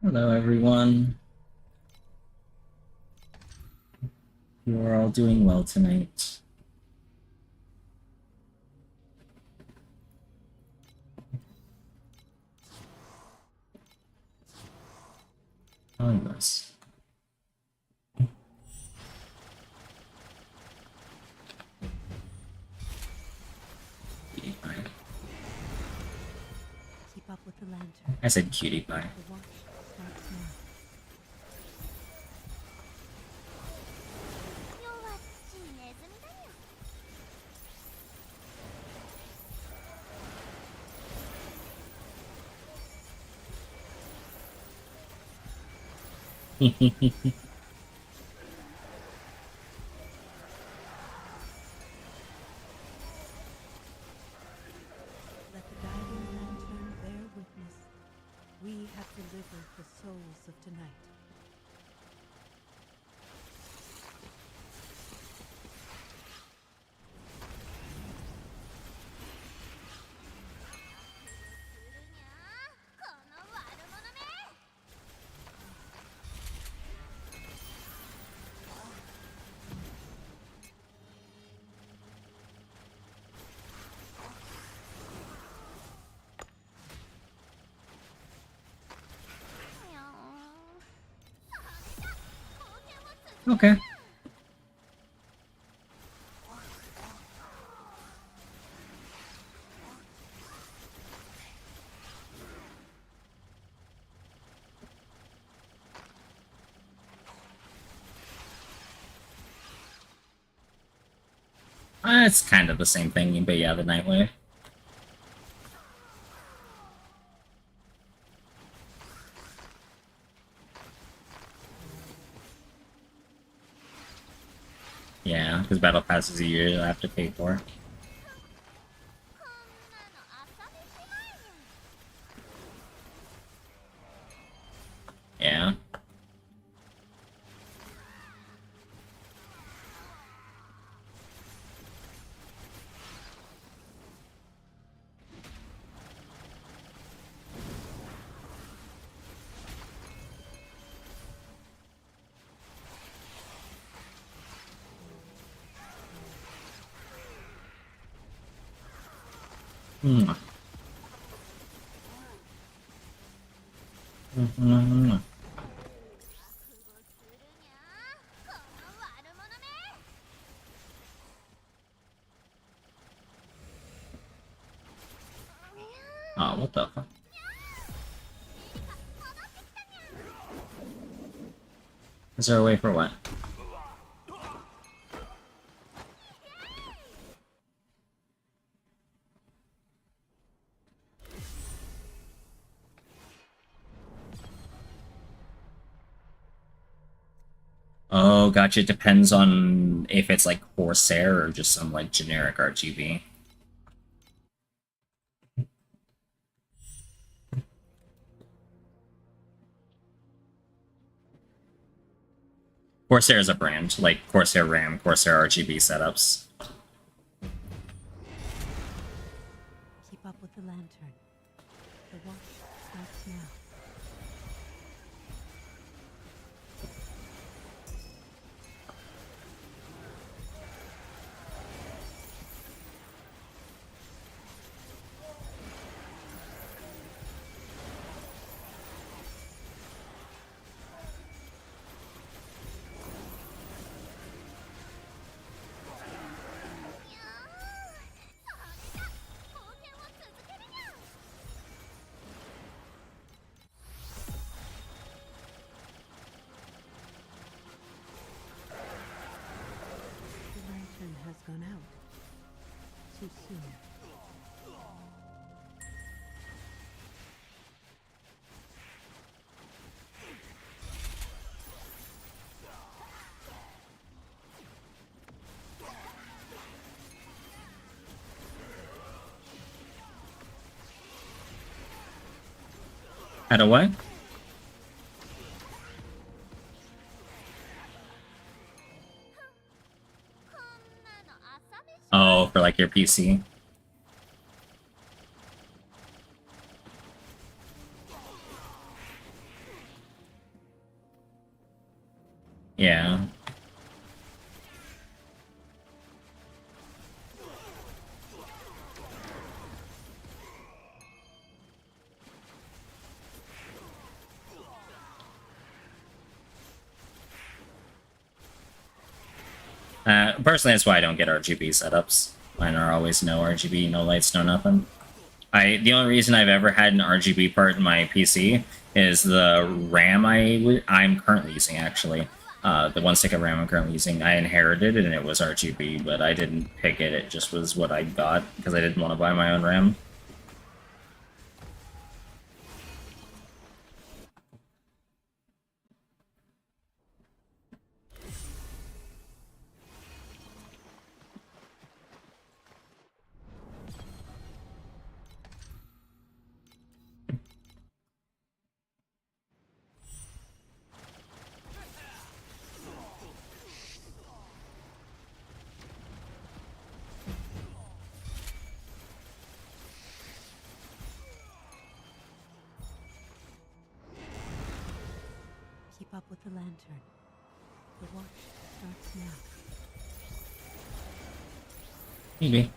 Hello, everyone. You are all doing well tonight. Oh, yes. Cutie pie. Keep up with the lantern. I said cutie pie. The watch starts now. Let the guiding lantern bear witness. We have delivered the souls of tonight. Okay. It's kind of the same thing, but yeah, the Nightwave. Yeah, because Battle Pass is a year you'll have to pay for. Yeah. Hmm. Oh, what the fuck? Is there a way for what? Oh, gotcha. It depends on if it's like Corsair or just some like generic RGB. Corsair is a brand, like Corsair RAM, Corsair RGB setups. Keep up with the lantern. The watch starts now. The lantern has gone out. Too soon. At a what? Oh, for like your PC. Yeah. Personally, that's why I don't get RGB setups. Mine are always no RGB, no lights, no nothing. The only reason I've ever had an RGB part in my PC is the RAM I'm currently using, actually. The one stick of RAM I'm currently using, I inherited it and it was RGB, but I didn't pick it. It just was what I got because I didn't want to buy my own RAM. Keep up with the lantern. The watch starts now. Maybe.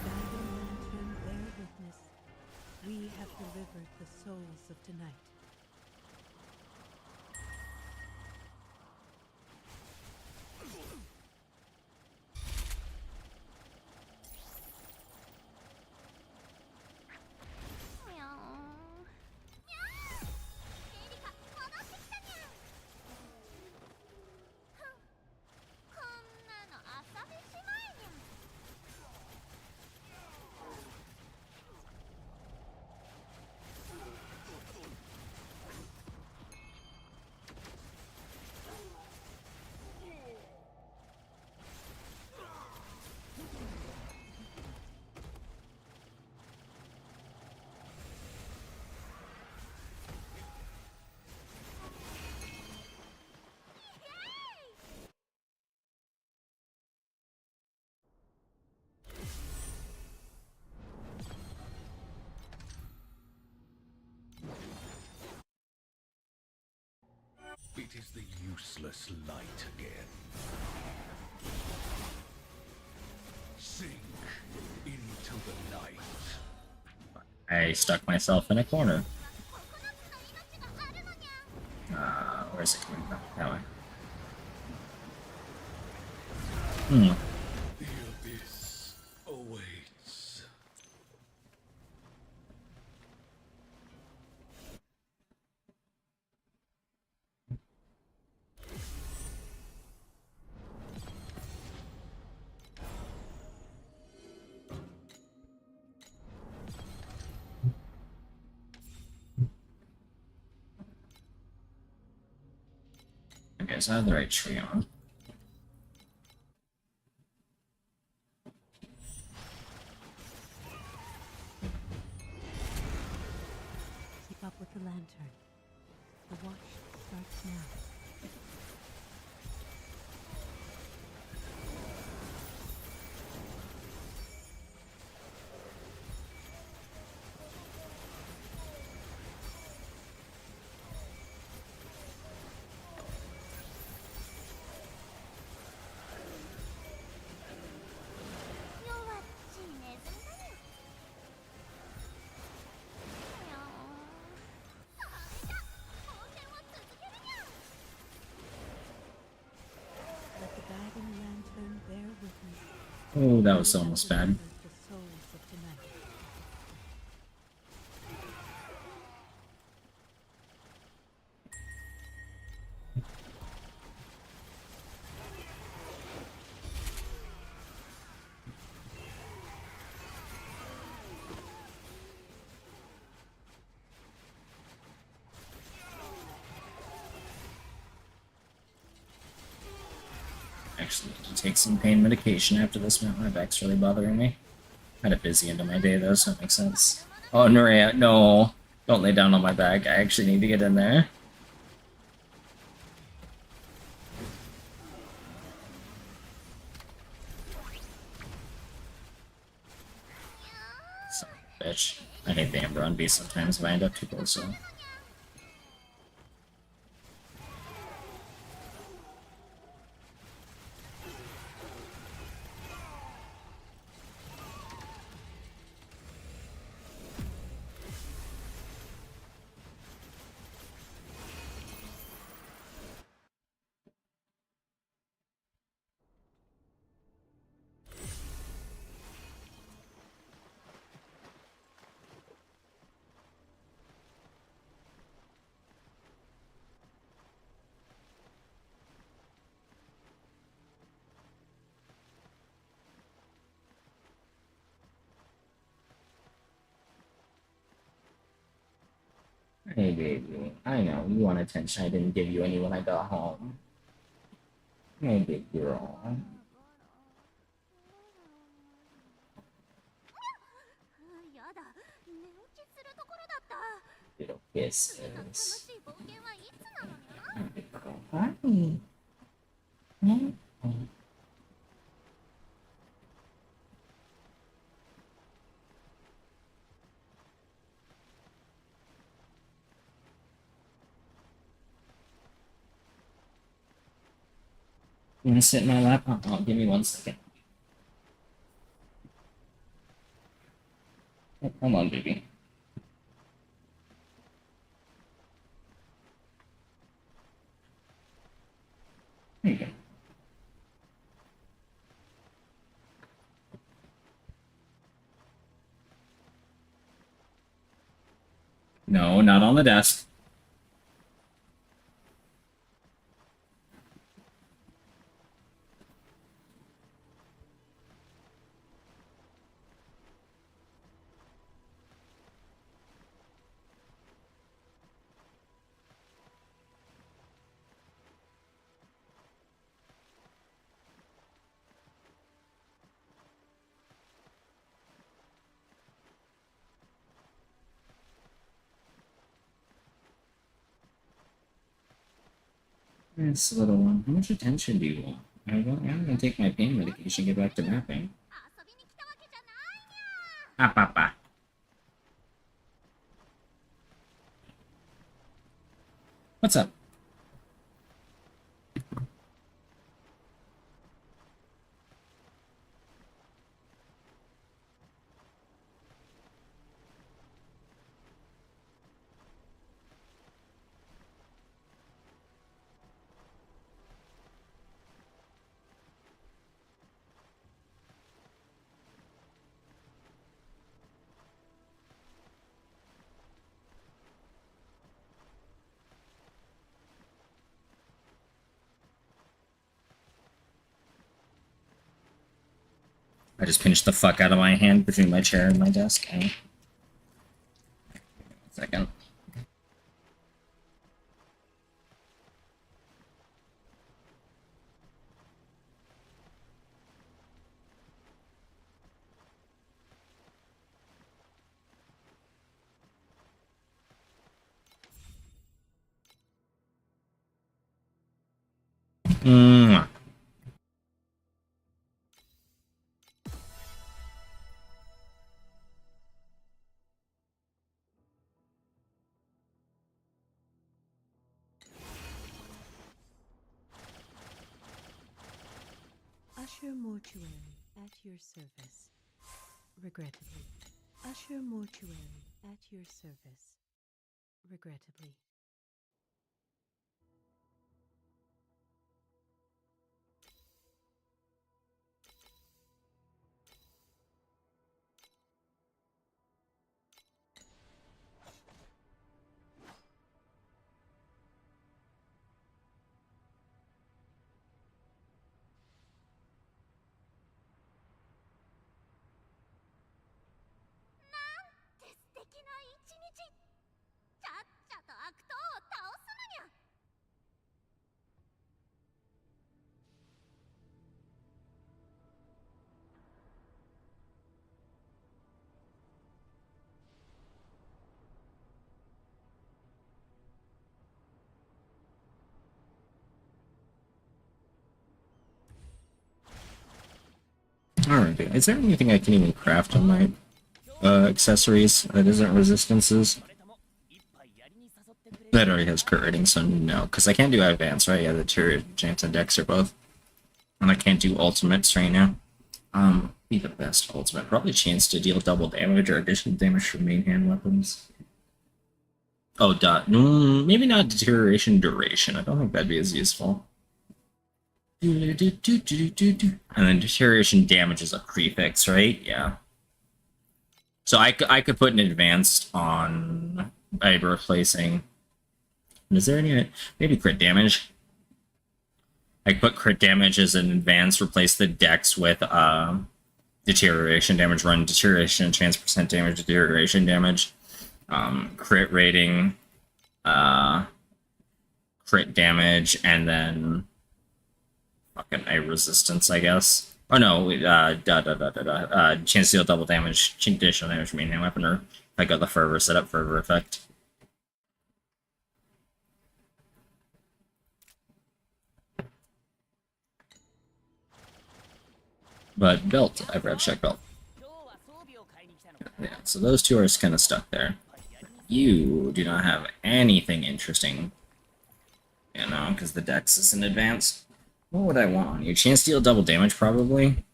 Guiding lantern, bear witness. We have delivered the souls of tonight. It is the useless light again. Sink into the night. I stuck myself in a corner. Where's it coming from? That way. Hmm. The abyss awaits. Okay, so I have the right tree on. Keep up with the lantern. The watch starts now. Let the guiding lantern bear witness. Oh, that We was have almost bad. delivered the souls of tonight. actually need to take some pain medication after this. My back's really bothering me. Had a busy end of my day though, so it makes sense. Oh, Nuria, no. Don't lay down on my back. I actually need to get in there. Son of a bitch. I hate the Amber on B sometimes if I end up too close, so. Hey, baby. I know, you want attention I didn't give you any when I got home. Hey, big girl. Little kisses. Hi. You wanna sit in my lap? Oh, give me 1 second. Oh, hold on, baby. There you go. No, not on the desk. Yes, little one. How much attention do you want? I'm gonna take my pain medication, get back to napping. Ah, papa. What's up? I just pinched the fuck out of my hand between my chair and my desk. Hang on. 1 second. Mwah. Usher Mortuary at your service. Regrettably. Usher Mortuary at your service. Regrettably. gonna do? Is there anything I can even craft on my accessories that isn't resistances? That already has crit rating, so no. Because I can't do advance, right? Yeah, the Tyrion, James, and Dex are both. And I can't do ultimates right now. Be the best ultimate. Probably chance to deal double damage or additional damage from main hand weapons. Oh, maybe not deterioration duration. I don't think that'd be as useful. And then deterioration damage is a prefix, right? Yeah. So I could put an advanced on by replacing. Is there any maybe crit damage? I put crit damage as an advanced, replace the dex with deterioration damage, run deterioration chance percent damage, deterioration damage, crit rating, crit damage, and then fucking a resistance, I guess. Oh no, chance to deal double damage, additional damage from main hand weapon, or if I got the fervor set up, fervor effect. But belt, I've read check belt. Yeah, so those two are just kind of stuck there. You do not have anything interesting, you know, because the dex is in advance. What would I want on you? Chance to deal double damage, probably.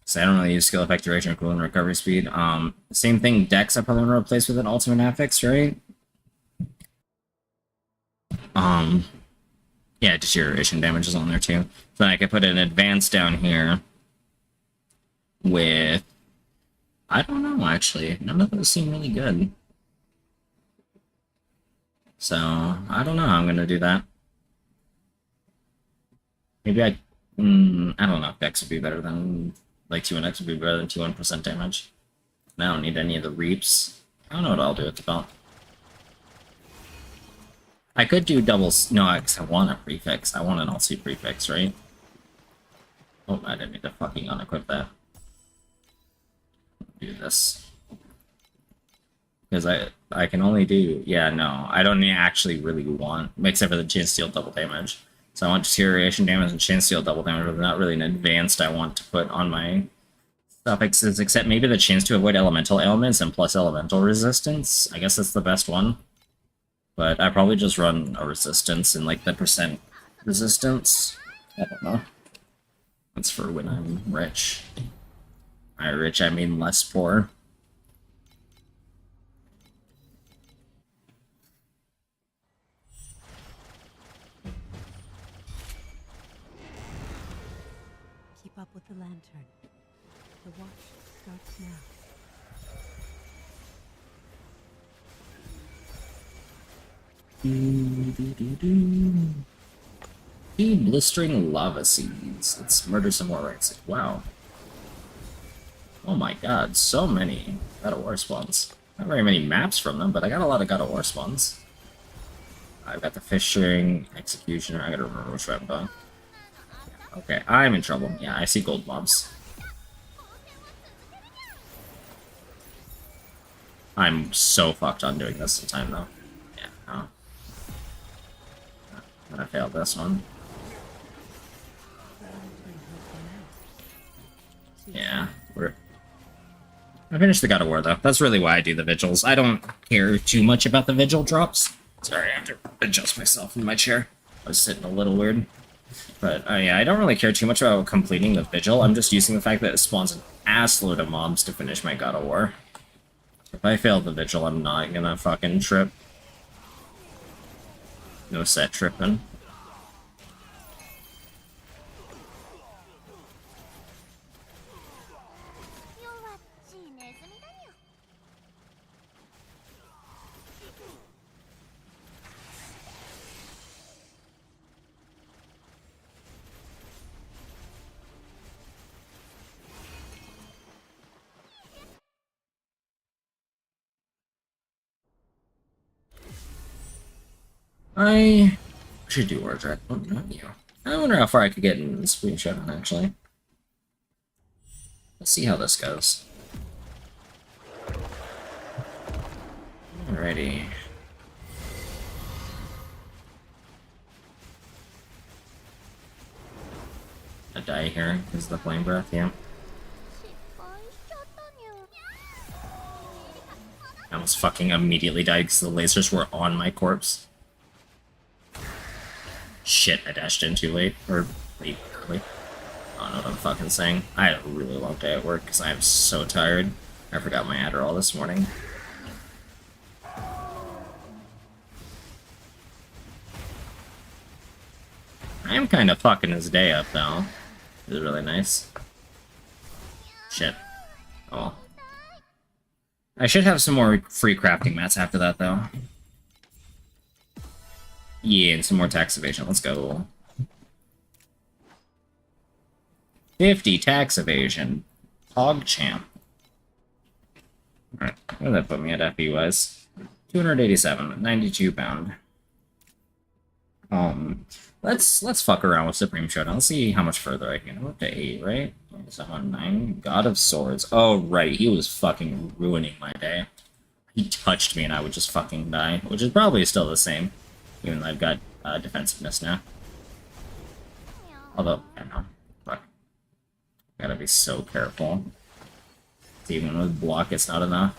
So I don't really use skill effect, duration, or cooling recovery speed. Same thing, dex I probably want to replace with an ultimate affix, right? Yeah, deterioration damage is on there too. So then I could put an advance down here with... I don't know, actually. None of those seem really good. So, I don't know how I'm going to do that. Maybe I don't know if Dex would be better than... Like, T1X would be better than T1% damage. And I don't need any of the reaps. I don't know what I'll do with the belt. I could do doubles. No, because I want a prefix. I want an LC prefix, right? Oh, I didn't need to fucking unequip that. Do this. Because I can only do... Yeah, no. I don't actually really want... Except for the chance to deal double damage. So I want deterioration damage and chance to deal double damage, but not really an advanced I want to put on my suffixes, except maybe the chance to avoid elemental ailments and plus elemental resistance. I guess that's the best one. But I probably just run a resistance and like the percent resistance. I don't know. That's for when I'm rich. By rich, I mean less poor. Keep up with the lantern. The watch starts now. Blistering lava seeds. Let's murder some more rights. Wow. Oh my god, so many God of War spawns. Not very many maps from them, but I got a lot of God of War spawns. I've got the fishing, executioner. I gotta remember which way I'm going. Okay, I'm in trouble. Yeah, I see gold mobs. I'm so fucked on doing this in time, though. Yeah, no. I failed this one. Yeah, I finished the God of War, though. That's really why I do the vigils. I don't care too much about the vigil drops. Sorry, I have to adjust myself in my chair. I was sitting a little weird. But, yeah, I don't really care too much about completing the vigil. I'm just using the fact that it spawns an assload of mobs to finish my God of War. If I fail the vigil, I'm not gonna fucking trip. No set tripping. I should do Wardrop. Oh, not you. I wonder how far I could get in the screenshot, actually. Let's see how this goes. Alrighty. I die here because of the flame breath, yeah. I almost fucking immediately died because the lasers were on my corpse. Shit, I dashed in too late. Or late, early. I don't know what I'm fucking saying. I had a really long day at work because I am so tired. I forgot my Adderall this morning. I am kind of fucking his day up, though. It's really nice. Shit. Oh. I should have some more free crafting mats after that, though. Yeah, and some more tax evasion. Let's go. 50 tax evasion. PogChamp. Alright, what did that put me at FE-wise? 287, 92 pound. Let's fuck around with Supreme Showdown. Let's see how much further I can. I'm up to 8, right? Is that on 9? God of Swords. Oh, right. He was fucking ruining my day. He touched me and I would just fucking die, which is probably still the same, even though I've got defensiveness now. Although, I don't know. Fuck. Gotta be so careful. Even with block, it's not enough.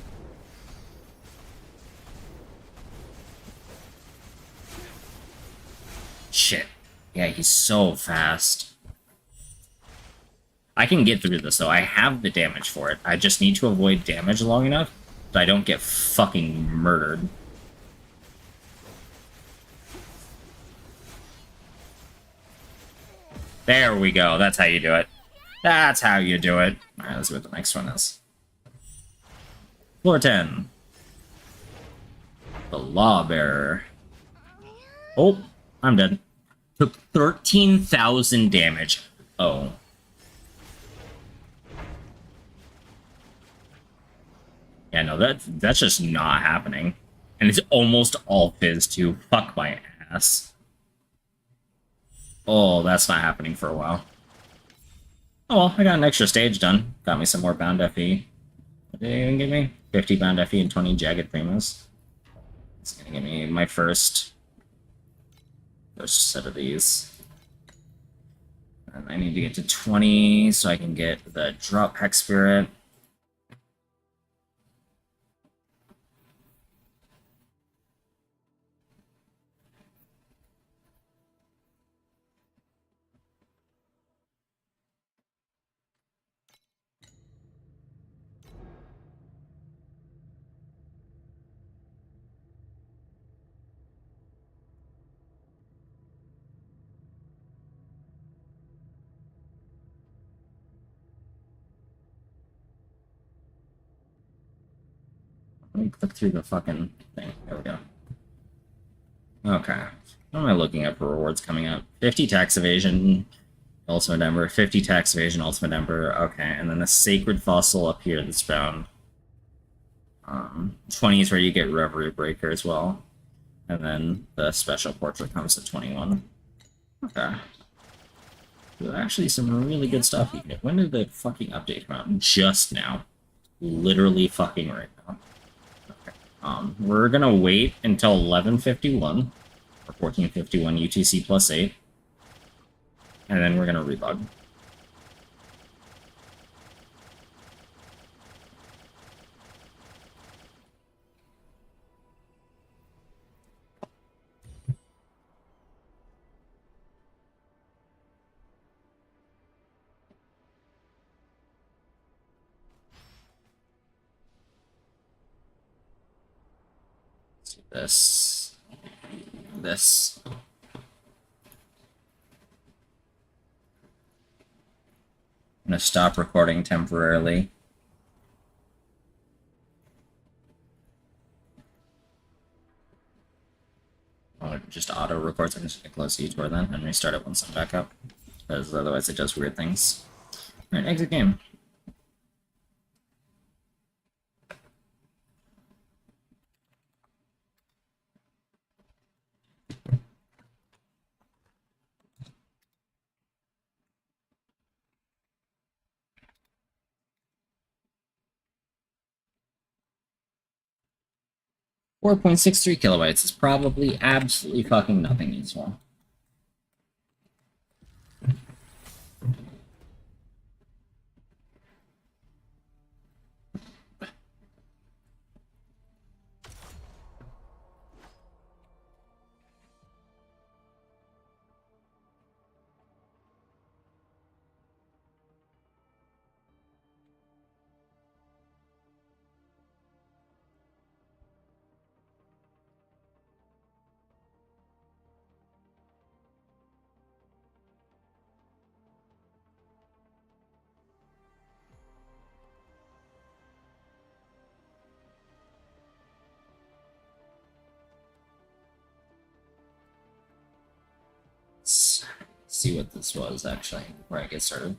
Shit. Yeah, he's so fast. I can get through this, though. I have the damage for it. I just need to avoid damage long enough so I don't get fucking murdered. There we go. That's how you do it. That's how you do it. Alright, let's see what the next one is. Floor 10. The Lawbearer. Oh, I'm dead. Took 13,000 damage. Oh. Yeah, no, that's just not happening. And it's almost all fizz too. Fuck my ass. Oh, that's not happening for a while. Oh well, I got an extra stage done. Got me some more bound FE. What did it even give me? 50 bound FE and 20 jagged primas. It's gonna give me my first set of these. And I need to get to 20 so I can get the drop Hex Spirit. Let me click through the fucking thing. There we go. Okay. What am I looking at for rewards coming up? 50 tax evasion, ultimate ember. 50 tax evasion, ultimate ember. Okay, and then a sacred fossil up here that's bound. 20 is where you get Reverie Breaker as well. And then the special portrait comes at 21. Okay. There's actually some really good stuff you can get. When did the fucking update come out? Just now. Literally fucking right now. We're gonna wait until 11:51 or 14:51 UTC plus 8, and then we're gonna relog. This. I'm gonna stop recording temporarily. Oh, it just auto records. I'm just gonna close the tour then and restart it once I'm back up, because otherwise it does weird things. Alright, exit game. .63 kilobytes is probably absolutely fucking nothing useful. see what this was actually before I get started.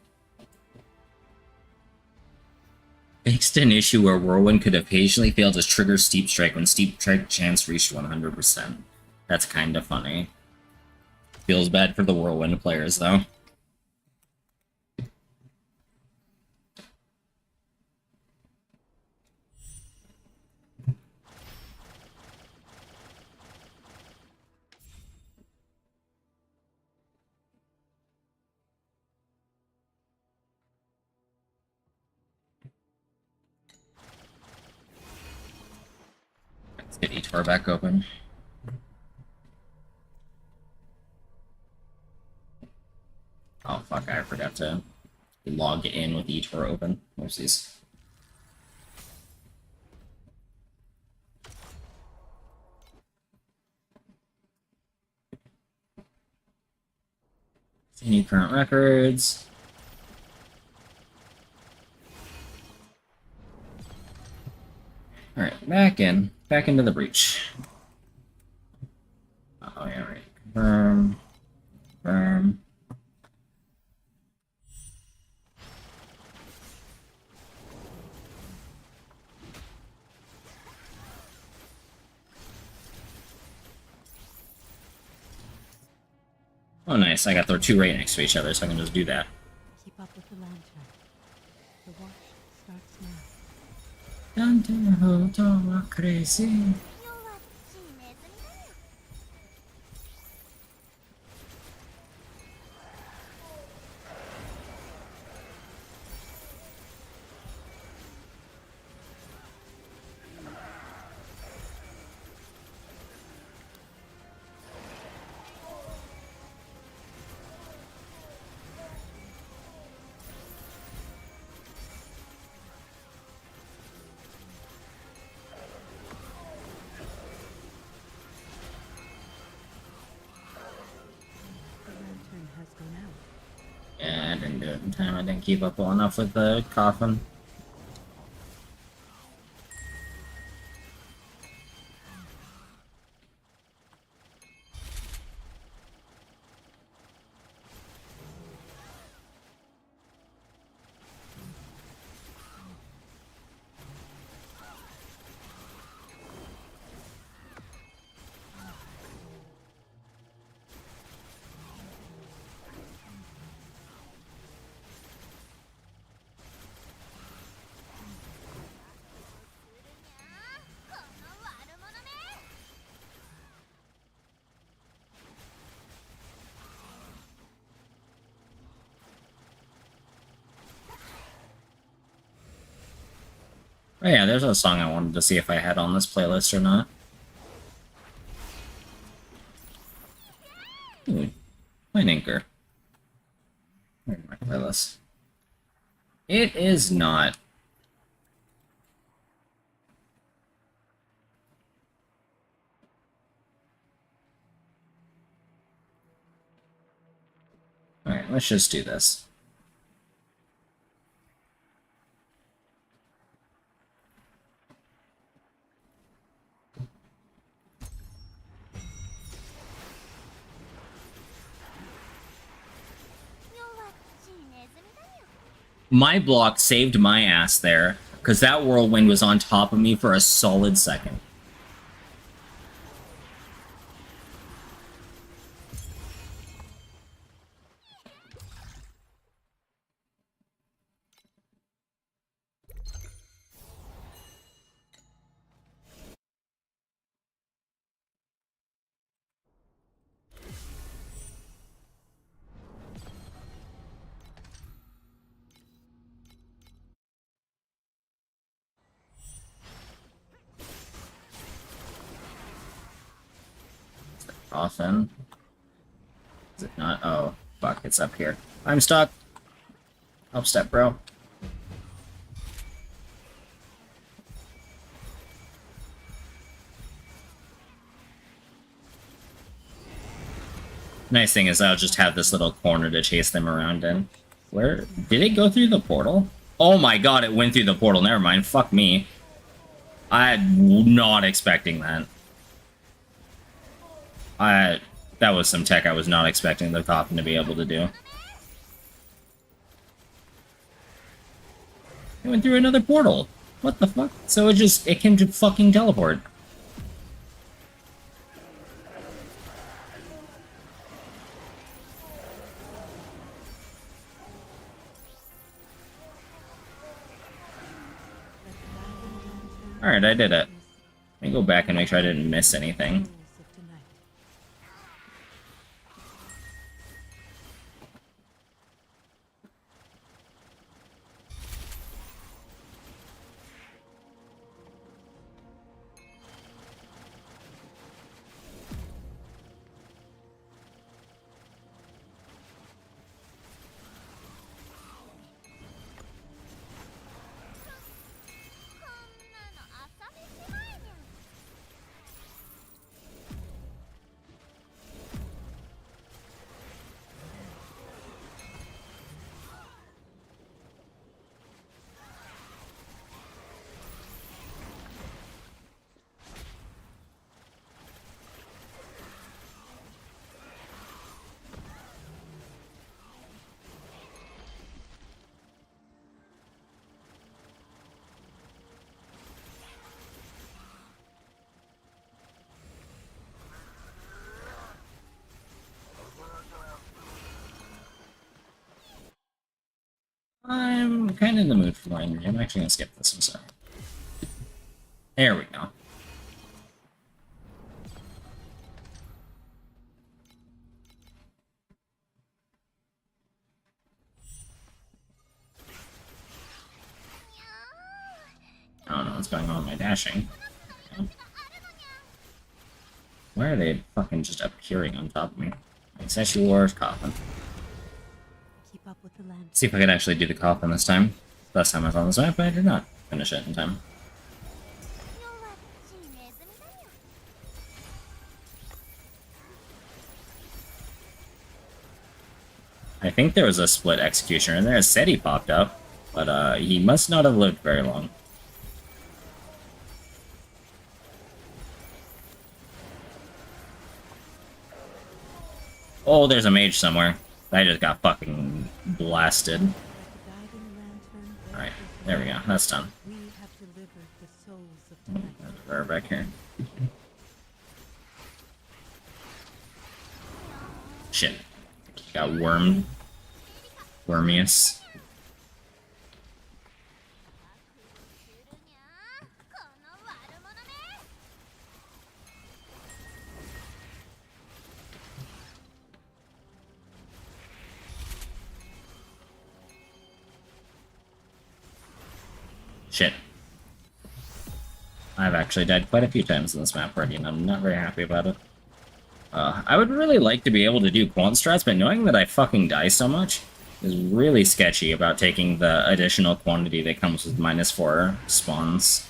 Fixed an issue where Whirlwind could occasionally fail to trigger Steep Strike when Steep Strike chance reached 100%. That's kind of funny. Feels bad for the Whirlwind players, though. Let's get Etor back open. Oh fuck, I forgot to log in with Etor open. Oopsies. Any current records? Alright, back into the breach. Oh yeah, right. Confirm. Oh nice, I got their two right next to each other, so I can just do that. Keep up with the lantern. The watch starts now. Crazy. The lantern has gone out. Yeah, I didn't do it in time. I didn't keep up well enough with the coffin. Oh yeah, there's a song I wanted to see if I had on this playlist or not. Ooh, Plain Anchor. Where's my playlist? It is not. Alright, let's just do this. My block saved my ass there, because that Whirlwind was on top of me for a solid second. Often. Is it not? Oh, fuck, it's up here. I'm stuck. Help step, bro. Nice thing is I'll just have this little corner to chase them around in. Where? Did it go through the portal? Oh my god, it went through the portal. Never mind. Fuck me. I'm not expecting that. That was some tech I was not expecting the coffin to be able to do. It went through another portal. What the fuck? So it came to fucking teleport. Alright, I did it. Let me go back and make sure I didn't miss anything. I'm kind of in the mood for Line I'm actually gonna skip this, I'm sorry. There we go. I don't know what's going on with my dashing. Why are they fucking just appearing on top of me? Essentially War's coffin. Keep up with the land. See if I could actually do the coffin this time. Last time I was on this map, but I did not finish it in time. I think there was a split executioner in there. It said he popped up, but he must not have lived very long. Oh, there's a mage somewhere. I just got fucking blasted. Alright, there we go. That's done. We have delivered the souls of tonight. We're back here. Shit. Got wormed. Wormius. Shit. I've actually died quite a few times in this map already, and I'm not very happy about it. I would really like to be able to do quant strats, but knowing that I fucking die so much is really sketchy about taking the additional quantity that comes with -4 spawns.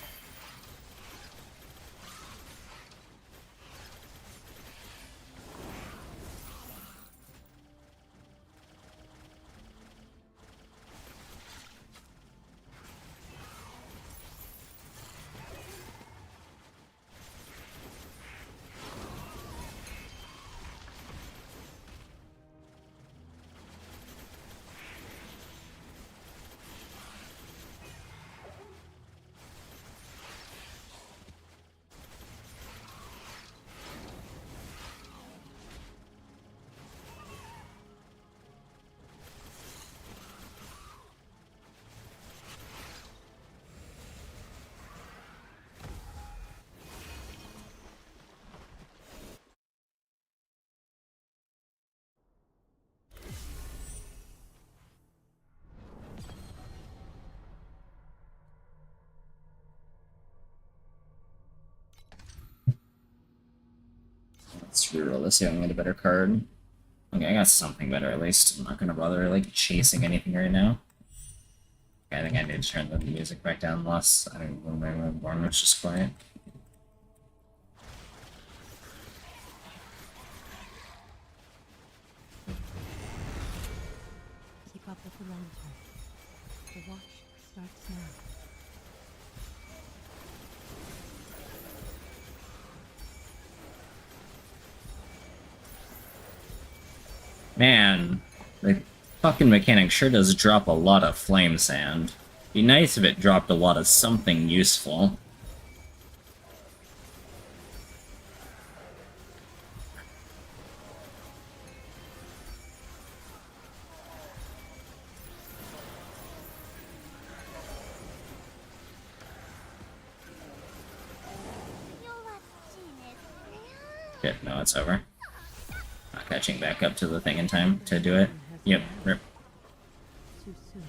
Let's reroll this, see if I can get a better card. Okay, I got something better at least. I'm not gonna bother like chasing anything right now. Okay, I think I need to turn the music back down less. I don't know when my barn was just quiet. Keep up with the lantern. The watch starts now. Man, the fucking mechanic sure does drop a lot of flame sand. Be nice if it dropped a lot of something useful. Shit, no, it's over. Not catching back up to the thing in time to do it. Yep, rip. Too soon.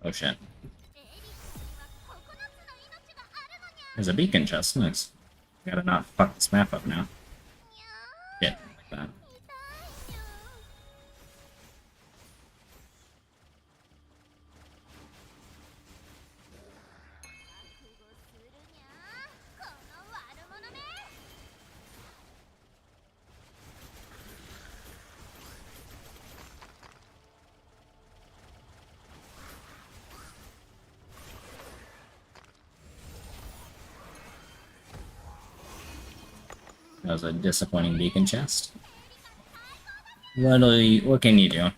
Oh shit. There's a beacon chest, nice. Gotta not fuck this map up now. Shit, like that. That was a disappointing beacon chest. What can you do?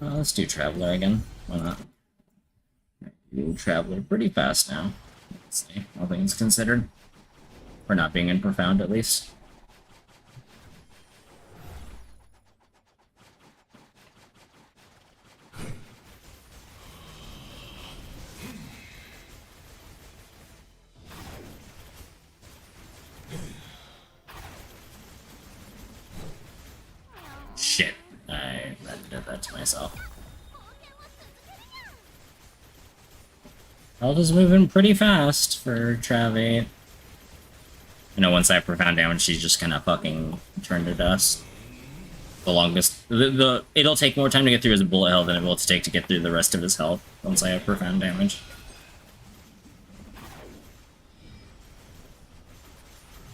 Let's do Traveler again. Why not? Do Traveler pretty fast now. Let's see, all things considered. For not being in Profound, at least. Shit, I did that to myself. I'll just moving pretty fast for Travate. You know, once I have Profound Damage, she's just gonna fucking turn to dust. The longest... it'll take more time to get through his bullet hell than it will to take to get through the rest of his health once I have Profound Damage.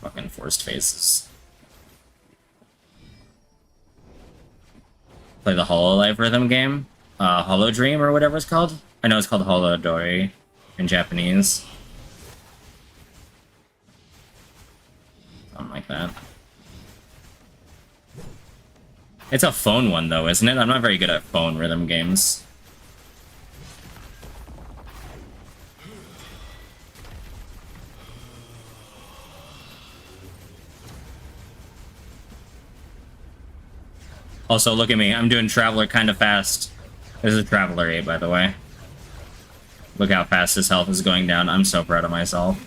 Fucking forced phases. Play the Hololive rhythm game. Hollow Dream or whatever it's called. I know it's called Holodori in Japanese. Something like that. It's a phone one though, isn't it? I'm not very good at phone rhythm games. Also, look at me. I'm doing Traveler kind of fast. This is Traveler 8, by the way. Look how fast his health is going down. I'm so proud of myself.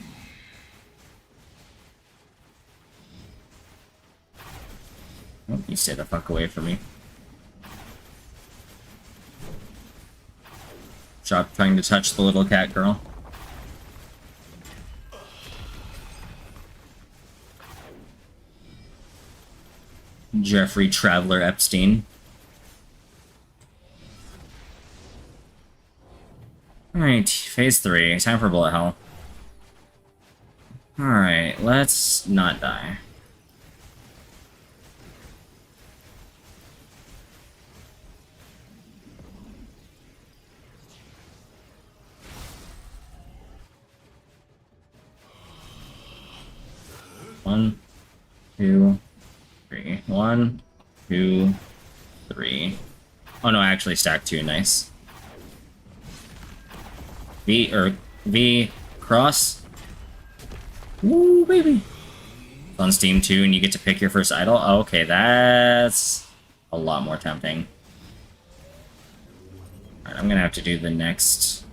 Oh, you stay the fuck away from me. Stop trying to touch the little cat girl. Jeffrey Traveler Epstein. Alright, phase 3. Time for bullet hell. Alright, let's not die. One, two, three. 1, 2, 3. Oh no, I actually stacked 2. Nice. V cross. Woo, baby. On Steam 2, and you get to pick your first idol. Oh, okay, that's a lot more tempting. Alright, I'm gonna have to do the next.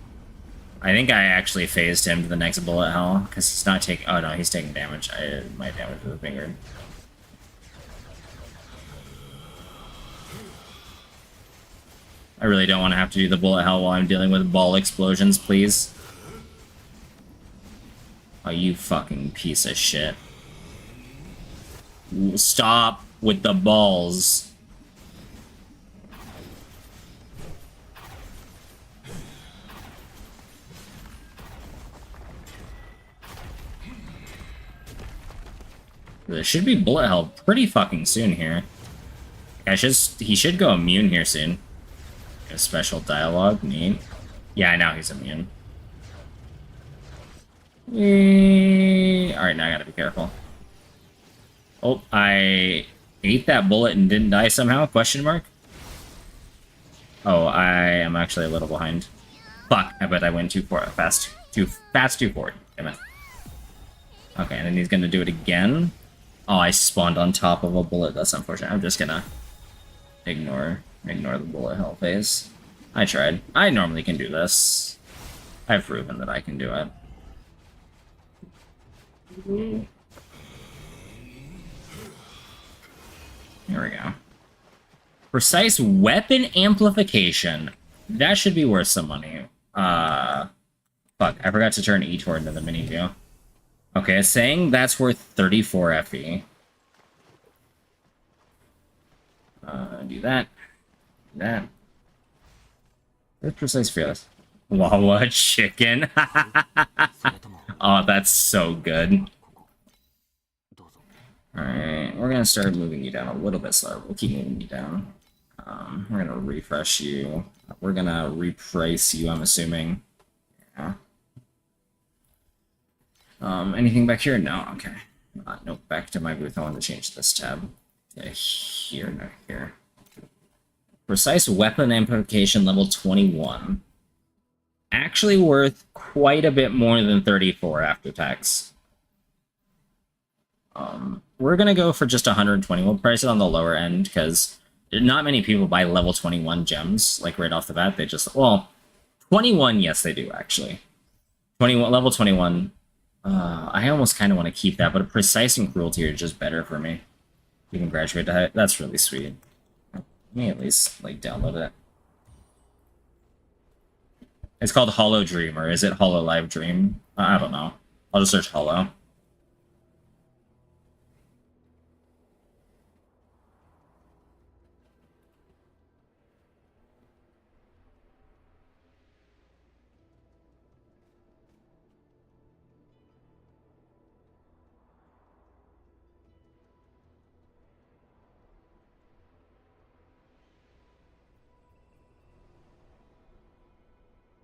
I think I actually phased him to the next bullet hell because he's not taking. Oh no, he's taking damage. My damage was fingered. I really don't want to have to do the bullet hell while I'm dealing with ball explosions, please. Oh, you fucking piece of shit. Stop with the balls. There should be bullet hell pretty fucking soon here. He should go immune here soon. A special dialogue, neat. Yeah, I know he's immune. Alright, now I gotta be careful. Oh, I ate that bullet and didn't die somehow? Question mark? Oh, I am actually a little behind. Fuck, I bet I went too fast. Too forward. Damn it. Okay, and then he's gonna do it again. Oh, I spawned on top of a bullet. That's unfortunate. I'm just gonna ignore the bullet hell phase. I tried. I normally can do this. I've proven that I can do it. Here we go. Precise weapon amplification. That should be worth some money. Fuck, I forgot to turn Etor into the mini view. Okay, it's saying that's worth 34 FE. Do that. Do that. Where's Precise Fearless? Wawa chicken. Oh, that's so good. Alright, we're gonna start moving you down a little bit slower. We'll keep moving you down. We're gonna refresh you. We're gonna reprice you, I'm assuming. Yeah. Anything back here? No, okay. Nope, back to my booth. I want to change this tab. Here, no, here. Precise weapon amplification level 21. Actually worth quite a bit more than 34 after tax. We're gonna go for just 120. We'll price it on the lower end because not many people buy level 21 gems, like right off the bat. They just, well, 21, yes, they do actually. 21, level 21. I almost kind of want to keep that, but Precise and Cruelty are just better for me. You can graduate to high. That's really sweet. Let me at least, like, download it. It's called Hollow Dream, or is it Hollow Live Dream? I don't know. I'll just search Hollow.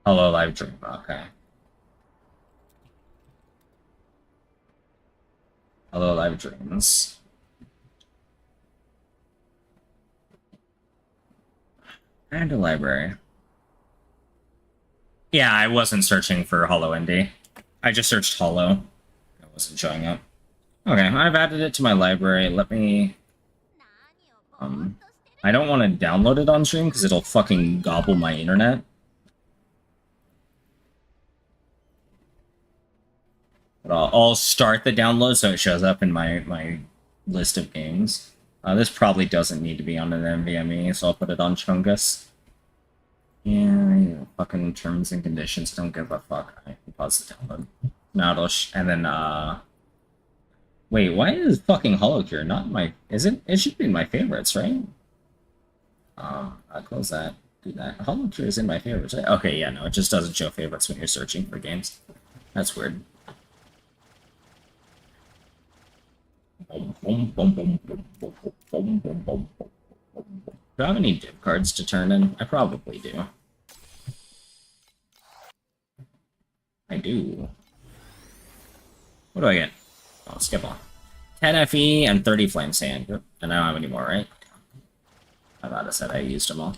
Hollow Live Dream, okay. Hollow Live Dreams. And a library. Yeah, I wasn't searching for Hollow Indie. I just searched Hollow. It wasn't showing up. Okay, I've added it to my library. Let me... I don't want to download it on stream because it'll fucking gobble my internet. But I'll start the download so it shows up in my list of games. This probably doesn't need to be on an NVMe, so I'll put it on Chungus. Yeah, you know, fucking terms and conditions, don't give a fuck. I can pause the download. Now it'll and then, wait, why is fucking HoloCure not my... Is it? It should be in my favorites, right? I'll close that. Do that. HoloCure is in my favorites, right? Okay, yeah, no, it just doesn't show favorites when you're searching for games. That's weird. Do I have any div cards to turn in? I probably do. I do. What do I get? Oh, skip on. 10 FE and 30 Flame Sand. And I don't have any more, right? I thought I said I used them all.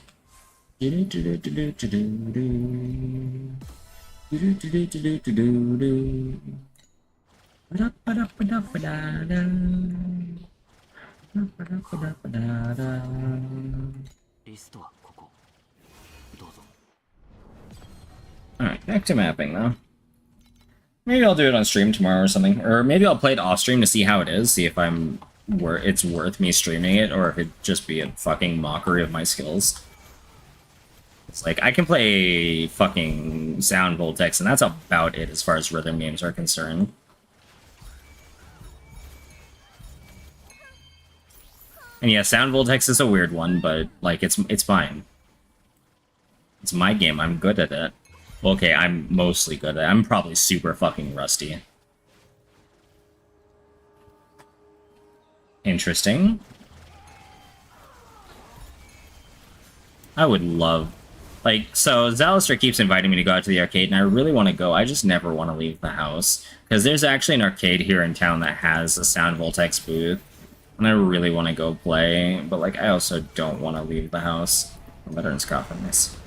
Alright, back to mapping though. Maybe I'll do it on stream tomorrow or something. Or maybe I'll play it off stream to see how it is, see if it's worth me streaming it, or if it'd just be a fucking mockery of my skills. It's like, I can play fucking Sound Voltex, and that's about it as far as rhythm games are concerned. And yeah, Sound Voltex is a weird one, but, like, it's fine. It's my game, I'm good at it. Well, okay, I'm mostly good at it. I'm probably super fucking rusty. Interesting. I would love... Like, so Zalister keeps inviting me to go out to the arcade, and I really want to go. I just never want to leave the house. Because there's actually an arcade here in town that has a Sound Voltex booth. And I really want to go play, but, like, I also don't want to leave the house. Veterans Coffin, nice.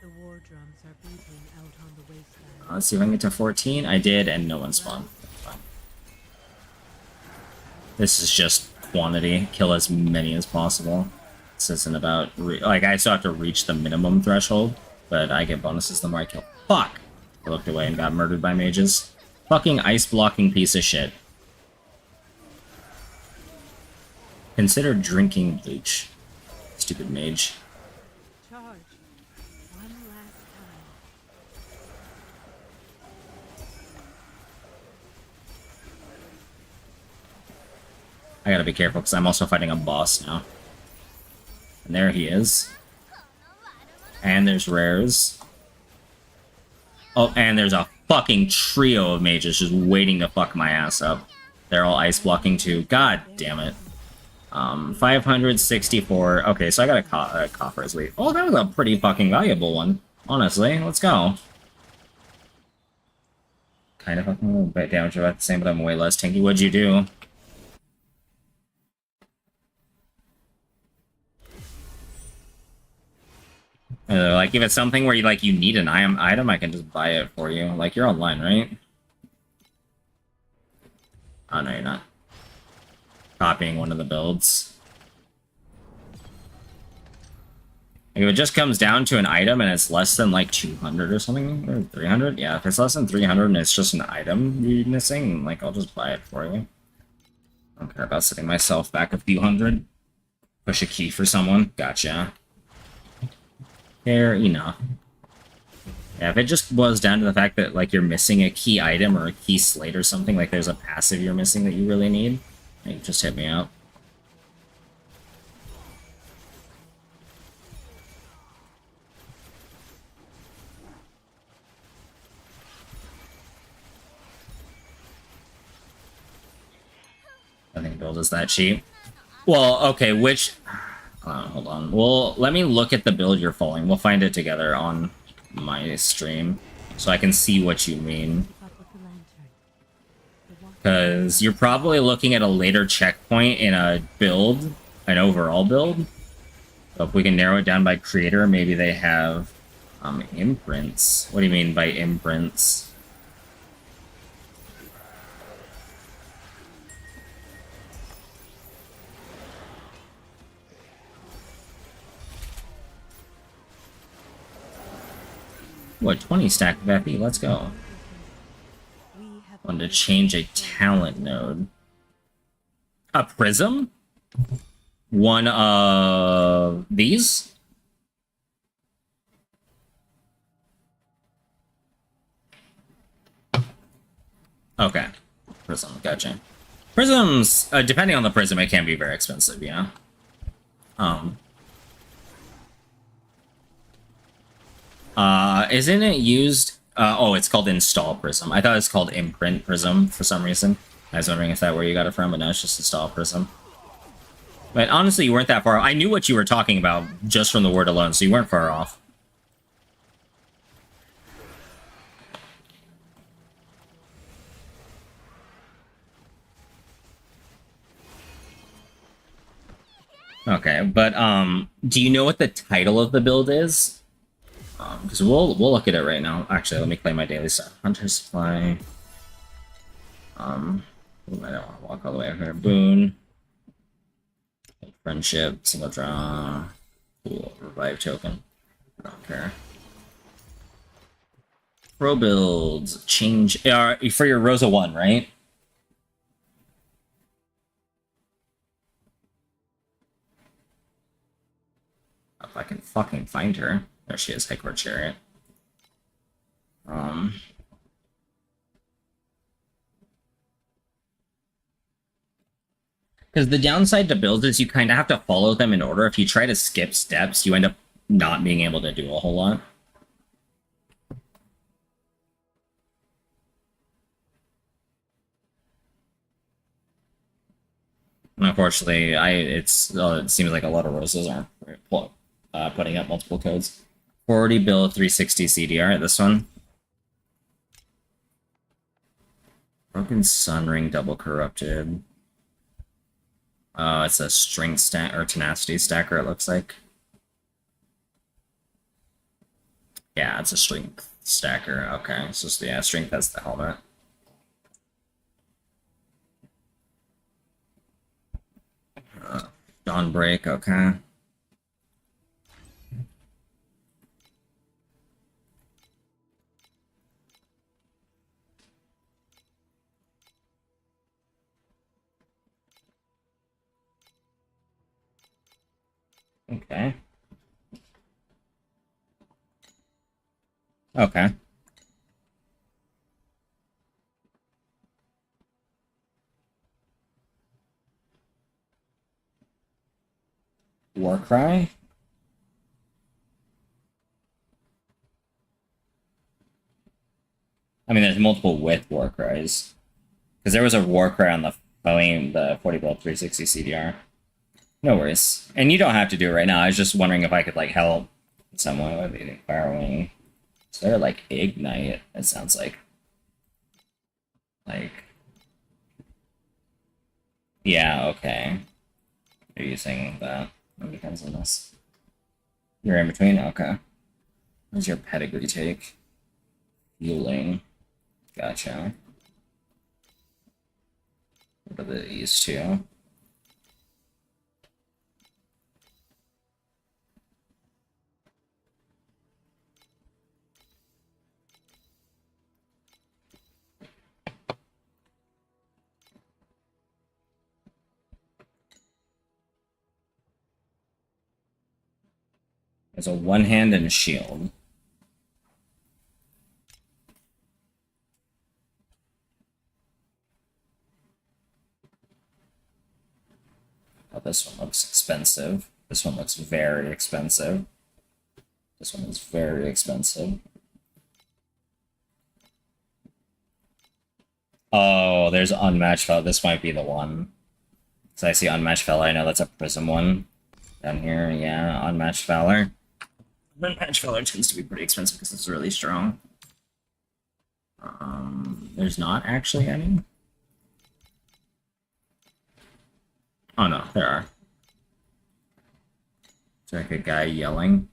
The war drums are beating out on the wasteland. Let's see if I can get to 14. I did, and no one spawned. Fine. This is just quantity. Kill as many as possible. This isn't about... like, I still have to reach the minimum threshold, but I get bonuses the more I kill. Fuck! I looked away and got murdered by mages. Fucking ice-blocking piece of shit. Consider drinking bleach. Stupid mage. Charge. One last time. I gotta be careful, because I'm also fighting a boss now. And there he is. And there's rares. Oh, and there's a fucking trio of mages just waiting to fuck my ass up. They're all ice blocking too. God damn it. 564. Okay, so I got a coffer's leaf. Oh, that was a pretty fucking valuable one. Honestly, let's go. Kind of fucking a little bit damage about the same, but I'm way less tanky. What'd you do? Like, if it's something where you need an item, I can just buy it for you. Like, you're online, right? Oh, no, you're not. Copying one of the builds. Like, if it just comes down to an item and it's less than, like, 200 or something, or 300, yeah, if it's less than 300 and it's just an item you're missing, like, I'll just buy it for you. I don't care about setting myself back a few hundred. Push a key for someone. Gotcha. Fair enough. Yeah, if it just boils down to the fact that, like, you're missing a key item or a key slate or something, like there's a passive you're missing that you really need, like, just hit me up. I think build is that cheap. Well, okay, which... hold on. Well, let me look at the build you're following. We'll find it together on my stream, so I can see what you mean. Because you're probably looking at a later checkpoint in a build, an overall build. So if we can narrow it down by creator, maybe they have imprints. What do you mean by imprints? What, 20 stack of FE? Let's go. Want to change a talent node. A prism? One of these? Okay. Prism, gotcha. Prisms, depending on the prism, it can be very expensive, yeah. Isn't it used... oh, it's called Install Prism. I thought it was called Imprint Prism for some reason. I was wondering if that where you got it from, but no, it's just Install Prism. But honestly, you weren't that far off. I knew what you were talking about just from the word alone, so you weren't far off. Okay, but, do you know what the title of the build is? Because we'll look at it right now. Actually, let me claim my daily stuff. Hunter Supply. I don't want to walk all the way over here. Boon. Friendship. Single draw. Cool. Revive token. I don't care. Pro builds. Change. For your Rosa 1, right? If I can fucking find her. There she is, High Chariot. Because the downside to builds is you kind of have to follow them in order. If you try to skip steps, you end up not being able to do a whole lot. Unfortunately, it seems like a lot of roses aren't putting up multiple codes. 40 bill 360 CDR, this one. Broken Sun Ring, double corrupted. It's a string stack or tenacity stacker, it looks like. Yeah, it's a strength stacker. Okay, so yeah, strength has the helmet. Dawnbreak, okay. Okay. Okay. Warcry? I mean, there's multiple with Warcries. Because there was a Warcry on the phone, the 40 bill 360 CDR. No worries. And you don't have to do it right now. I was just wondering if I could, like, help someone with the Firewing. Is there, like, Ignite, it sounds like. Like... Yeah, okay. You're using that. It depends on this. You're in between? Okay. What's your pedigree take? Fueling. Gotcha. What are these two? There's a one hand and a shield. Oh, this one looks expensive. This one looks very expensive. This one is very expensive. Oh, there's Unmatched Fella. This might be the one. So I see Unmatched Fella. I know that's a Prism one. Down here, yeah, Unmatched Valor. Unmatched Valor tends to be pretty expensive because it's really strong. There's not actually any. Oh no, there are. It's like a guy yelling.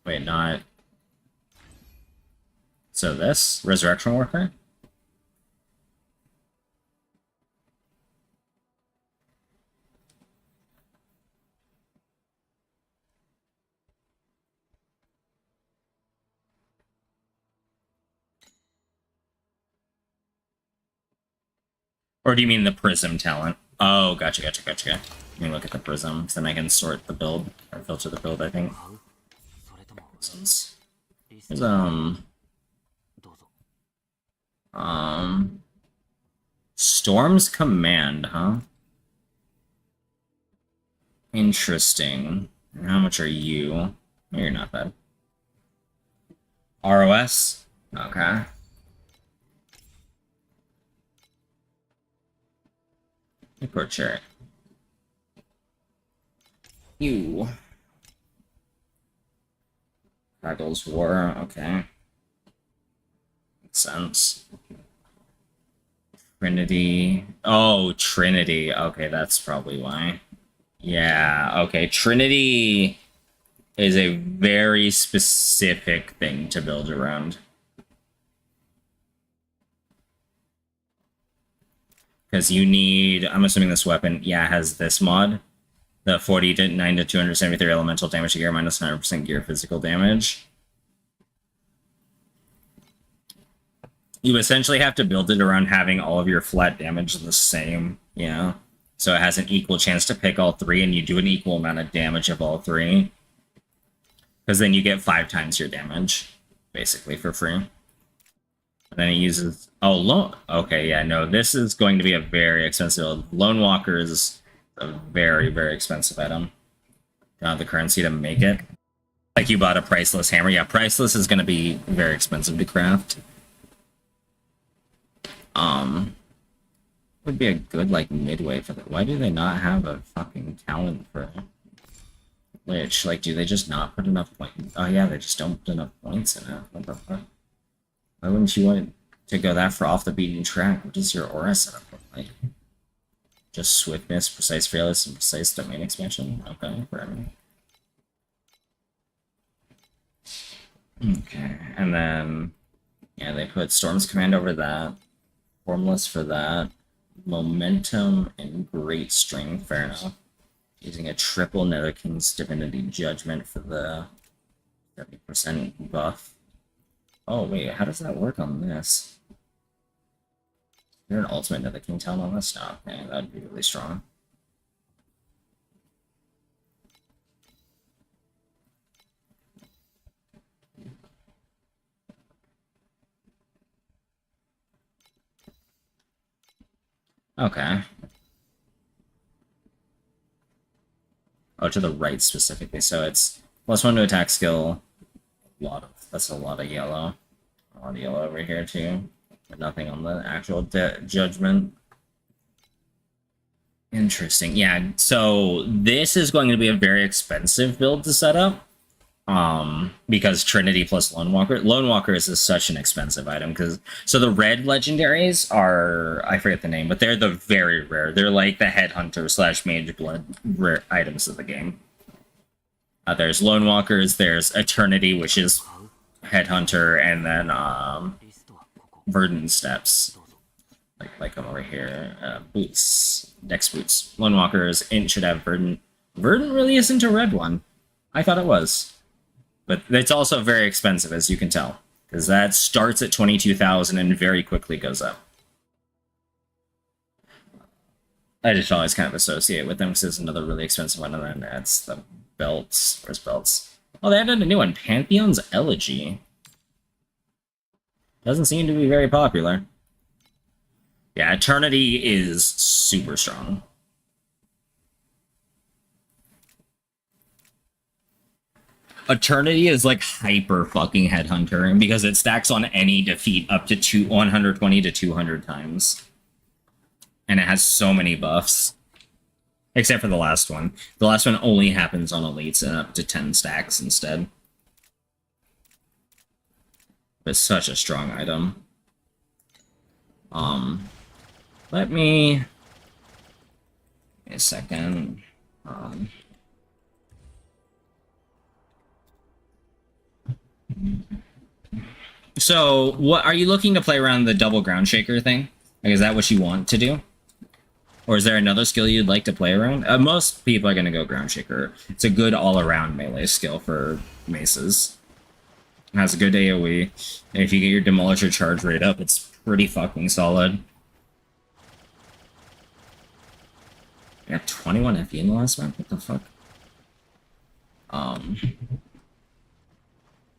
Wait, not. So this Resurrection Warfare? Or do you mean the Prism talent? Oh, gotcha. Let me look at the Prism, because then I can sort the build, or filter the build, I think. Prisms. There's, Storm's Command, huh? Interesting. How much are you? You're not bad. ROS? Okay. Poor Chariot. You. Fraggles War, okay. Makes sense. Trinity. Oh, Trinity. Okay, that's probably why. Yeah, okay. Trinity is a very specific thing to build around. Because you need, I'm assuming this weapon, yeah, has this mod. The 49 to 273 elemental damage to gear, minus 100% gear physical damage. You essentially have to build it around having all of your flat damage the same, yeah. So it has an equal chance to pick all three, and you do an equal amount of damage of all three. Because then you get 5 times your damage, basically, for free. And then it uses... Oh, okay, yeah, no, this is going to be a very expensive... Lone Walker is a very, very expensive item. Don't have the currency to make it. Like you bought a Priceless Hammer. Yeah, Priceless is going to be very expensive to craft. Would be a good, like, midway for that. Why do they not have a fucking talent for Lich? Like, do they just not put enough points? Oh, yeah, they just don't put enough points in it. What the fuck? Why wouldn't you want to go that far off the beaten track? What does your aura setup look like? Just swiftness, precise fearless, and precise domain expansion? Okay, for everything. Okay, and then, yeah, they put Storm's Command over that. Formless for that. Momentum and Great Strength, fair enough. Using a triple Nether King's Divinity Judgment for the 70% buff. Oh, wait, how does that work on this? Is there an ultimate Nether King talent on this? No, okay, that'd be really strong. Okay. Oh, to the right specifically. So it's +1 to attack skill. That's a lot of yellow. A lot of yellow over here too. But nothing on the actual judgment. Interesting. Yeah, so this is going to be a very expensive build to set up. Because Trinity plus Lone Walker. Lone Walker is such an expensive item because so the red legendaries are, I forget the name, but they're the very rare. They're like the Headhunter / Mage Blood rare items of the game. There's Lone Walkers, there's Eternity, which is Headhunter, and then Verdant Steps. Like them over here. Boots. Dex Boots. Lone Walkers, Int should have Verdant. Verdant really isn't a red one. I thought it was. But it's also very expensive, as you can tell. Because that starts at 22,000 and very quickly goes up. I just always kind of associate with them because it's another really expensive one, and then that's the belts. Where's belts? Oh, they added a new one. Pantheon's Elegy. Doesn't seem to be very popular. Yeah, Eternity is super strong. Eternity is like hyper fucking Headhunter, and because it stacks on any defeat up to 120 to 200 times. And it has so many buffs. Except for the last one. The last one only happens on elites and up to 10 stacks instead. It's such a strong item. Let me... Wait a second. So, what are you looking to play around the double ground shaker thing? Like, is that what you want to do? Or is there another skill you'd like to play around? Most people are going to go ground shaker. It's a good all-around melee skill for maces. It has a good AoE. And if you get your Demolisher charge rate up, it's pretty fucking solid. I got 21 FE in the last map? What the fuck?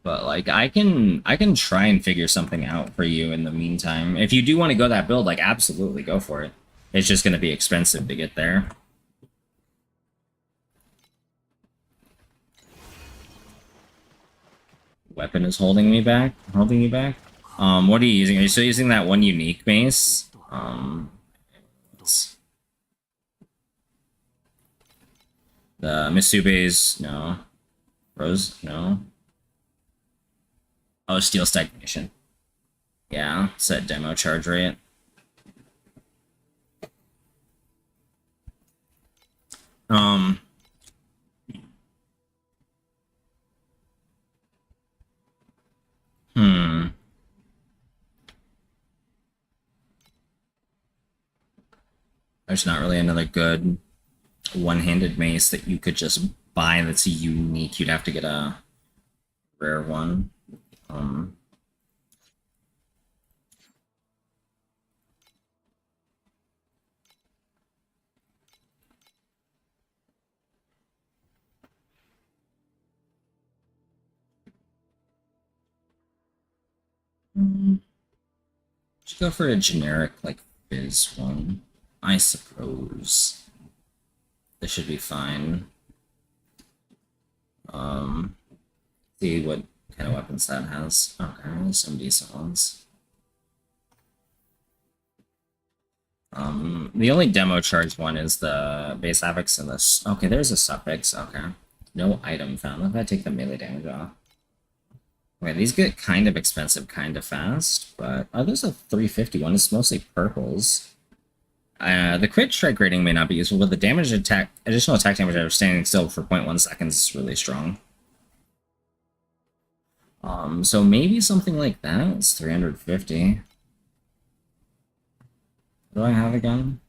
But like I can try and figure something out for you in the meantime. If you do want to go that build, like absolutely go for it. It's just gonna be expensive to get there. Weapon is holding me back. Holding you back. What are you using? Are you still using that one unique mace? The Misube's no. Rose no. Oh, Steel Stagnation. Yeah, set demo charge rate. There's not really another good one-handed mace that you could just buy that's unique. You'd have to get a rare one. Should go for a generic, like, Fizz one. I suppose. This should be fine. See what kind of weapons that has. Okay, some decent ones. The only demo charge one is the base affix and this. Okay, there's a suffix. Okay. No item found. Let that take the melee damage off. Okay, these get kind of expensive kind of fast, but there's a 350 one. It's mostly purples. The crit strike rating may not be useful, but the damage attack, additional attack damage out of standing still for 0.1 seconds is really strong. So maybe something like that. It's 350. What do I have again?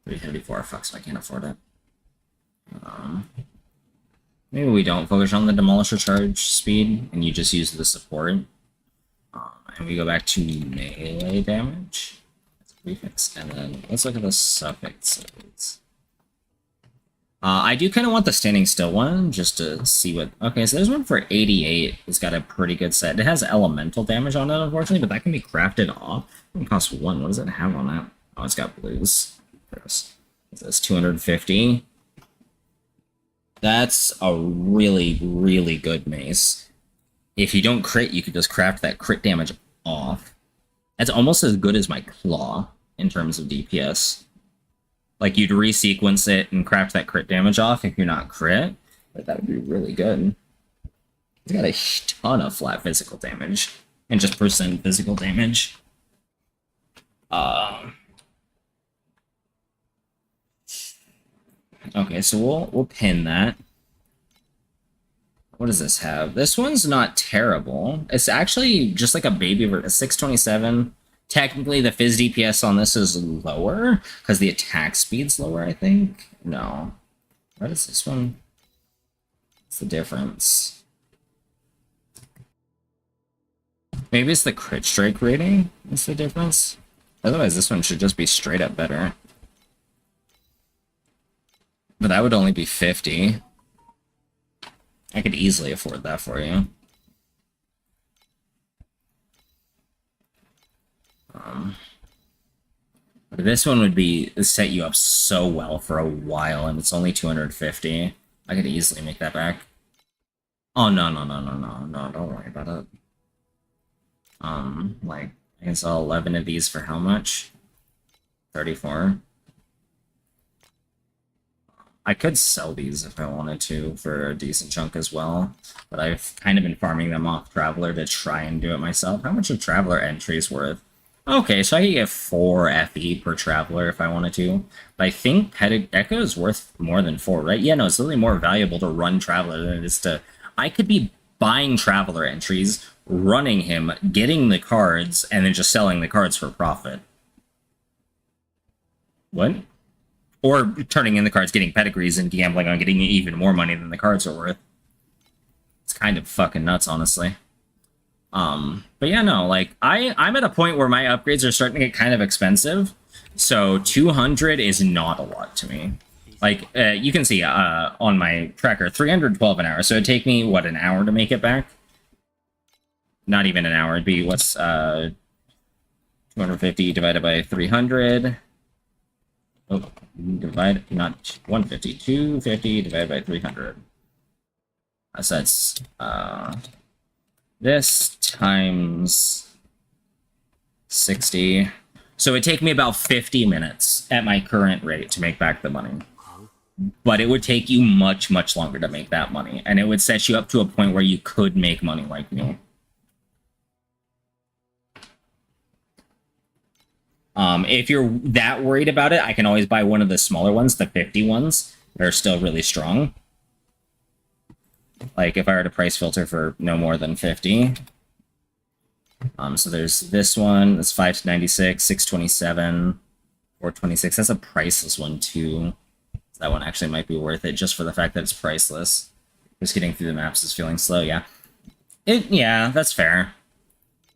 334. Fuck, so I can't afford it. Maybe we don't focus on the Demolisher charge speed, and you just use the support. And we go back to melee damage. That's a prefix. And then let's look at the suffixes. I do kind of want the standing still one, just to see what... Okay, so there's one for 88. It's got a pretty good set. It has elemental damage on it, unfortunately, but that can be crafted off. It costs 1. What does it have on that? Oh, it's got blues. Gross. It says 250. That's a really, really good mace. If you don't crit, you could just craft that crit damage off. That's almost as good as my claw in terms of DPS. Like, you'd resequence it and craft that crit damage off if you're not crit, but that would be really good. It's got a ton of flat physical damage and just percent physical damage. Okay, so we'll pin that. What does this have? This one's not terrible. It's actually just like a baby version. 627. Technically, the Fizz DPS on this is lower because the attack speed's lower, I think. No. What is this one? What's the difference? Maybe it's the crit strike rating is the difference. Otherwise, this one should just be straight up better. But that would only be 50. I could easily afford that for you. But this one would be set you up so well for a while, and it's only 250. I could easily make that back. Oh, no, don't worry about it. Like, I can sell 11 of these for how much? 34. I could sell these if I wanted to for a decent chunk as well, but I've kind of been farming them off Traveler to try and do it myself. How much are Traveler entries worth? Okay, so I could get 4 FE per Traveler if I wanted to, but I think Echo is worth more than 4, right? Yeah, no, it's literally more valuable to run Traveler than it is to... I could be buying Traveler entries, running him, getting the cards, and then just selling the cards for profit. What? Or turning in the cards, getting pedigrees, and gambling on getting even more money than the cards are worth. It's kind of fucking nuts, honestly. But yeah, no, like, I'm at a point where my upgrades are starting to get kind of expensive, so 200 is not a lot to me. Like, you can see on my tracker, 312 an hour, so it'd take me, what, an hour to make it back? Not even an hour, it'd be, what's, 250 divided by 300... Oh, divide, not 150, 250 divided by 300. So that's, this times 60. So it'd take me about 50 minutes at my current rate to make back the money. But it would take you much, much longer to make that money. And it would set you up to a point where you could make money like me. If you're that worried about it, I can always buy one of the smaller ones, the 50 ones. They're still really strong. Like, if I were to price filter for no more than 50. So there's this one, that's 596, 627, 426. That's a priceless one, too. So that one actually might be worth it, just for the fact that it's priceless. Just getting through the maps is feeling slow, yeah. Yeah, that's fair.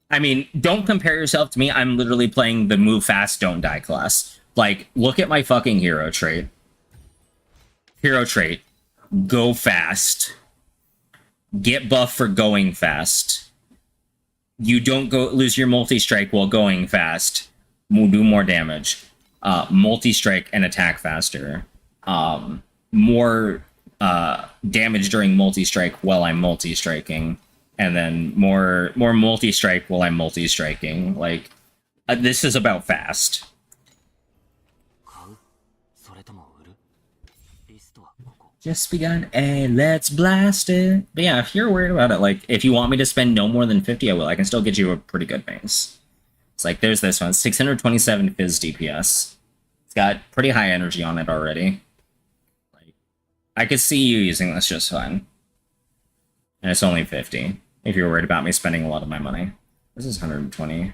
I mean, don't compare yourself to me. I'm literally playing the move fast, don't die class. Like, look at my fucking hero trait. Hero trait. Go fast. Get buff for going fast. You don't go lose your multi-strike while going fast. Will do more damage. Multi-strike and attack faster. More damage during multi-strike while I'm multi-striking. And then more multi-strike while I'm multi-striking. Like, this is about fast. Just begun. Hey, let's blast it. But yeah, if you're worried about it, like, if you want me to spend no more than 50, I will. I can still get you a pretty good base. It's like, there's this one. 627 Fizz DPS. It's got pretty high energy on it already. Like, I could see you using this just fine. And it's only 50, if you're worried about me spending a lot of my money. This is 120. You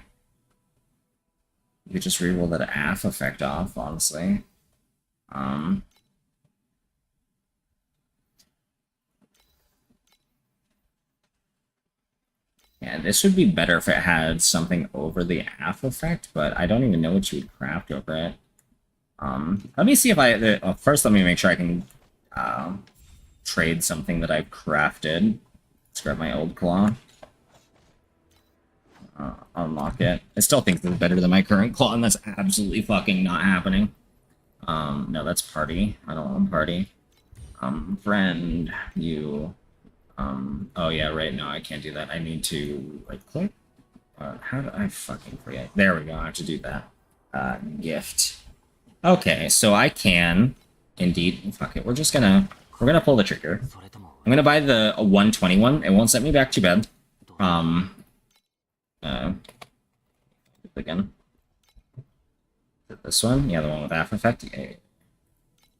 could just reroll that AF effect off, honestly. Yeah, this would be better if it had something over the AF effect, but I don't even know what you would craft over it. Let me see if I... first, let me make sure I can trade something that I've crafted. Let's grab my old claw. Unlock it. I still think this is better than my current claw, and that's absolutely fucking not happening. No, that's party. I don't want party. Friend, you... oh yeah, right, no, I can't do that. I need to right-click. How do I fucking forget? There we go, I have to do that. Gift. Okay, so I can... Indeed, fuck it, we're gonna pull the trigger. I'm gonna buy the 121. It won't set me back too bad. Again. This one? Yeah, the one with AF effect. Okay.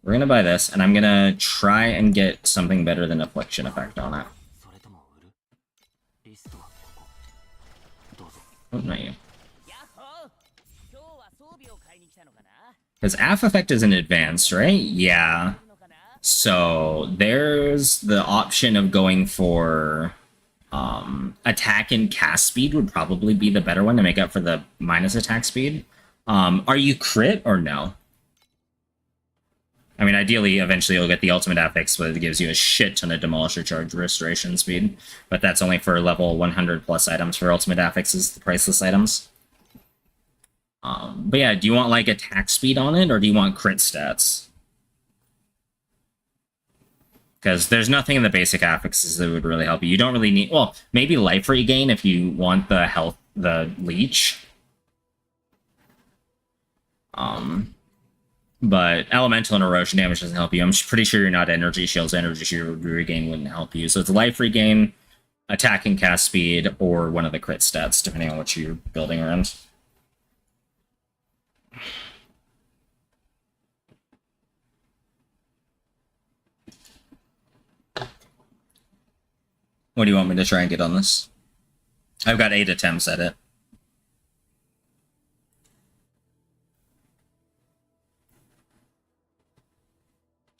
We're gonna buy this, and I'm gonna try and get something better than Affliction effect on it. Oh, not you. Because AF effect is an advanced, right? Yeah. So there's the option of going for attack and cast speed would probably be the better one to make up for the minus attack speed. Are you crit or no? I mean, ideally, eventually you'll get the ultimate affix, but it gives you a shit ton of Demolisher Charge restoration speed. But that's only for level 100 plus items. For ultimate affixes, the priceless items. But yeah, do you want like attack speed on it, or do you want crit stats? Because there's nothing in the basic affixes that would really help you. You don't really need... Well, maybe life regain if you want the health, the leech. But elemental and erosion damage doesn't help you. I'm pretty sure you're not energy shields. Energy shield regain wouldn't help you. So it's life regain, attack and cast speed, or one of the crit stats, depending on what you're building around. What do you want me to try and get on this? I've got 8 attempts at it.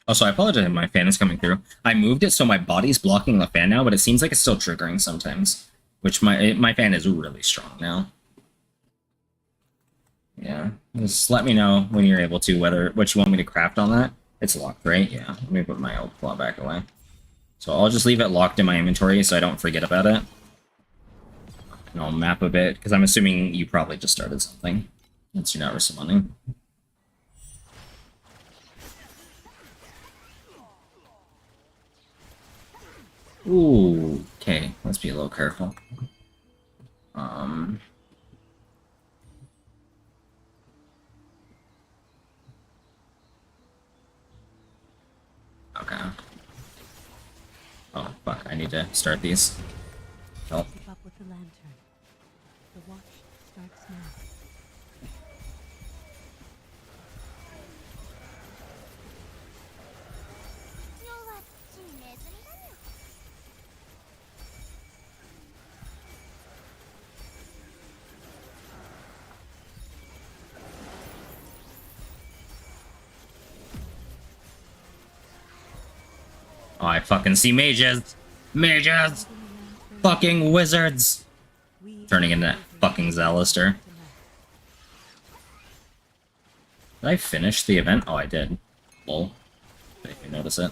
Also, I apologize if my fan is coming through. I moved it so my body's blocking the fan now, but it seems like it's still triggering sometimes. Which my fan is really strong now. Yeah. Just let me know when you're able to what you want me to craft on that. It's locked, right? Yeah. Let me put my old claw back away. So I'll just leave it locked in my inventory so I don't forget about it. And I'll map a bit, because I'm assuming you probably just started something. Since you're not responding. Ooh, okay. Let's be a little careful. Okay. Oh, fuck. I need to start these. Help. Keep up with the lantern. The watch starts now. Oh, I fucking see mages! Mages! Fucking wizards! Turning into that fucking Zalister. Did I finish the event? Oh, I did. Lol. Didn't even notice it.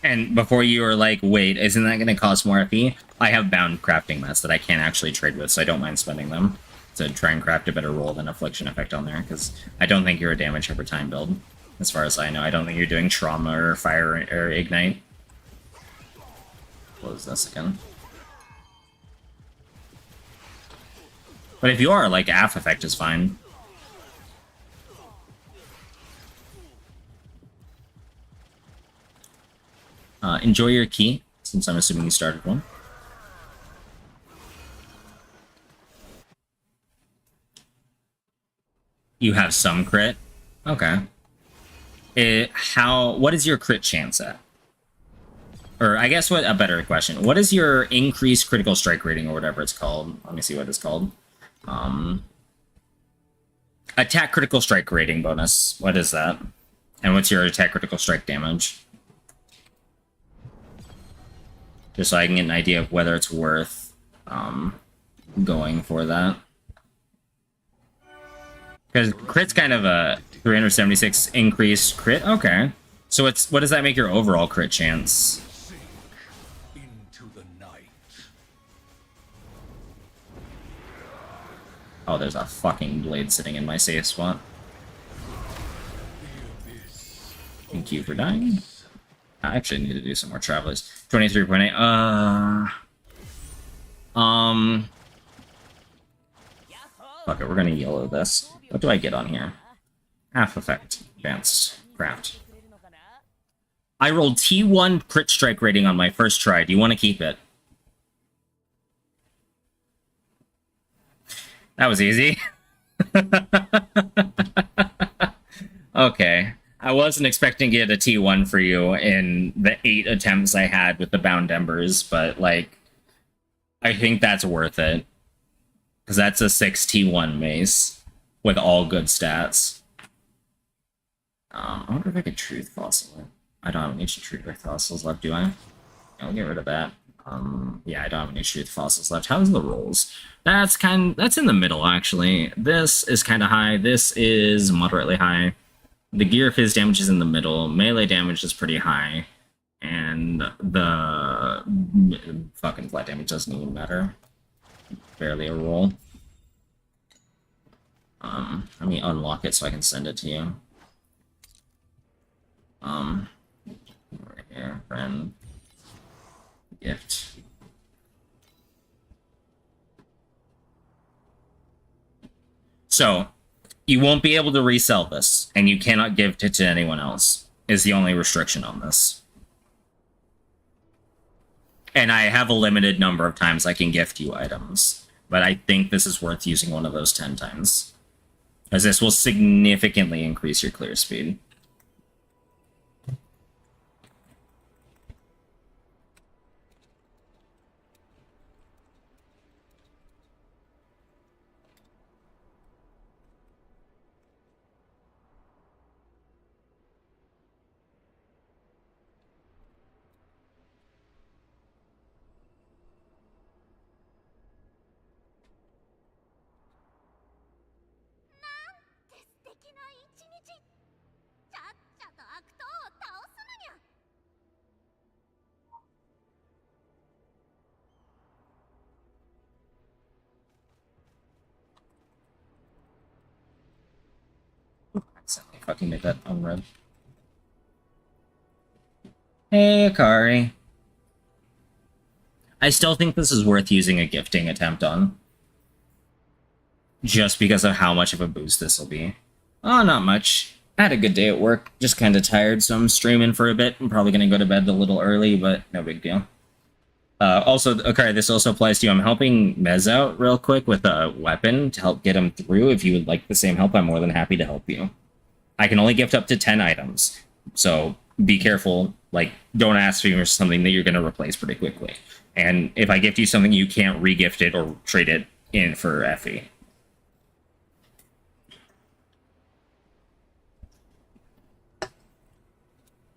And before you were like, wait, isn't that going to cost more FE? I have bound crafting mats that I can't actually trade with, so I don't mind spending them to try and craft a better roll than Affliction Effect on there, because I don't think you're a damage over time build, as far as I know. I don't think you're doing Trauma or Fire or Ignite. Close this again. But if you are, like, AF Effect is fine. Enjoy your key, since I'm assuming you started one. You have some crit? Okay. What is your crit chance at? Or I guess a better question. What is your increased critical strike rating or whatever it's called? Let me see what it's called. Attack critical strike rating bonus. What is that? And what's your attack critical strike damage? Just so I can get an idea of whether it's worth going for that. Because crit's kind of a 376 increased crit. Okay. So what does that make your overall crit chance? Sink into the night. Oh, there's a fucking blade sitting in my safe spot. The abyss Thank you for dying. I actually need to do some more travelers. 23.8. Fuck it, we're gonna yellow this. What do I get on here? Half effect. Advanced. Craft. I rolled T1 crit strike rating on my first try. Do you want to keep it? That was easy. Okay. I wasn't expecting to get a T1 for you in the 8 attempts I had with the Bound Embers, but, like, I think that's worth it. Because that's a 6 T1 mace with all good stats. I wonder if I could Truth Fossil it. I don't have any Truth Fossils left, do I? I'll get rid of that. Yeah, I don't have any Truth Fossils left. How's the rolls? That's in the middle, actually. This is kind of high. This is moderately high. The Gear Fizz damage is in the middle. Melee damage is pretty high. And the fucking flat damage doesn't even matter. Barely a roll. Let me unlock it so I can send it to you. Right here, friend. Gift. So, you won't be able to resell this, and you cannot give it to anyone else, is the only restriction on this. And I have a limited number of times I can gift you items, but I think this is worth using one of those 10 times. As this will significantly increase your clear speed. Accidentally fucking make that unread. Hey, Akari. I still think this is worth using a gifting attempt on. Just because of how much of a boost this will be. Oh, not much. I had a good day at work. Just kind of tired, so I'm streaming for a bit. I'm probably going to go to bed a little early, but no big deal. Also, okay, this also applies to you. I'm helping Mez out real quick with a weapon to help get him through. If you would like the same help, I'm more than happy to help you. I can only gift up to 10 items, so be careful. Like, don't ask me for something that you're going to replace pretty quickly. And if I gift you something, you can't re-gift it or trade it in for FE.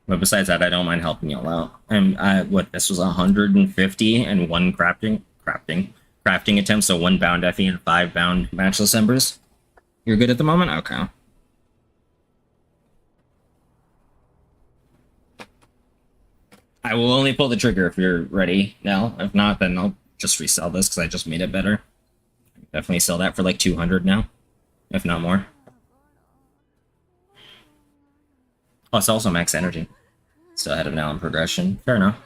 But besides that, I don't mind helping y'all out. And this was 150 and 1 crafting attempt, so 1 bound FE and 5 bound matchless embers. You're good at the moment? Okay. I will only pull the trigger if you're ready now. If not, then I'll just resell this because I just made it better. Definitely sell that for like 200 now, if not more. Oh, it's also max energy. Still ahead of now in progression. Fair enough.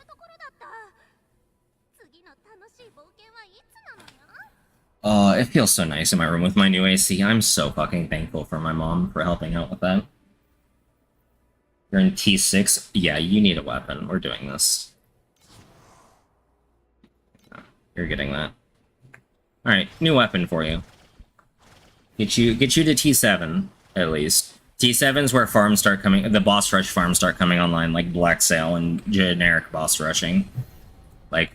It feels so nice in my room with my new AC. I'm so fucking thankful for my mom for helping out with that. You're in T6? Yeah, you need a weapon. We're doing this. You're getting that. Alright, new weapon for you. Get you to T7, at least. T7's where farms start coming, the boss rush farms start coming online, like Black Sail and generic boss rushing. Like,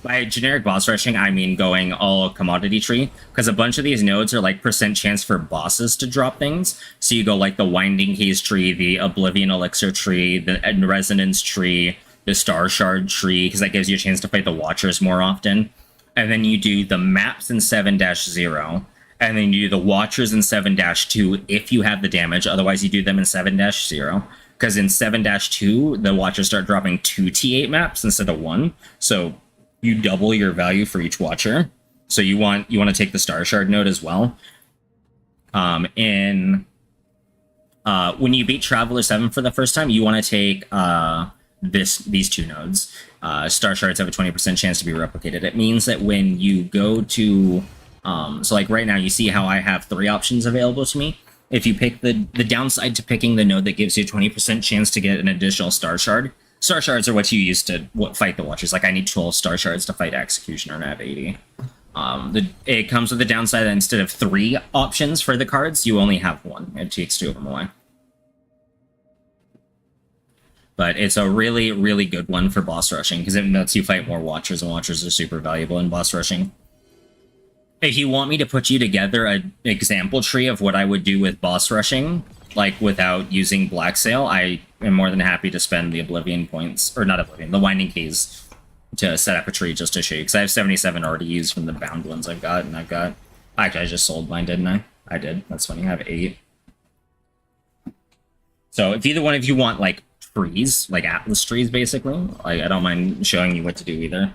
by generic boss rushing, I mean going all commodity tree, because a bunch of these nodes are like % chance for bosses to drop things. So you go like the Winding Keys tree, the Oblivion Elixir tree, the Resonance tree, the Star Shard tree, because that gives you a chance to fight the Watchers more often. And then you do the maps in 7-0, and then you do the Watchers in 7-2 if you have the damage, otherwise you do them in 7-0. Because in 7-2, the Watchers start dropping 2 T8 maps instead of 1, so you double your value for each Watcher. So you want to take the Star Shard node as well. When you beat Traveler 7 for the first time, you want to take these 2 nodes. Star Shards have a 20% chance to be replicated. It means that when you go to so like right now, you see how I have 3 options available to me. If you pick the downside to picking the node that gives you a 20% chance to get an additional Star Shard. Star Shards are what you use to fight the Watchers. Like, I need 12 Star Shards to fight Executioner, and I have 80. It comes with the downside that instead of 3 options for the cards, you only have 1. It takes 2 of them away. But it's a really, really good one for boss rushing, because it lets you fight more Watchers, and Watchers are super valuable in boss rushing. If you want me to put you together an example tree of what I would do with boss rushing, like without using Black Sail, I am more than happy to spend the Oblivion points, or not Oblivion, the Winding Keys to set up a tree just to show you, because I have 77 already used from the bound ones I've got, and I've got... Actually, I just sold mine, didn't I? I did. That's funny. I have 8. So if either one of you want, like, trees, like Atlas trees, basically, I don't mind showing you what to do either.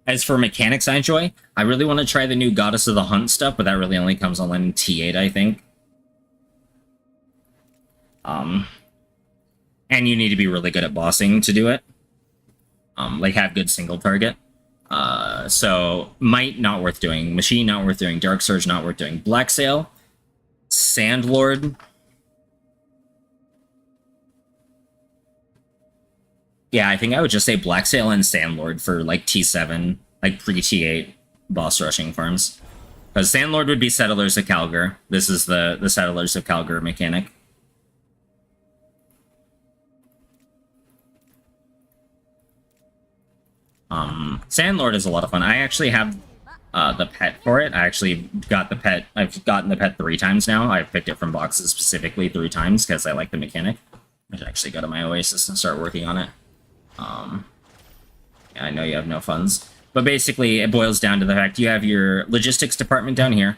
As for mechanics I enjoy, I really want to try the new Goddess of the Hunt stuff, but that really only comes online in T8, I think. And you need to be really good at bossing to do it. Like, have good single target. So, Might, not worth doing. Machine, not worth doing. Dark Surge, not worth doing. Black Sail, Sandlord. Yeah, I think I would just say Black Sail and Sandlord for, like, T7, like, pre-T8 boss rushing farms. Because Sandlord would be Settlers of Calgar. This is the Settlers of Calgar mechanic. Sandlord is a lot of fun. I actually have the pet for it. I actually got the pet. I've gotten the pet 3 times now. I've picked it from boxes specifically 3 times because I like the mechanic. I should actually go to my Oasis and start working on it. Yeah, I know you have no funds. But basically, it boils down to the fact you have your logistics department down here.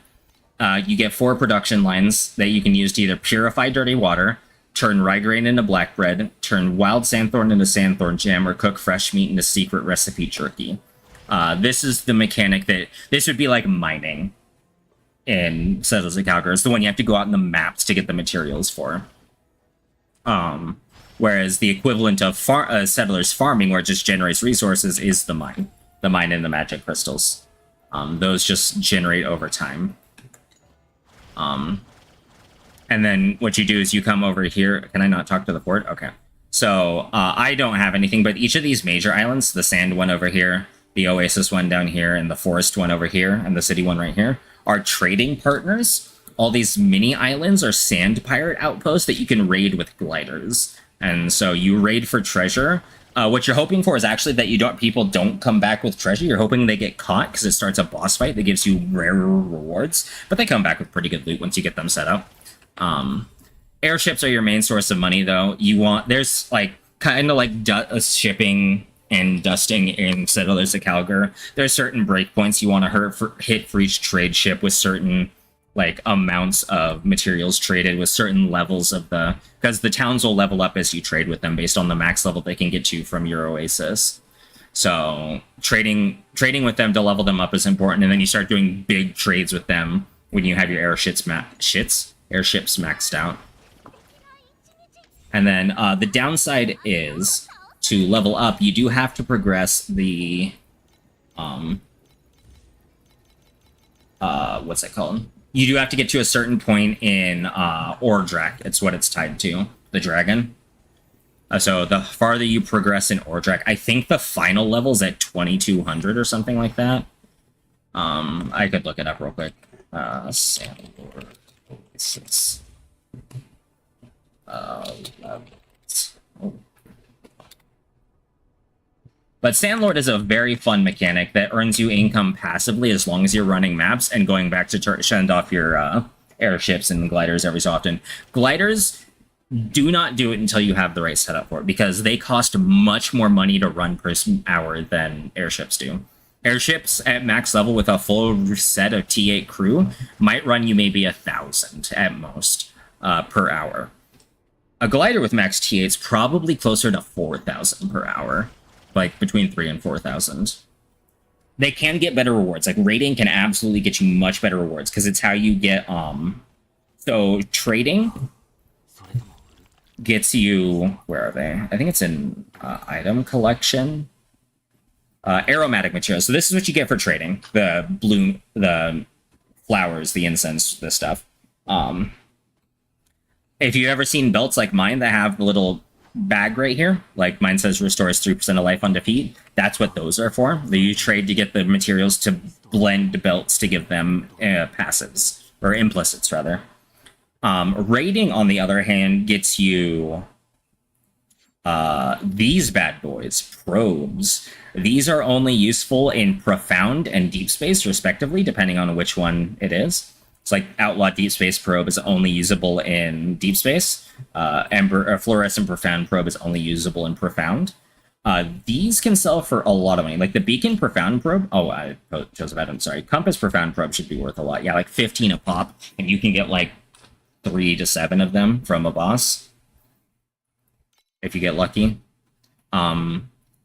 You get 4 production lines that you can use to either purify dirty water, turn rye grain into black bread, turn wild sandthorn into sandthorn jam, or cook fresh meat into secret recipe jerky. This is the mechanic that... This would be like mining in Settlers of Calgar. It's the one you have to go out in the maps to get the materials for. Whereas the equivalent of Settlers farming, where it just generates resources, is the mine. The mine and the magic crystals. Those just generate over time. And then what you do is you come over here. Can I not talk to the fort? Okay. So I don't have anything, but each of these major islands, the sand one over here, the oasis one down here, and the forest one over here, and the city one right here, are trading partners. All these mini islands are sand pirate outposts that you can raid with gliders. And so you raid for treasure. What you're hoping for is actually that people don't come back with treasure. You're hoping they get caught because it starts a boss fight that gives you rarer rewards. But they come back with pretty good loot once you get them set up. Airships are your main source of money, though. There's like kind of like shipping and dusting in Settlers of Calgar. There's certain breakpoints you want to hit for each trade ship with certain like amounts of materials traded with certain levels of the, because the towns will level up as you trade with them based on the max level they can get to from your oasis. So trading with them to level them up is important, and then you start doing big trades with them when you have your airships maxed out. And then the downside is, to level up, you do have to progress the what's that called? You do have to get to a certain point in Ordrak. It's what it's tied to, the dragon. So the farther you progress in Ordrak, I think the final level's at 2200 or something like that. I could look it up real quick. Sandlord Oasis. But Sandlord is a very fun mechanic that earns you income passively as long as you're running maps and going back to send off your airships and gliders every so often. Gliders, do not do it until you have the right setup for it, because they cost much more money to run per hour than airships do. Airships at max level with a full set of T8 crew might run you maybe 1,000 at most per hour. A glider with max T8 is probably closer to 4,000 per hour, like between 3,000 and 4,000. They can get better rewards. Like raiding can absolutely get you much better rewards because it's how you get so trading gets you, where are they? I think it's in item collection. Aromatic materials. So this is what you get for trading. The bloom, the flowers, the incense, this stuff. If you've ever seen belts like mine that have the little bag right here, like mine says restores 3% of life on defeat, that's what those are for. You trade to get the materials to blend belts to give them passives, or implicits rather. Raiding, on the other hand, gets you these bad boys, probes. These are only useful in profound and deep space, respectively, depending on which one it is. It's like Outlaw Deep Space Probe is only usable in deep space. Fluorescent Profound Probe is only usable in profound. These can sell for a lot of money. Like the Beacon Profound Probe. Oh, I chose about it. I'm sorry. Compass Profound Probe should be worth a lot. Yeah, like 15 a pop, and you can get like 3 to 7 of them from a boss if you get lucky.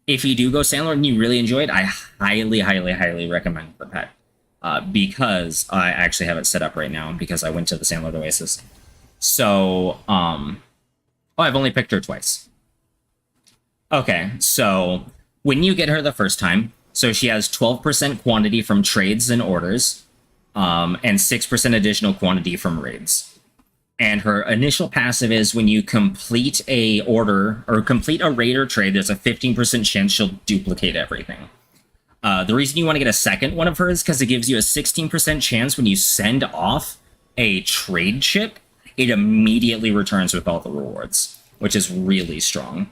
If you do go Sandlord and you really enjoy it, I highly, highly, highly recommend the pet. Because I actually have it set up right now because I went to the Sandlord Oasis. So, I've only picked her twice. Okay, so when you get her the first time, so she has 12% quantity from trades and orders, and 6% additional quantity from raids. And her initial passive is when you complete a order or complete a raid or trade, there's a 15% chance she'll duplicate everything. The reason you want to get a second one of hers is because it gives you a 16% chance when you send off a trade ship, it immediately returns with all the rewards, which is really strong.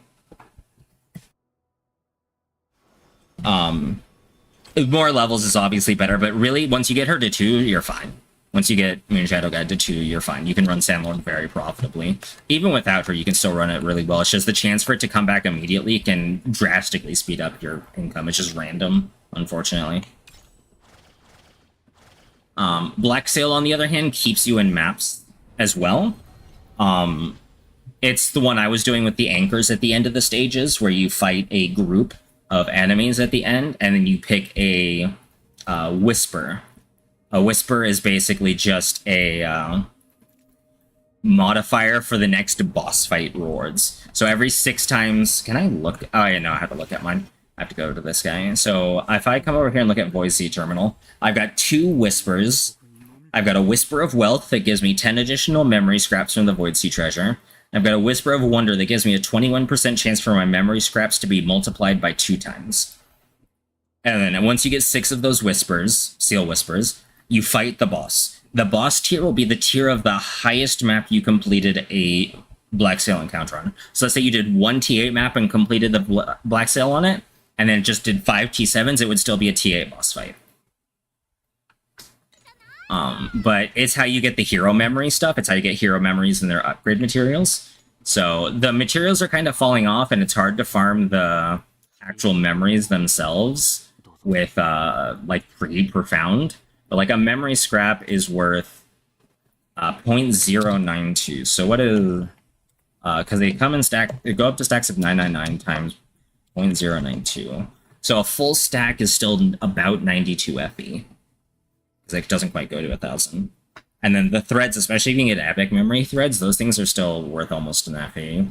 More levels is obviously better, but really, once you get her to 2, you're fine. Once you get Moonshadow Guide to 2, you're fine. You can run Sandlord very profitably. Even without her, you can still run it really well. It's just the chance for it to come back immediately can drastically speed up your income. It's just random, unfortunately. Black Sail, on the other hand, keeps you in maps as well. It's the one I was doing with the anchors at the end of the stages, where you fight a group of enemies at the end, and then you pick a Whisper. A Whisper is basically just a modifier for the next boss fight rewards. So every 6 times... Can I look? Oh, yeah, no, I have to look at mine. I have to go to this guy. So if I come over here and look at Void Sea Terminal, I've got 2 Whispers. I've got a Whisper of Wealth that gives me 10 additional memory scraps from the Void Sea Treasure. I've got a Whisper of Wonder that gives me a 21% chance for my memory scraps to be multiplied by 2 times. And then once you get 6 of those Whispers, Seal Whispers, you fight the boss. The boss tier will be the tier of the highest map you completed a Black Sail encounter on. So let's say you did 1 T8 map and completed the Black Sail on it, and then just did 5 T7s, it would still be a T8 boss fight. But it's how you get the hero memory stuff. It's how you get hero memories and their upgrade materials. So the materials are kind of falling off, and it's hard to farm the actual memories themselves with like pretty profound. But like a memory scrap is worth .092. So what is because they come in stack, they go up to stacks of 999 times 0.092. So a full stack is still about 92 FE. Because it doesn't quite go to 1,000. And then the threads, especially if you can get epic memory threads, those things are still worth almost an FE.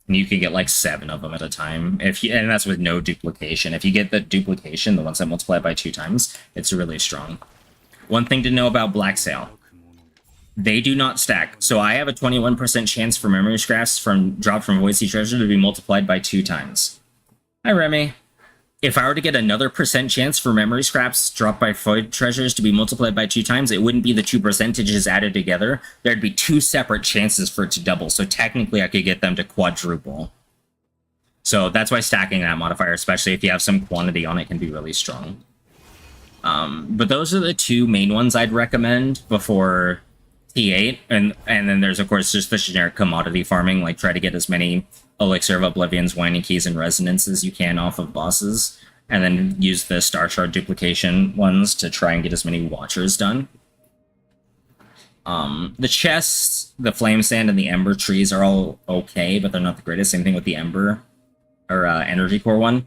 And you can get like 7 of them at a time. And that's with no duplication. If you get the duplication, the ones that multiply by 2 times, it's really strong. One thing to know about Black Sail. They do not stack. So I have a 21% chance for memory scraps from drop from Void Sea Treasure to be multiplied by 2 times. Hi, Remy. If I were to get another % chance for memory scraps dropped by Void Treasures to be multiplied by 2 times, it wouldn't be the 2 percentages added together. There'd be 2 separate chances for it to double. So technically I could get them to quadruple. So that's why stacking that modifier, especially if you have some quantity on it, can be really strong. But those are the 2 main ones I'd recommend before T8, and then there's of course just the generic commodity farming, like try to get as many Elixir of Oblivion's, Winding Keys, and Resonances you can off of bosses, and then use the Star Shard duplication ones to try and get as many Watchers done. The chests, the Flame Sand, and the Ember trees are all okay, but they're not the greatest. Same thing with the Ember, or Energy Core one.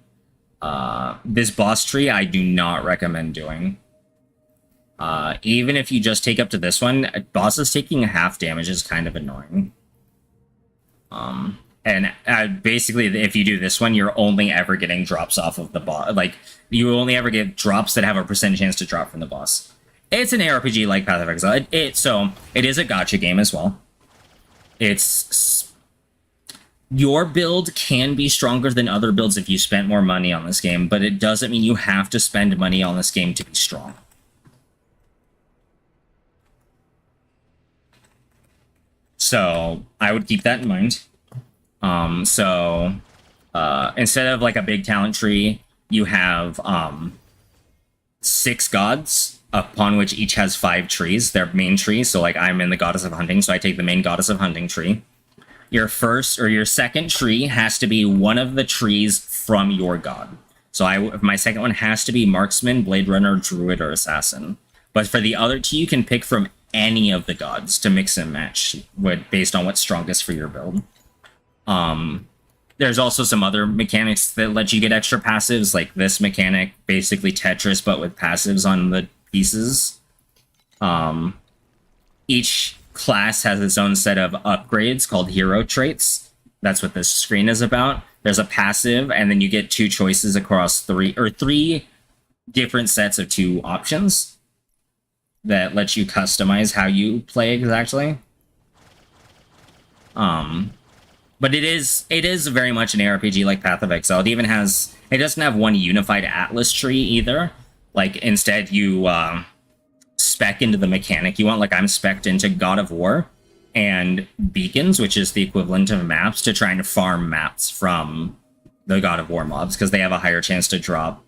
This boss tree I do not recommend doing. Even if you just take up to this one, bosses taking half damage is kind of annoying. And basically, if you do this one, you're only ever getting drops off of the boss. Like, you only ever get drops that have a % chance to drop from the boss. It's an ARPG like Path of Exile. So, it is a gacha game as well. Your build can be stronger than other builds if you spent more money on this game, but it doesn't mean you have to spend money on this game to be strong. So I would keep that in mind. Instead of like a big talent tree, you have 6 gods, upon which each has 5 trees. They're main trees. So like I'm in the Goddess of Hunting, so I take the main Goddess of Hunting tree. Your first or your second tree has to be one of the trees from your god. So my second one has to be Marksman, Blade Runner, Druid, or Assassin. But for the other 2, you can pick from any of the gods to mix and match based on what's strongest for your build. There's also some other mechanics that let you get extra passives, like this mechanic, basically Tetris, but with passives on the pieces. Each class has its own set of upgrades called hero traits. That's what this screen is about. There's a passive, and then you get 2 choices across 3 different sets of 2 options that lets you customize how you play exactly. But it is very much an ARPG like Path of Exile. It doesn't have one unified Atlas tree either. Like, instead you spec into the mechanic you want. Like, I'm spec'd into God of War and Beacons, which is the equivalent of maps, to try and farm maps from the God of War mobs, because they have a higher chance to drop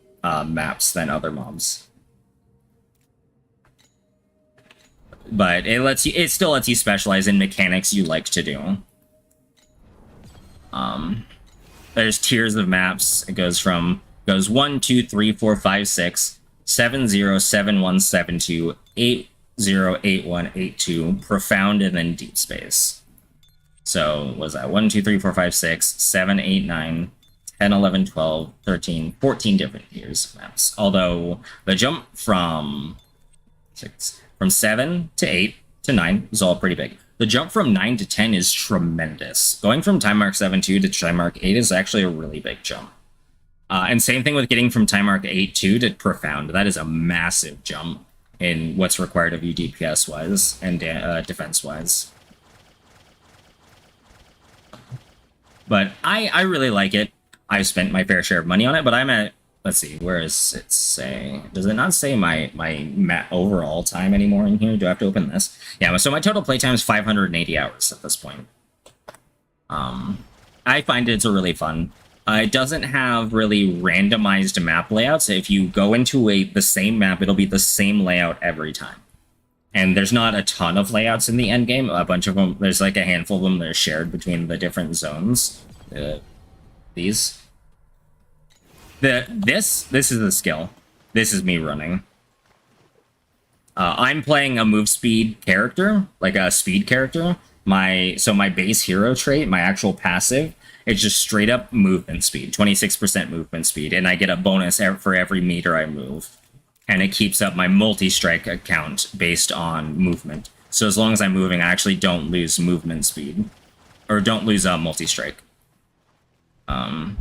maps than other mobs. But it still lets you specialize in mechanics you like to do. There's tiers of maps. It goes 1, 2, 3, 4, 5, 6, 7, 0, 7, 1, 7, 2, 8, 0, 8, 1, 8, 2, Profound, and then Deep Space. So, what was that? 1, 2, 3, 4, 5, 6, 7, 8, 9, 10, 11, 12, 13, 14 different tiers of maps. Although, the jump from 7 to 8 to 9 is all pretty big. The jump from 9 to 10 is tremendous. Going from Time Mark 7.2 to Time Mark 8 is actually a really big jump. And same thing with getting from Time Mark 8.2 to Profound. That is a massive jump in what's required of you DPS-wise and defense-wise. But I really like it. I've spent my fair share of money on it, but I'm at... Let's see, where does it say? Does it not say my overall time anymore in here? Do I have to open this? Yeah, so my total playtime is 580 hours at this point. I find it's a really fun. It doesn't have really randomized map layouts. If you go into the same map, it'll be the same layout every time. And there's not a ton of layouts in the end game. A bunch of them, there's like a handful of them that are shared between the different zones. These. This is the skill. This is me running. I'm playing a move speed character, like a speed character. My base hero trait, my actual passive, it's just straight up movement speed, 26% movement speed, and I get a bonus for every meter I move. And it keeps up my multi-strike account based on movement. So as long as I'm moving, I actually don't lose movement speed. Or don't lose multi-strike. The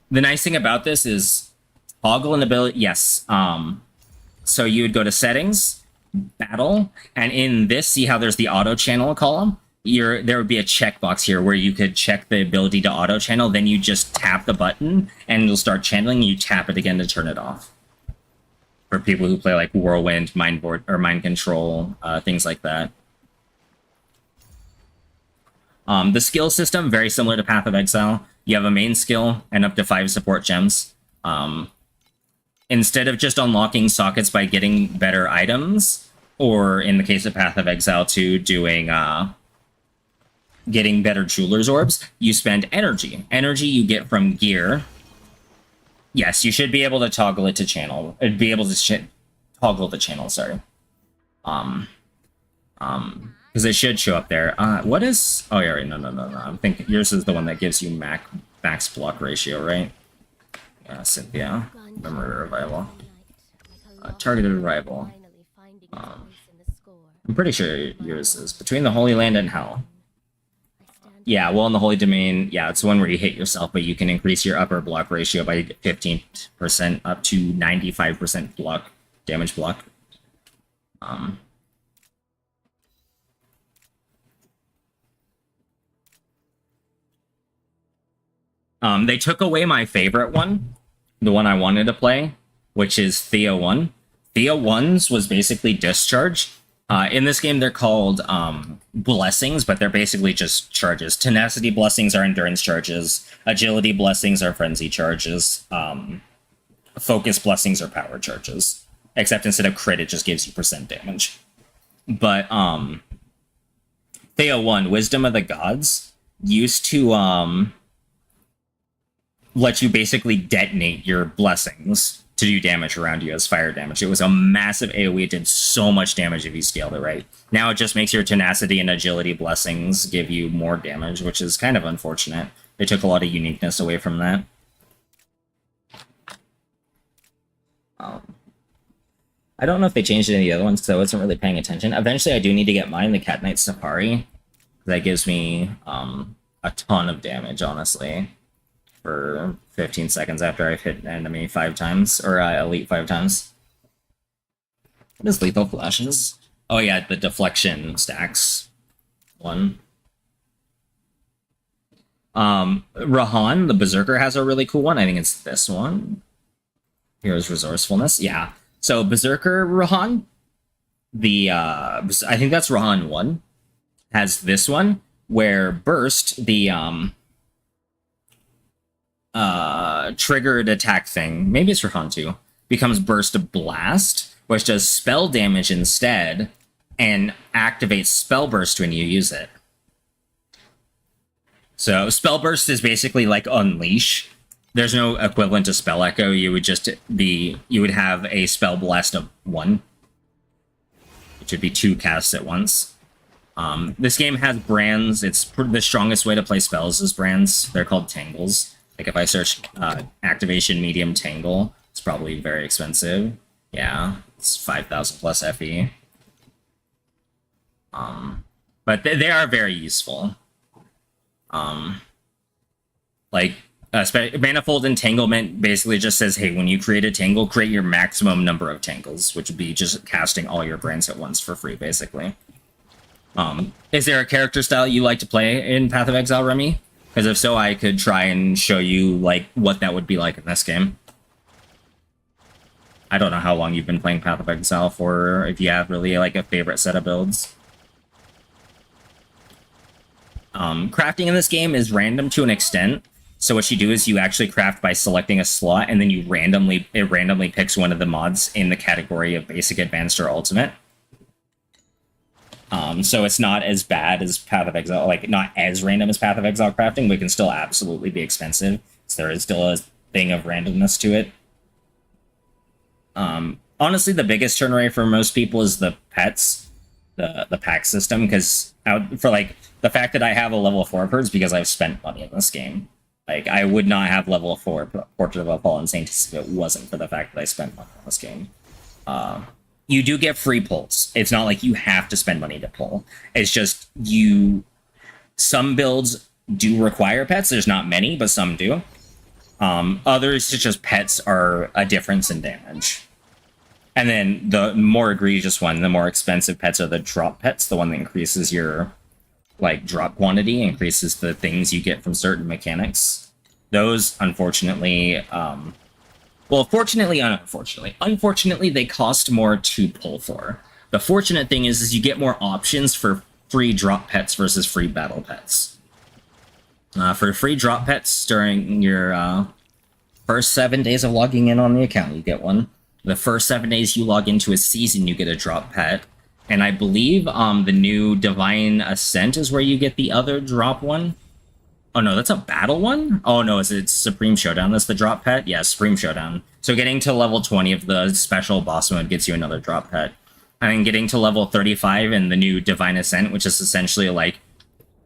nice thing about this is toggle and ability, yes. So you would go to settings, battle, and in this, see how there's the auto channel column? There would be a checkbox here where you could check the ability to auto channel, then you just tap the button and it'll start channeling, you tap it again to turn it off. For people who play like Whirlwind, Mind Board, or Mind Control, things like that. The skill system, very similar to Path of Exile. You have a main skill and up to 5 support gems. Instead of just unlocking sockets by getting better items, or in the case of Path of Exile 2, doing getting better Jeweler's Orbs, you spend energy. Energy you get from gear. Yes, you should be able to toggle it to channel. Be able to toggle the channel, sorry. Because it should show up there. What is... Oh, yeah, right. No. I'm thinking yours is the one that gives you max block ratio, right? Yeah, Cynthia. Memory revival. Targeted arrival. I'm pretty sure yours is Between the Holy Land and Hell. Yeah, well, in the Holy Domain, yeah, it's the one where you hit yourself, but you can increase your upper block ratio by 15% up to 95% block damage block. They took away my favorite one, the one I wanted to play, which is Theo 1. Theo 1's was basically Discharge. In this game, they're called blessings, but they're basically just charges. Tenacity blessings are endurance charges. Agility blessings are frenzy charges. Focus blessings are power charges. Except instead of crit, it just gives you percent damage. But Theo 1, Wisdom of the Gods, used to let you basically detonate your blessings to do damage around you as fire damage. It was a massive AoE. It did so much damage if you scaled it right. Now it just makes your tenacity and agility blessings give you more damage, which is kind of unfortunate. They took a lot of uniqueness away from that. I don't know if they changed any of the other ones because I wasn't really paying attention. Eventually I do need to get mine, the Cat Knight Safari. That gives me a ton of damage, honestly. For 15 seconds after I've hit an enemy 5 times, or elite 5 times. What is lethal flashes? Oh yeah, the deflection stacks one. Rahan, the Berserker, has a really cool one. I think it's this one. Here's Resourcefulness. Yeah. So Berserker Rahan, I think that's Rahan 1, has this one, where Burst, the triggered attack thing, maybe it's Rahan 2, becomes Burst Blast, which does spell damage instead, and activates Spell Burst when you use it. So Spell Burst is basically like Unleash. There's no equivalent to Spell Echo. You would have a Spell Blast of 1, which would be 2 casts at once. This game has brands. It's the strongest way to play spells is brands. They're called Tangles. Like if I search Activation Medium Tangle, it's probably very expensive. Yeah, it's 5,000 plus FE. But they are very useful. Like Manifold Entanglement basically just says, hey, when you create a tangle, create your maximum number of tangles, which would be just casting all your brands at once for free, basically. Is there a character style you like to play in Path of Exile, Remy? Because if so, I could try and show you like what that would be like in this game. I don't know how long you've been playing Path of Exile for, if you have really like a favorite set of builds. Crafting in this game is random to an extent. So what you do is you actually craft by selecting a slot, and then it randomly picks one of the mods in the category of Basic, Advanced, or Ultimate. So it's not as bad as Path of Exile, like not as random as Path of Exile crafting, but it can still absolutely be expensive. So there is still a thing of randomness to it. honestly, the biggest turn rate for most people is the pets, the pack system, because for like the fact that I have a level 4 birds because I've spent money in this game. Like, I would not have level 4 Portrait of a Fallen Saint if it wasn't for the fact that I spent money on this game. You do get free pulls. It's not like you have to spend money to pull. It's just some builds do require pets. There's not many, but some do. Others, it's just pets are a difference in damage. And then the more egregious one, the more expensive pets are the drop pets, the one that increases your like drop quantity, increases the things you get from certain mechanics. Those, unfortunately, well, fortunately and unfortunately. Unfortunately, they cost more to pull for. The fortunate thing is you get more options for free drop pets versus free battle pets. For free drop pets during your first 7 days of logging in on the account, you get one. The first 7 days you log into a season, you get a drop pet. And I believe the new Divine Ascent is where you get the other drop one. Oh no, that's a battle one? Oh no, is it Supreme Showdown that's the drop pet? Yeah, Supreme Showdown. So getting to level 20 of the special boss mode gets you another drop pet. And then getting to level 35 in the new Divine Ascent, which is essentially like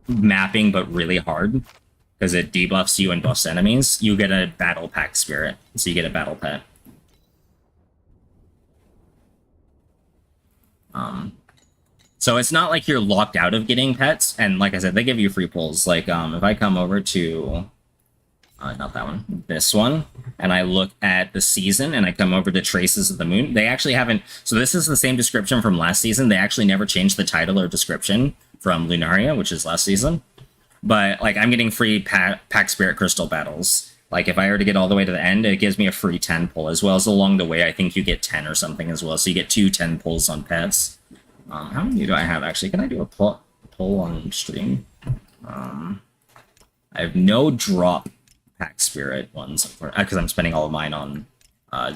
mapping but really hard, because it debuffs you and buffs enemies, you get a battle pack spirit. So you get a battle pet. So it's not like you're locked out of getting pets, and like I said, they give you free pulls. Like, if I come over to, not that one, this one, and I look at the season, and I come over to Traces of the Moon, they actually haven't, so this is the same description from last season. They actually never changed the title or description from Lunaria, which is last season. But, like, I'm getting free pack spirit crystal battles. Like, if I were to get all the way to the end, it gives me a free 10 pull, as well as along the way, I think you get 10 or something as well. So you get 2 10 pulls on pets. How many do I have, actually? Can I do a pull on stream? I have no drop pack spirit ones, because I'm spending all of mine on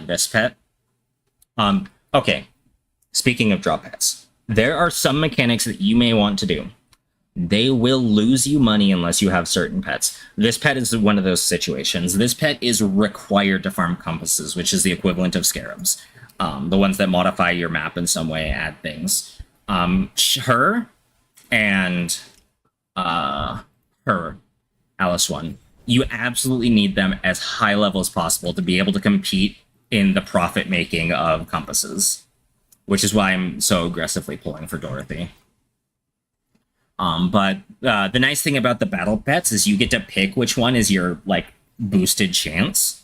this pet. Okay, speaking of drop pets, there are some mechanics that you may want to do. They will lose you money unless you have certain pets. This pet is one of those situations. This pet is required to farm compasses, which is the equivalent of scarabs. The ones that modify your map in some way, add things. Her and her, Alice 1, you absolutely need them as high level as possible to be able to compete in the profit making of compasses, which is why I'm so aggressively pulling for Dorothy. But the nice thing about the battle pets is you get to pick which one is your like boosted chance.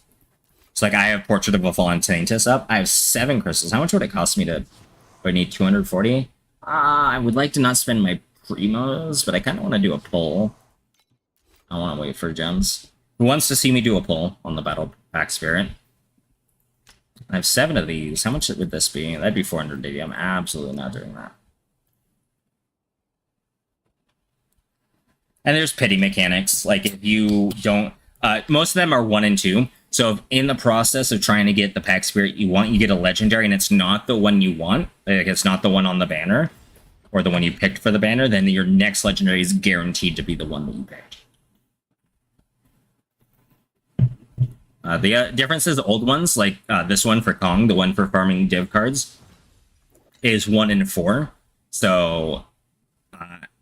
So like I have Portrait of a Fallen Saintess up. I have 7 crystals. How much would it cost me to? Do I need 240? I would like to not spend my primos, but I kind of want to do a pull. I want to wait for gems. Who wants to see me do a pull on the battle pack spirit? I have 7 of these. How much would this be? That'd be 480. I'm absolutely not doing that. And there's pity mechanics. Like if you don't, most of them are 1 and 2. So if in the process of trying to get the pack spirit you want, you get a legendary and it's not the one you want, like it's not the one on the banner, or the one you picked for the banner, then your next legendary is guaranteed to be the one that you picked. The difference is old ones, like this one for Kong, the one for farming div cards, is 1 and 4. So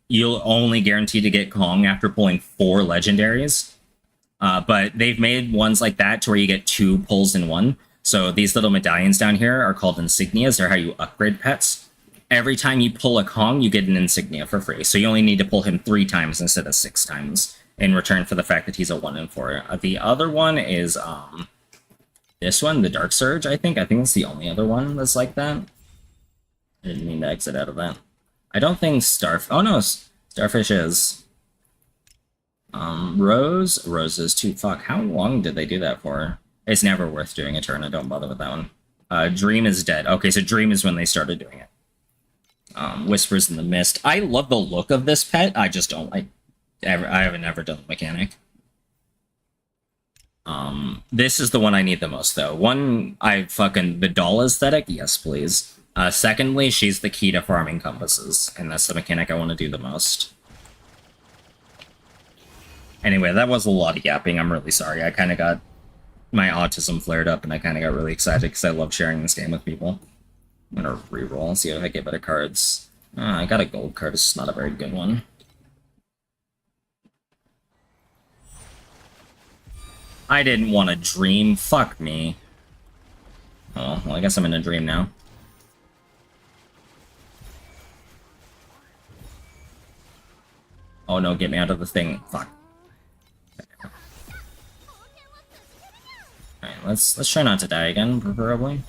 you'll only guarantee to get Kong after pulling 4 legendaries. But they've made ones like that to where you get 2 pulls in 1. So these little medallions down here are called insignias. They're how you upgrade pets. Every time you pull a Kong, you get an insignia for free. So you only need to pull him 3 times instead of 6 times in return for the fact that he's a 1 and 4. The other one is this one, the Dark Surge, I think. I think it's the only other one that's like that. I didn't mean to exit out of that. I don't think oh no, Starfish is. Rose is too. Fuck, how long did they do that for? It's never worth doing a turn. I don't bother with that one. Dream is dead. Okay, so Dream is when they started doing it. Whispers in the Mist. I love the look of this pet. I just don't like. I haven't ever done the mechanic. This is the one I need the most, though. One, the doll aesthetic. Yes, please. Secondly, she's the key to farming compasses, and that's the mechanic I want to do the most. Anyway, that was a lot of yapping. I'm really sorry. I kind of got my autism flared up and I kind of got really excited because I love sharing this game with people. I'm gonna reroll and see if I get better cards. I got a gold card. It's not a very good one. I didn't want to dream. Fuck me. Oh, well, I guess I'm in a dream now. Oh no, get me out of the thing. Fuck. Alright, let's try not to die again, preferably.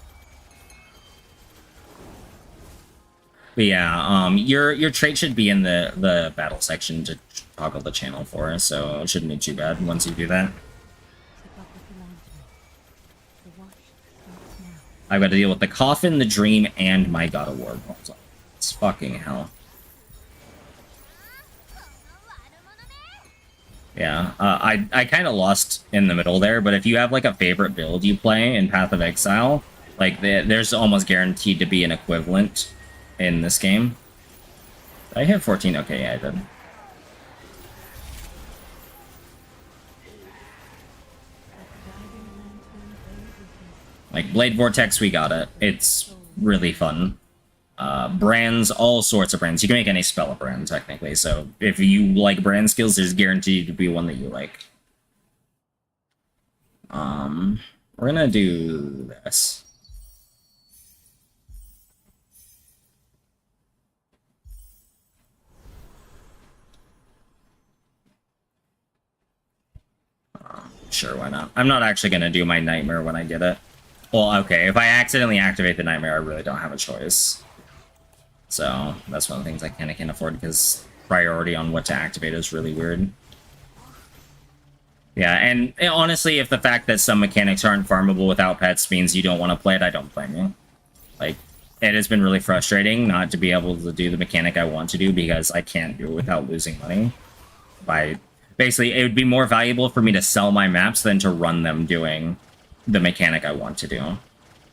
But yeah, your trait should be in the battle section to toggle the channel for, so it shouldn't be too bad once you do that. I've got to deal with the coffin, the dream, and my God of War. It's fucking hell. Yeah, I kind of lost in the middle there, but if you have like a favorite build you play in Path of Exile, like there's almost guaranteed to be an equivalent in this game. Did I hit 14? Okay, yeah, I did. Like Blade Vortex, we got it. It's really fun. Brands, all sorts of brands. You can make any spell a brand, technically. So if you like brand skills, there's guaranteed to be one that you like. We're gonna do this. Sure, why not? I'm not actually gonna do my nightmare when I get it. Well, okay, if I accidentally activate the nightmare, I really don't have a choice. So that's one of the things I kind of can't afford because priority on what to activate is really weird. Yeah, and honestly, if the fact that some mechanics aren't farmable without pets means you don't want to play it, I don't blame you. Like, it has been really frustrating not to be able to do the mechanic I want to do because I can't do it without losing money. Basically, it would be more valuable for me to sell my maps than to run them doing the mechanic I want to do,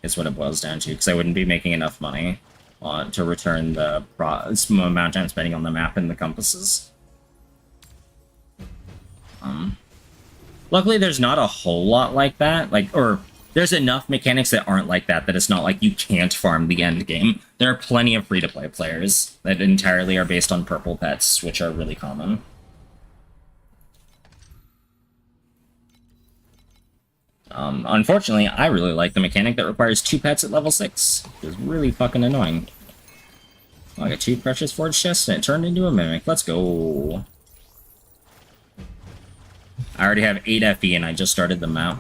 is what it boils down to, because I wouldn't be making enough money to return the amount I'm spending on the map and the compasses. Luckily, there's not a whole lot like that, or there's enough mechanics that aren't like that it's not like you can't farm the end game. There are plenty of free-to-play players that entirely are based on purple pets, which are really common. Unfortunately, I really like the mechanic that requires 2 pets at level 6. It's really fucking annoying. Oh, I got 2 precious forged chests and it turned into a mimic. Let's go. I already have 8 FE and I just started them out.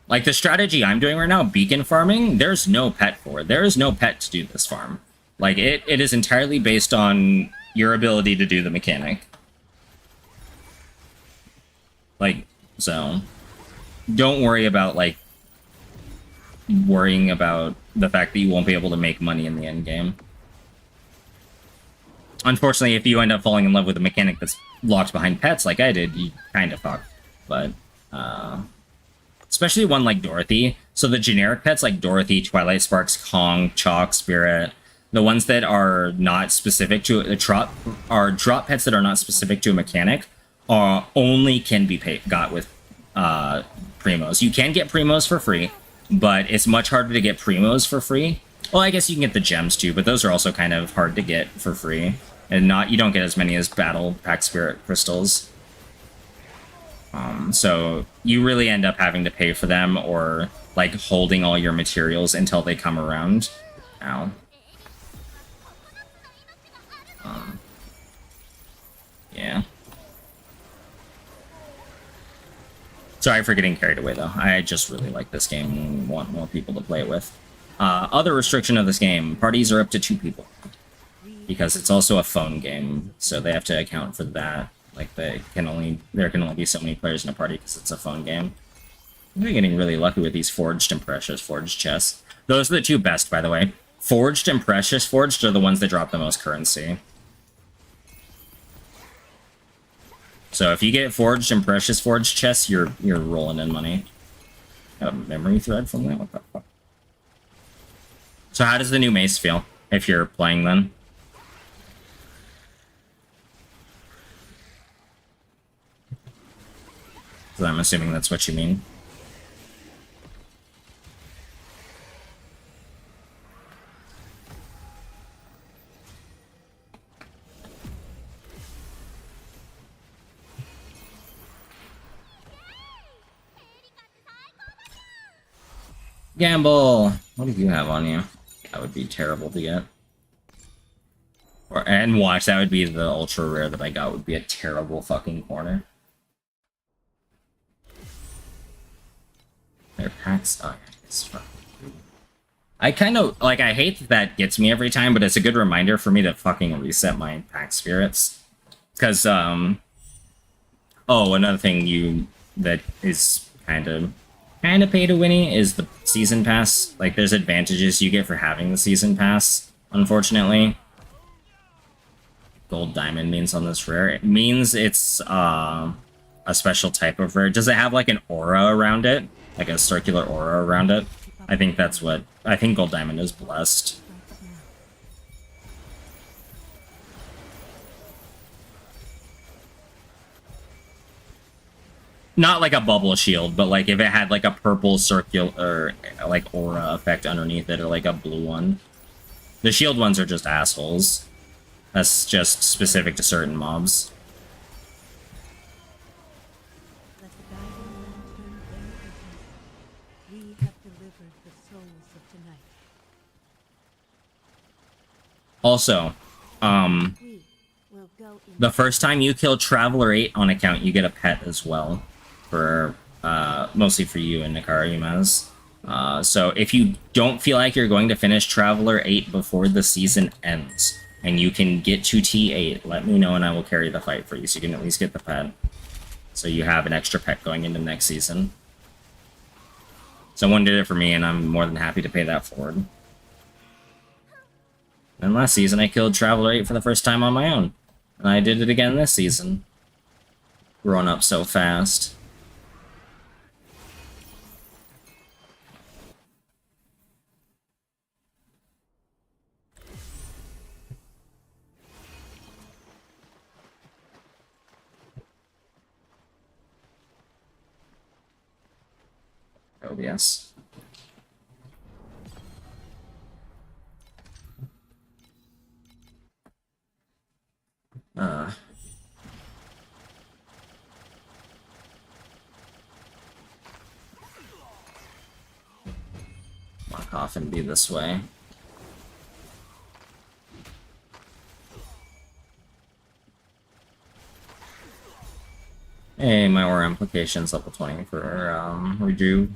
Like the strategy I'm doing right now, beacon farming, there's no pet for it. There is no pet to do this farm. Like it is entirely based on your ability to do the mechanic. Like, so, don't worry about, like, worrying about the fact that you won't be able to make money in the end game. Unfortunately, if you end up falling in love with a mechanic that's locked behind pets like I did, you kind of fucked. But, especially one like Dorothy. So the generic pets like Dorothy, Twilight Sparks, Kong, Chalk, Spirit, the ones that are not specific to a drop pets that are not specific to a mechanic, only can be got with primos. You can get primos for free, but it's much harder to get primos for free. Well, I guess you can get the gems too, but those are also kind of hard to get for free, and you don't get as many as Battle Pack Spirit crystals. So you really end up having to pay for them or like holding all your materials until they come around. Ow. Yeah. Sorry for getting carried away, though. I just really like this game and want more people to play it with. Other restriction of this game, parties are up to 2 people. Because it's also a phone game, so they have to account for that. Like, there can only be so many players in a party because it's a phone game. I'm getting really lucky with these Forged and Precious Forged chests. Those are the 2 best, by the way. Forged and Precious Forged are the ones that drop the most currency. So if you get Forged and Precious Forged chests, you're rolling in money. Got a memory thread from that? What the fuck? So how does the new mace feel, if you're playing then? Because I'm assuming that's what you mean. Gamble! What do you have on you? That would be terrible to get. And watch, that would be the ultra rare that I got, would be a terrible fucking corner. Their packs. Oh, yeah, it's fucking. I kind of like. I hate that gets me every time, but it's a good reminder for me to fucking reset my pack spirits. Because oh, another thing that is kind of pay to winny is the season pass. Like, there's advantages you get for having the season pass. Unfortunately, gold diamond means on this rare. It means it's a special type of rare. Does it have like an aura around it? Like a circular aura around it? I think that's what... I think gold diamond is blessed. Not like a bubble shield, but like if it had like a purple circular like aura effect underneath it, or like a blue one. The shield ones are just assholes. That's just specific to certain mobs. Let the guiding lantern bear witness. We have delivered the souls of tonight. Also, We will go in the first time you kill Traveler 8 on account, you get a pet as well. For mostly for you and Nakara Yumaz. So if you don't feel like you're going to finish Traveler 8 before the season ends, and you can get to T8, let me know and I will carry the fight for you, so you can at least get the pet. So you have an extra pet going into next season. Someone did it for me, and I'm more than happy to pay that forward. And last season I killed Traveler 8 for the first time on my own. And I did it again this season. Growing up so fast. OBS. Walk off and be this way. Hey, my aura implications level 20 for Reju.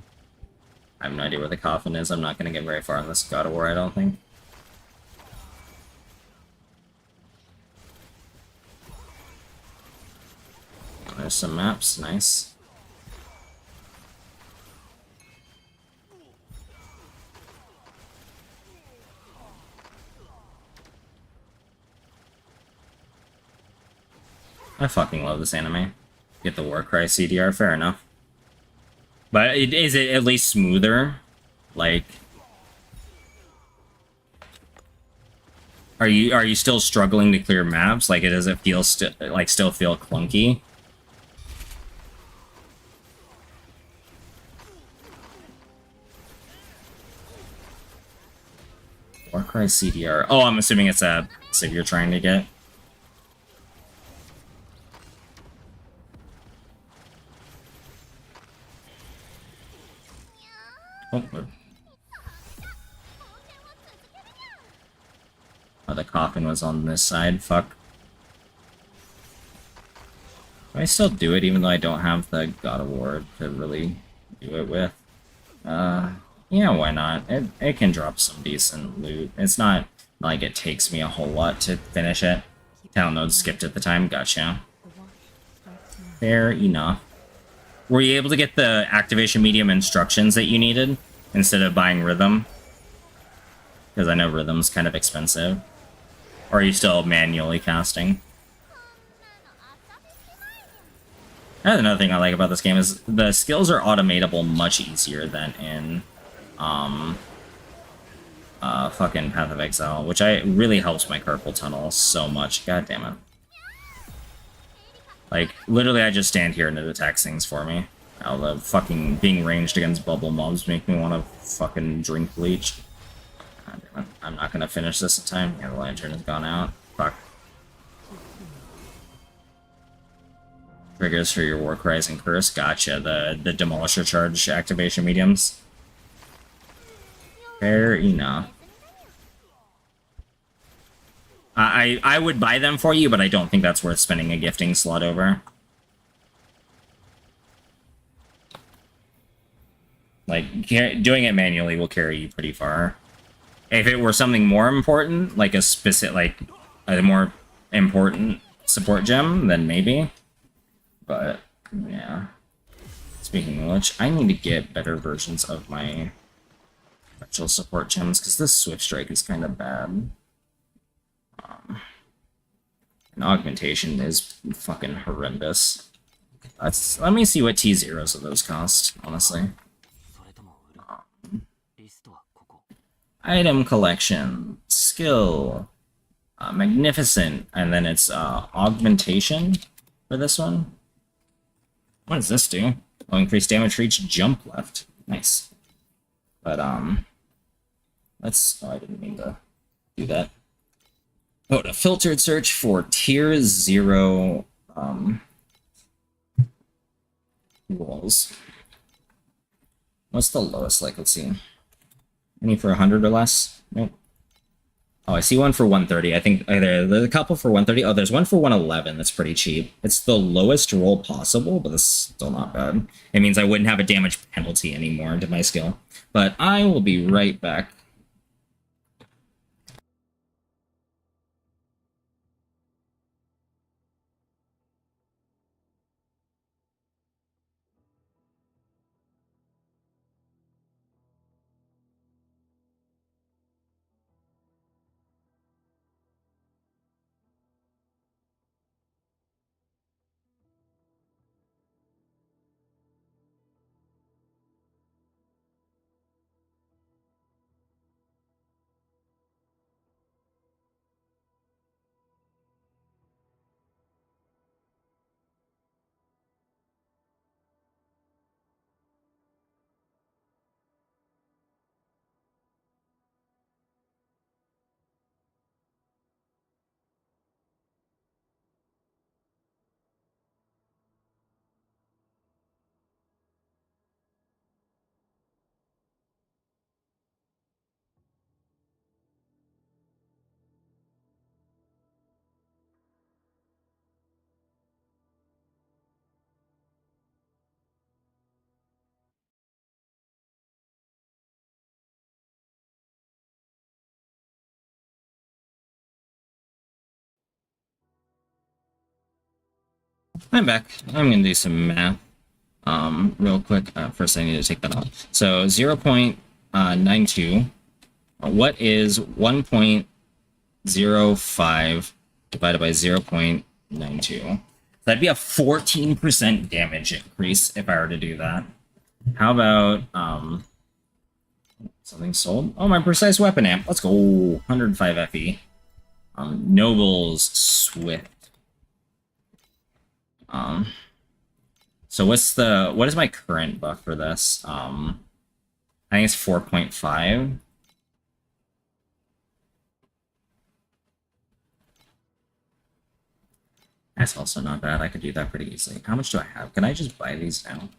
I have no idea where the coffin is. I'm not going to get very far in this God of War, I don't think. There's some maps, nice. I fucking love this anime. Get the Warcry CDR, fair enough. But is it at least smoother? Like, are you still struggling to clear maps? Like, does it feel still feel clunky? Warcry CDR. Oh, I'm assuming it's a civ you're trying to get. Oh, the coffin was on this side. Fuck. Do I still do it even though I don't have the God of War to really do it with? Yeah, why not? It can drop some decent loot. It's not like it takes me a whole lot to finish it. Town node skipped at the time. Gotcha. Fair enough. Were you able to get the activation medium instructions that you needed instead of buying Rhythm? Because I know Rhythm's kind of expensive. Or are you still manually casting? That's another thing I like about this game is the skills are automatable much easier than in fucking Path of Exile, which really helps my carpal tunnel so much. God damn it. Like, literally I just stand here and it attacks things for me. How the fucking being ranged against bubble mobs make me want to fucking drink bleach. God damn it. I'm not gonna finish this in time. Yeah, the lantern has gone out. Fuck. Triggers for your War Cries and Curse. Gotcha. The Demolisher charge activation mediums. Fair enough. I would buy them for you, but I don't think that's worth spending a gifting slot over. Like, doing it manually will carry you pretty far. If it were something more important, like a specific, like a more important support gem, then maybe. But yeah. Speaking of which, I need to get better versions of my actual support gems because this Swift Strike is kind of bad. And augmentation is fucking horrendous. Let me see what T0s of those cost, honestly. Item collection, skill, magnificent, and then it's augmentation for this one. What does this do? Oh, increase damage for each jump left. Nice. But let's. Oh, I didn't mean to do that. Oh, a filtered search for tier 0 walls. What's the lowest? Like, let's see. Any for 100 or less? Nope. Oh, I see one for 130. I think there's a couple for 130. Oh, there's one for 111. That's pretty cheap. It's the lowest roll possible, but it's still not bad. It means I wouldn't have a damage penalty anymore to my skill. But I will be right back. I'm back. I'm gonna do some math. Real quick. First, I need to take that off. So 0.92. What is 1.05 divided by 0.92? That'd be a 14% damage increase if I were to do that. How about something sold? Oh, my precise weapon amp. Let's go. 105 FE. Noble's Swift. So what is my current buff for this? I think it's 4.5. That's also not bad. I could do that pretty easily. How much do I have? Can I just buy these now?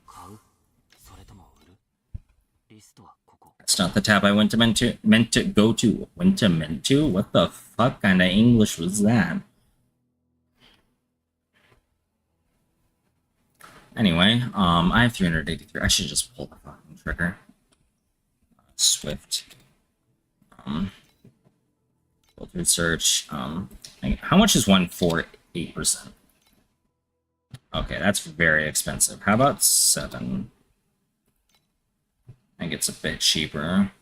That's not the tab I meant to go to. Went to? What the fuck kind of English was that? Anyway, I have 383. I should just pull the fucking trigger. Swift. Filtered search. How much is one for 8%? Okay, that's very expensive. How about 7? I think it's a bit cheaper.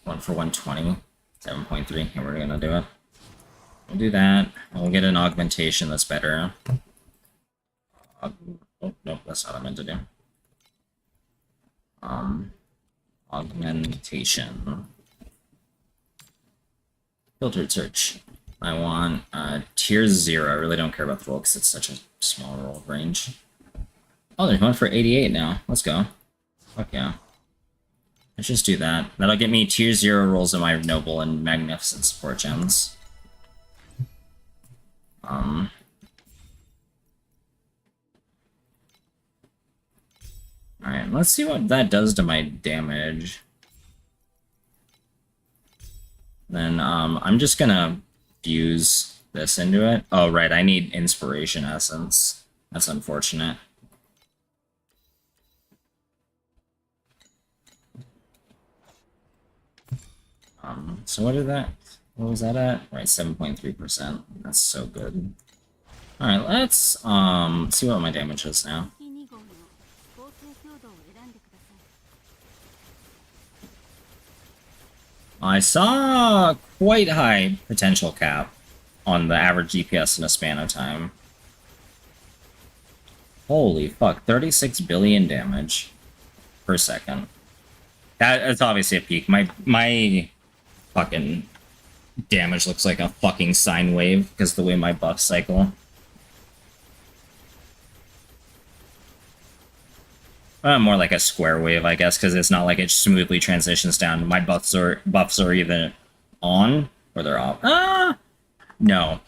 1 for 120. 7.3. And we're gonna do it. We'll do that. And we'll get an augmentation that's better. Oh, nope, that's not what I meant to do. Augmentation. Filtered search. I want tier 0. I really don't care about the roll because it's such a small roll range. Oh, there's one for 88 now. Let's go. Fuck yeah. Let's just do that. That'll get me tier 0 rolls of my Noble and Magnificent support gems. Alright, let's see what that does to my damage. Then, I'm just gonna fuse this into it. Oh, right, I need Inspiration Essence. That's unfortunate. So what was that at? Right, 7.3%. That's so good. Alright, let's, see what my damage is now. I saw quite high potential cap on the average DPS in a span of time. Holy fuck, 36 billion damage per second. That's obviously a peak. My fucking damage looks like a fucking sine wave because of the way my buffs cycle. More like a square wave, I guess, because it's not like it smoothly transitions down. My buffs are either on or they're off. No.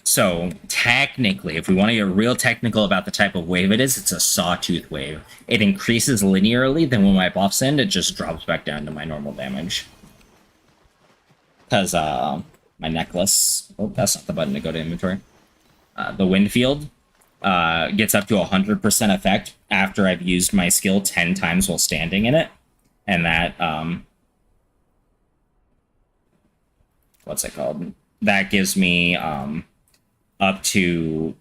So technically, if we want to get real technical about the type of wave it is, it's a sawtooth wave. It increases linearly, then when my buffs end, it just drops back down to my normal damage. Because my necklace. Oh, that's not the button to go to inventory. The wind field. Gets up to 100% effect after I've used my skill 10 times while standing in it. And that, what's it called? That gives me, up to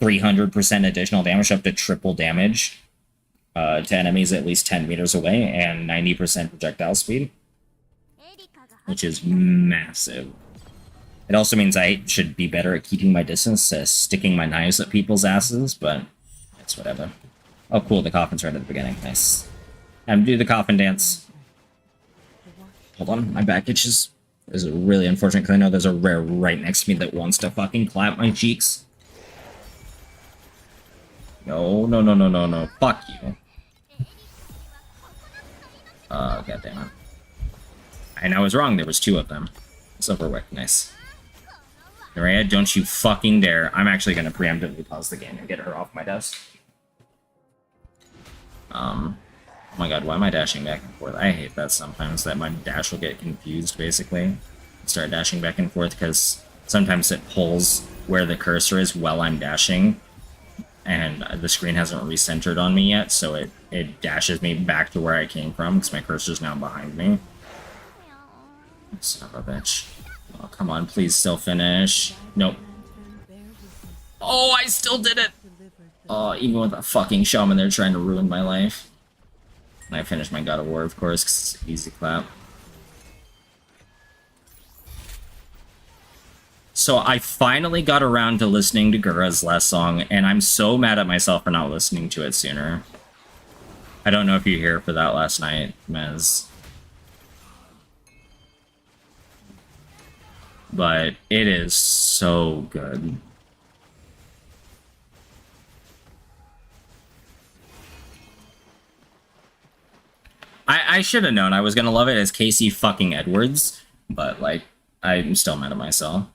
300% additional damage, up to triple damage, to enemies at least 10 meters away, and 90% projectile speed. Which is massive. It also means I should be better at keeping my distance to sticking my knives at people's asses, but it's whatever. Oh, cool, the coffin's right at the beginning. Nice. Time to do the coffin dance. Hold on, my back itches. This is really unfortunate because I know there's a rare right next to me that wants to fucking clap my cheeks. No, no, no, no, no, no. Fuck you. God damn it. And I was wrong, there was 2 of them. Silverwick, nice. Naraya, don't you fucking dare. I'm actually going to preemptively pause the game and get her off my desk. Oh my god, why am I dashing back and forth? I hate that sometimes, that my dash will get confused, basically. Start dashing back and forth, because sometimes it pulls where the cursor is while I'm dashing, and the screen hasn't recentered on me yet, so it dashes me back to where I came from, because my cursor's now behind me. Son of a bitch. Oh, come on, please still finish. Nope. Oh, I still did it! Oh, even with a fucking shaman, they're trying to ruin my life. And I finished my God of War, of course, because it's easy clap. So I finally got around to listening to Gura's last song, and I'm so mad at myself for not listening to it sooner. I don't know if you were here for that last night, Mez. But it is so good. I should have known I was gonna love it as Casey fucking Edwards, but like, I'm still mad at myself.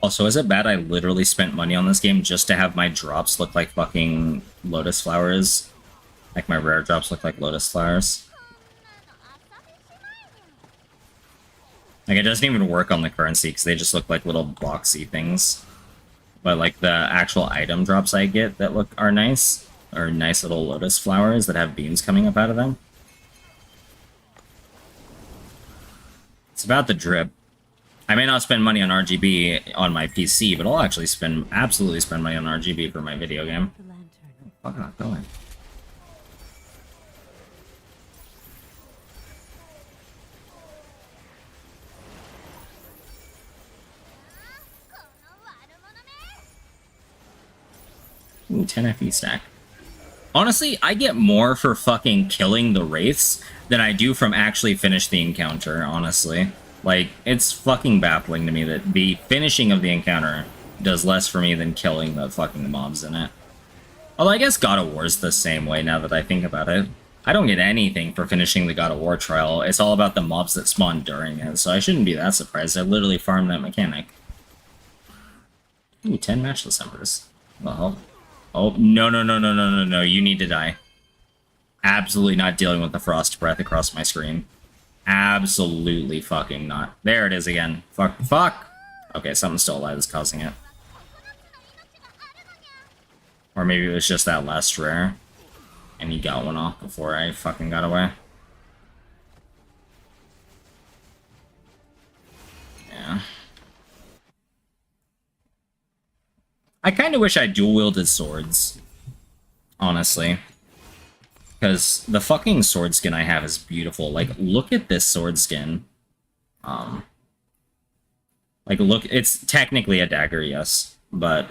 Also, is it bad I literally spent money on this game just to have my drops look like fucking lotus flowers? Like my rare drops look like lotus flowers? Like, it doesn't even work on the currency because they just look like little boxy things. But like the actual item drops I get that are nice little lotus flowers that have beams coming up out of them. It's about the drip. I may not spend money on RGB on my PC, but I'll actually absolutely spend money on RGB for my video game. The lantern. Fuck, not going. Ooh, 10 FE stack. Honestly, I get more for fucking killing the wraiths than I do from actually finish the encounter, honestly. Like, it's fucking baffling to me that the finishing of the encounter does less for me than killing the fucking mobs in it. Although I guess God of War's the same way now that I think about it. I don't get anything for finishing the God of War trial. It's all about the mobs that spawn during it, so I shouldn't be that surprised. I literally farmed that mechanic. Ooh, 10 matchless embers. Well, oh, no, no, no, no, no, no, no. You need to die. Absolutely not dealing with the frost breath across my screen. Absolutely fucking not. There it is again. Fuck, fuck. Okay, something still alive is causing it. Or maybe it was just that last rare. And he got one off before I fucking got away. Yeah. I kind of wish I dual-wielded swords. Honestly. Because the fucking sword skin I have is beautiful. Like, look at this sword skin. Like, look, it's technically a dagger, yes. But,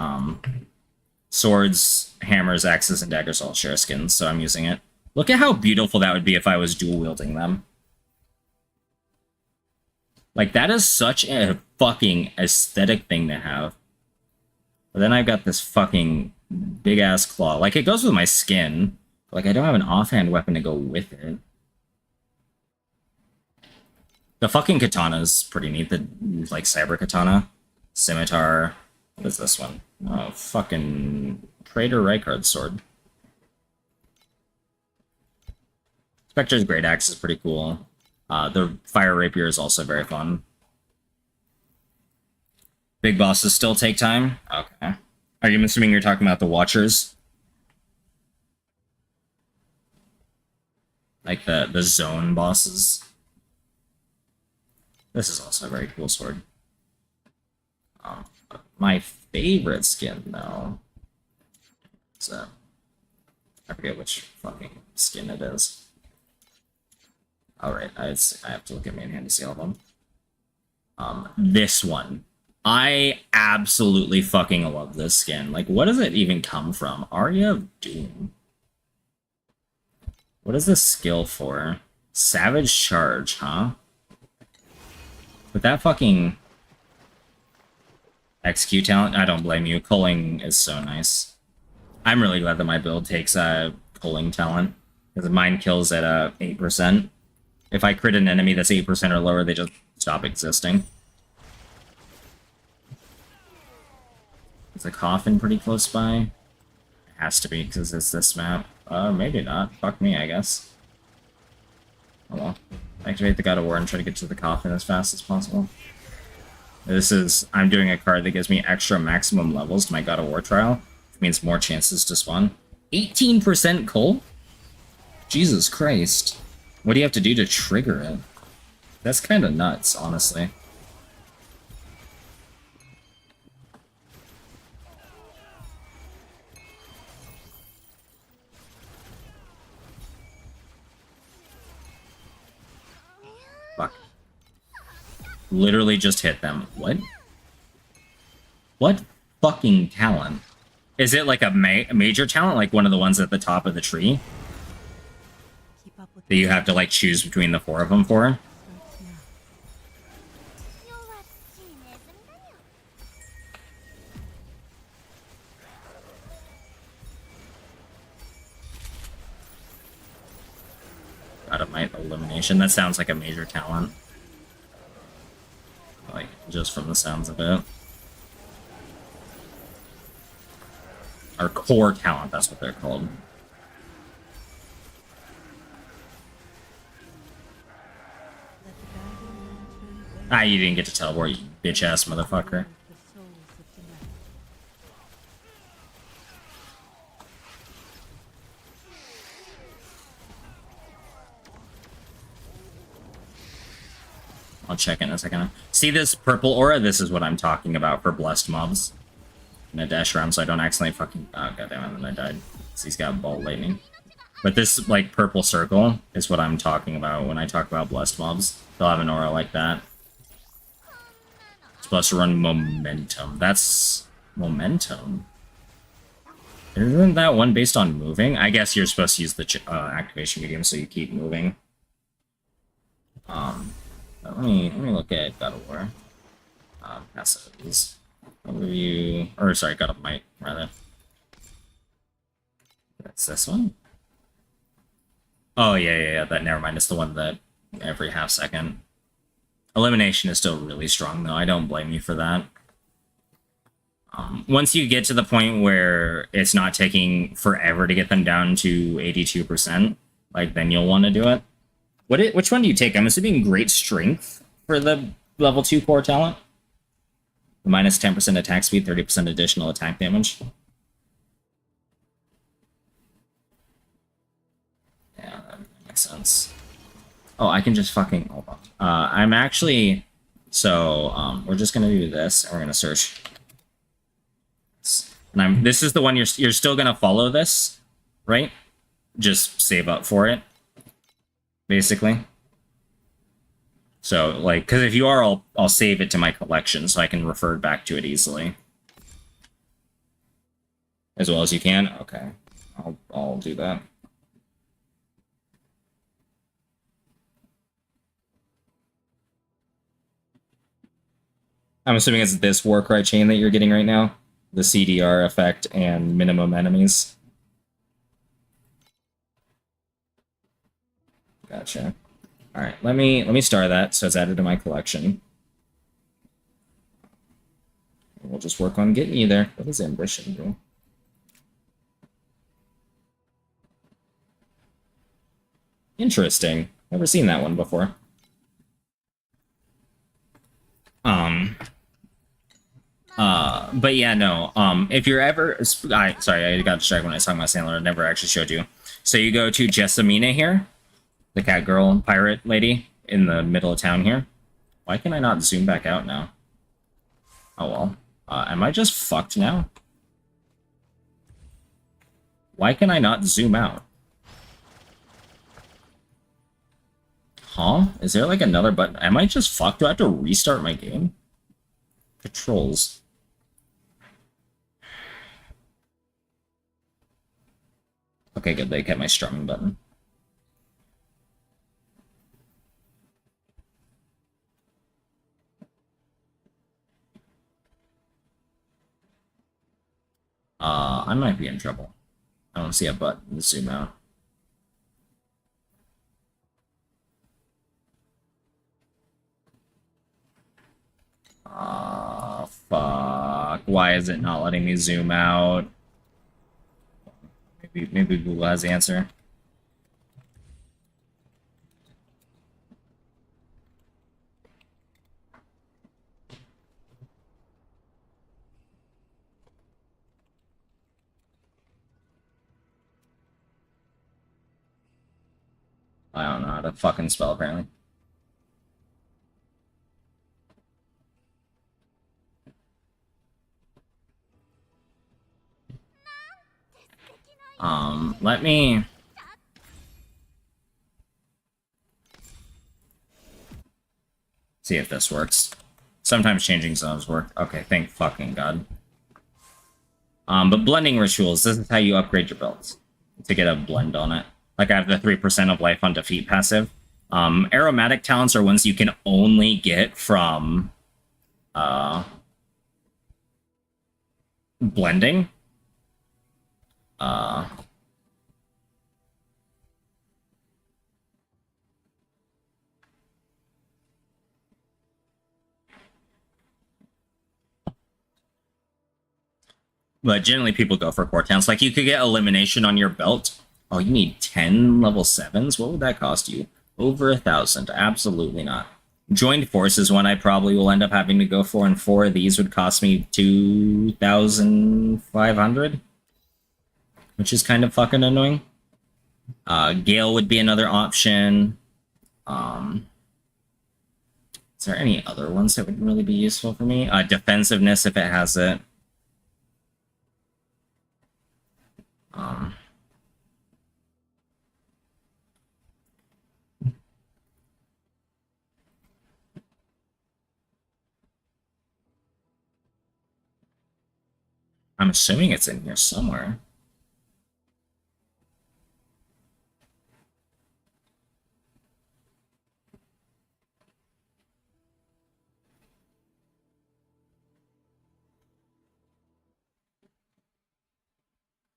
swords, hammers, axes, and daggers all share skins, so I'm using it. Look at how beautiful that would be if I was dual-wielding them. Like, that is such a fucking aesthetic thing to have. But then I've got this fucking big-ass claw. Like, it goes with my skin. Like, I don't have an offhand weapon to go with it. The fucking katana's pretty neat. The, like, cyber katana. Scimitar. What is this one? Oh, fucking Praetor Rykard's sword. Spectre's Great Axe is pretty cool. The Fire Rapier is also very fun. Big bosses still take time? Okay. Are you assuming you're talking about the Watchers? Like the zone bosses? This is also a very cool sword. My favorite skin, though, is I forget which fucking skin it is. Alright, I have to look at main hand to see all of them. This one. I absolutely fucking love this skin. Like, what does it even come from? Arya of Doom. What is this skill for? Savage Charge, huh? With that fucking execute talent, I don't blame you. Culling is so nice. I'm really glad that my build takes culling talent, because mine kills at 8%. If I crit an enemy that's 8% or lower, they just stop existing. Is the coffin pretty close by? It has to be, because it's this map. Maybe not. Fuck me, I guess. Oh well. Activate the God of War and try to get to the coffin as fast as possible. This is... I'm doing a card that gives me extra maximum levels to my God of War trial. Which means more chances to spawn. 18% cull? Jesus Christ. What do you have to do to trigger it? That's kind of nuts, honestly. Fuck. Literally just hit them. What? What fucking talent? Is it like a major talent, like one of the ones at the top of the tree? Keep up with That you have to, like, choose between the 4 of them for? God of Might Elimination. That sounds like a major talent. Like, just from the sounds of it. Or core talent, that's what they're called. Ah, you didn't get to teleport, you bitch-ass motherfucker. the souls of the night. I'll check in a second. See this purple aura? This is what I'm talking about for blessed mobs. I'm gonna dash around so I don't accidentally fucking... Oh, goddammit, then I died. So he's got bolt lightning. But this, like, purple circle is what I'm talking about when I talk about blessed mobs. They'll have an aura like that. It's supposed to run momentum. That's... momentum? Isn't that one based on moving? I guess you're supposed to use the activation medium so you keep moving. Let me look at God of War. Passives. Overview, or sorry, God of Might, rather. That's this one? Oh, yeah, that, never mind, it's the one that every half second. Elimination is still really strong, though, I don't blame you for that. Once you get to the point where it's not taking forever to get them down to 82%, like, then you'll want to do it. Which one do you take? I'm assuming Great Strength for the level 2 core talent. Minus 10% attack speed, 30% additional attack damage. Yeah, that makes sense. Oh, I can just fucking... Hold on. I'm actually... So, we're just gonna do this, and we're gonna search. And this is the one you're still gonna follow this, right? Just save up for it. Basically. So, like, because if you are, I'll save it to my collection so I can refer back to it easily. As well as you can? Okay. I'll do that. I'm assuming it's this Warcry chain that you're getting right now? The CDR effect and minimum enemies? Gotcha. All right, let me star that so it's added to my collection. We'll just work on getting you there. What does ambition do? Interesting. Never seen that one before. But yeah, no. If you're ever, sorry, I got distracted when I was talking about Sandler. I never actually showed you. So you go to Jessamina here. The cat girl pirate lady in the middle of town here. Why can I not zoom back out now? Oh well. Am I just fucked now? Why can I not zoom out? Huh? Is there like another button? Am I just fucked? Do I have to restart my game? Controls. Okay, good. They kept my strumming button. I might be in trouble. I don't see a button to zoom out. Fuck. Why is it not letting me zoom out? Maybe Google has the answer. I don't know how to fucking spell, apparently. Let me... see if this works. Sometimes changing zones work. Okay, thank fucking God. But blending rituals, this is how you upgrade your builds. To get a blend on it. Like I have the 3% of life on defeat passive. Aromatic talents are ones you can only get from blending. But generally people go for core talents. Like you could get elimination on your belt. Oh, you need 10 level 7s? What would that cost you? Over 1,000. Absolutely not. Joined Force is one I probably will end up having to go for, and 4 of these would cost me 2,500. Which is kind of fucking annoying. Gale would be another option. Is there any other ones that would really be useful for me? Defensiveness if it has it. Um, I'm assuming it's in here somewhere.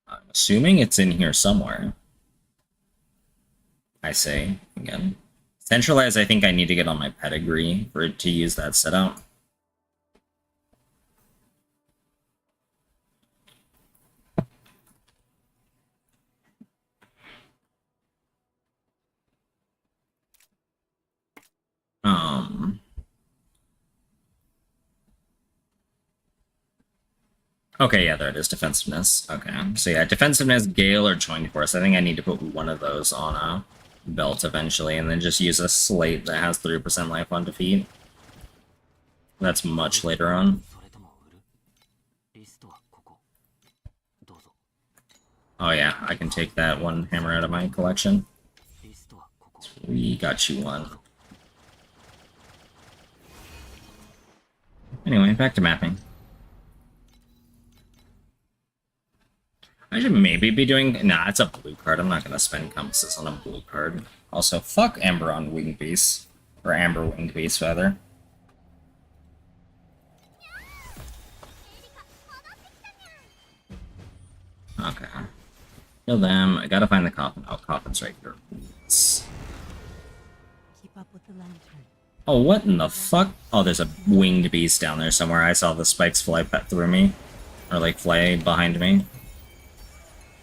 I'm assuming it's in here somewhere. I say, again. Centralize, I think I need to get on my pedigree for it to use that setup. Okay, yeah, there it is, defensiveness. Okay, so yeah, defensiveness, Gale, or Joint Force. I think I need to put one of those on a belt eventually, and then just use a slate that has 3% life on defeat. That's much later on. Oh yeah, I can take that one hammer out of my collection. We got you one. Anyway, back to mapping. I should maybe be doing... Nah, it's a blue card. I'm not going to spend compasses on a blue card. Also, fuck Amber on Winged Beast. Or Amber Winged Beast, rather. Okay. Kill them. I gotta find the coffin. Oh, coffin's right here. Keep up with the lantern. Oh, what in the fuck? Oh, there's a Winged Beast down there somewhere. I saw the spikes fly through me. Or, like, fly behind me.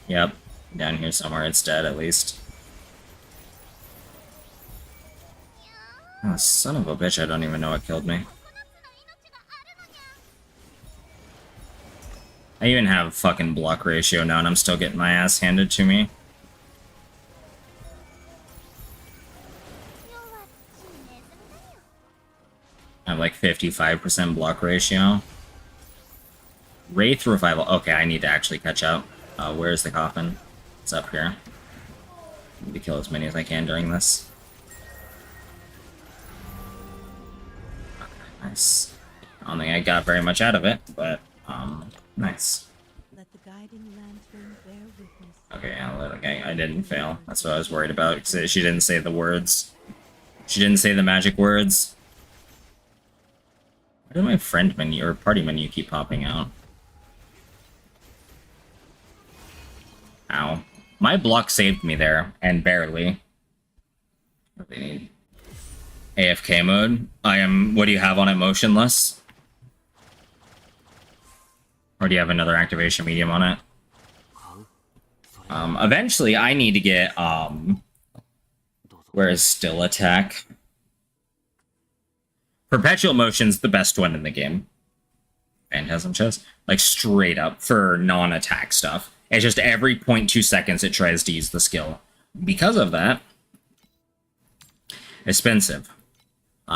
Yep, down here somewhere. It's dead, at least. Oh, son of a bitch, I don't even know what killed me. I even have fucking block ratio now, and I'm still getting my ass handed to me. I have like 55% block ratio. Wraith Revival. Okay, I need to actually catch up. Where's the coffin? It's up here. I need to kill as many as I can during this. Okay, nice. I don't think I got very much out of it, but, nice. Let the guiding lantern bear witness. Okay, I didn't fail. That's what I was worried about, because she didn't say the words. She didn't say the magic words. Why did my friend menu, or party menu, keep popping out? Ow. My block saved me there, and barely. What do they need? AFK mode? What do you have on it, motionless? Or do you have another activation medium on it? Eventually I need to get, where is still attack? Perpetual motion's the best one in the game. Phantasm chest? Like, straight up, for non-attack stuff. It's just every 0.2 seconds it tries to use the skill. Because of that, expensive.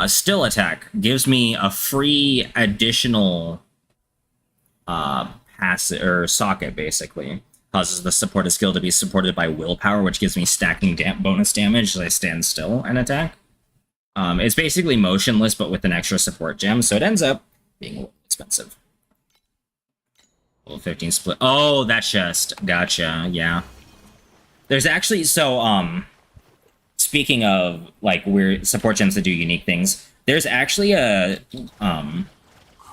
Still attack gives me a free additional pass or socket, basically. Causes the supported skill to be supported by willpower, which gives me stacking bonus damage as I stand still and attack. It's basically motionless, but with an extra support gem, so it ends up being a little expensive. Level 15 split. Oh, that chest. Gotcha. Yeah. There's actually, so, speaking of, like, weird support gems that do unique things, there's actually a,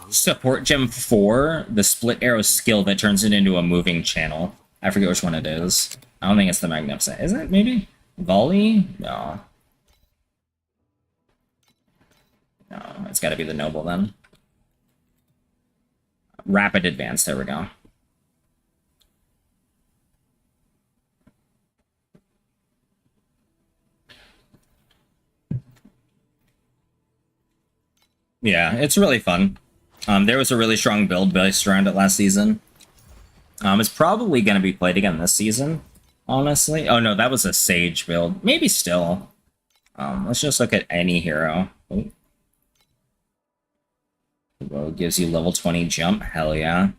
support gem for the split arrow skill that turns it into a moving channel. I forget which one it is. I don't think it's the Magnificent. Is it, maybe? Volley? No. No, it's gotta be the Noble, then. Rapid advance, there we go. Yeah, it's really fun. There was a really strong build based around it last season. It's probably going to be played again this season, honestly. Oh no, that was a Sage build. Maybe still. Let's just look at any hero. Oh. Well, it gives you level 20 jump. Hell yeah.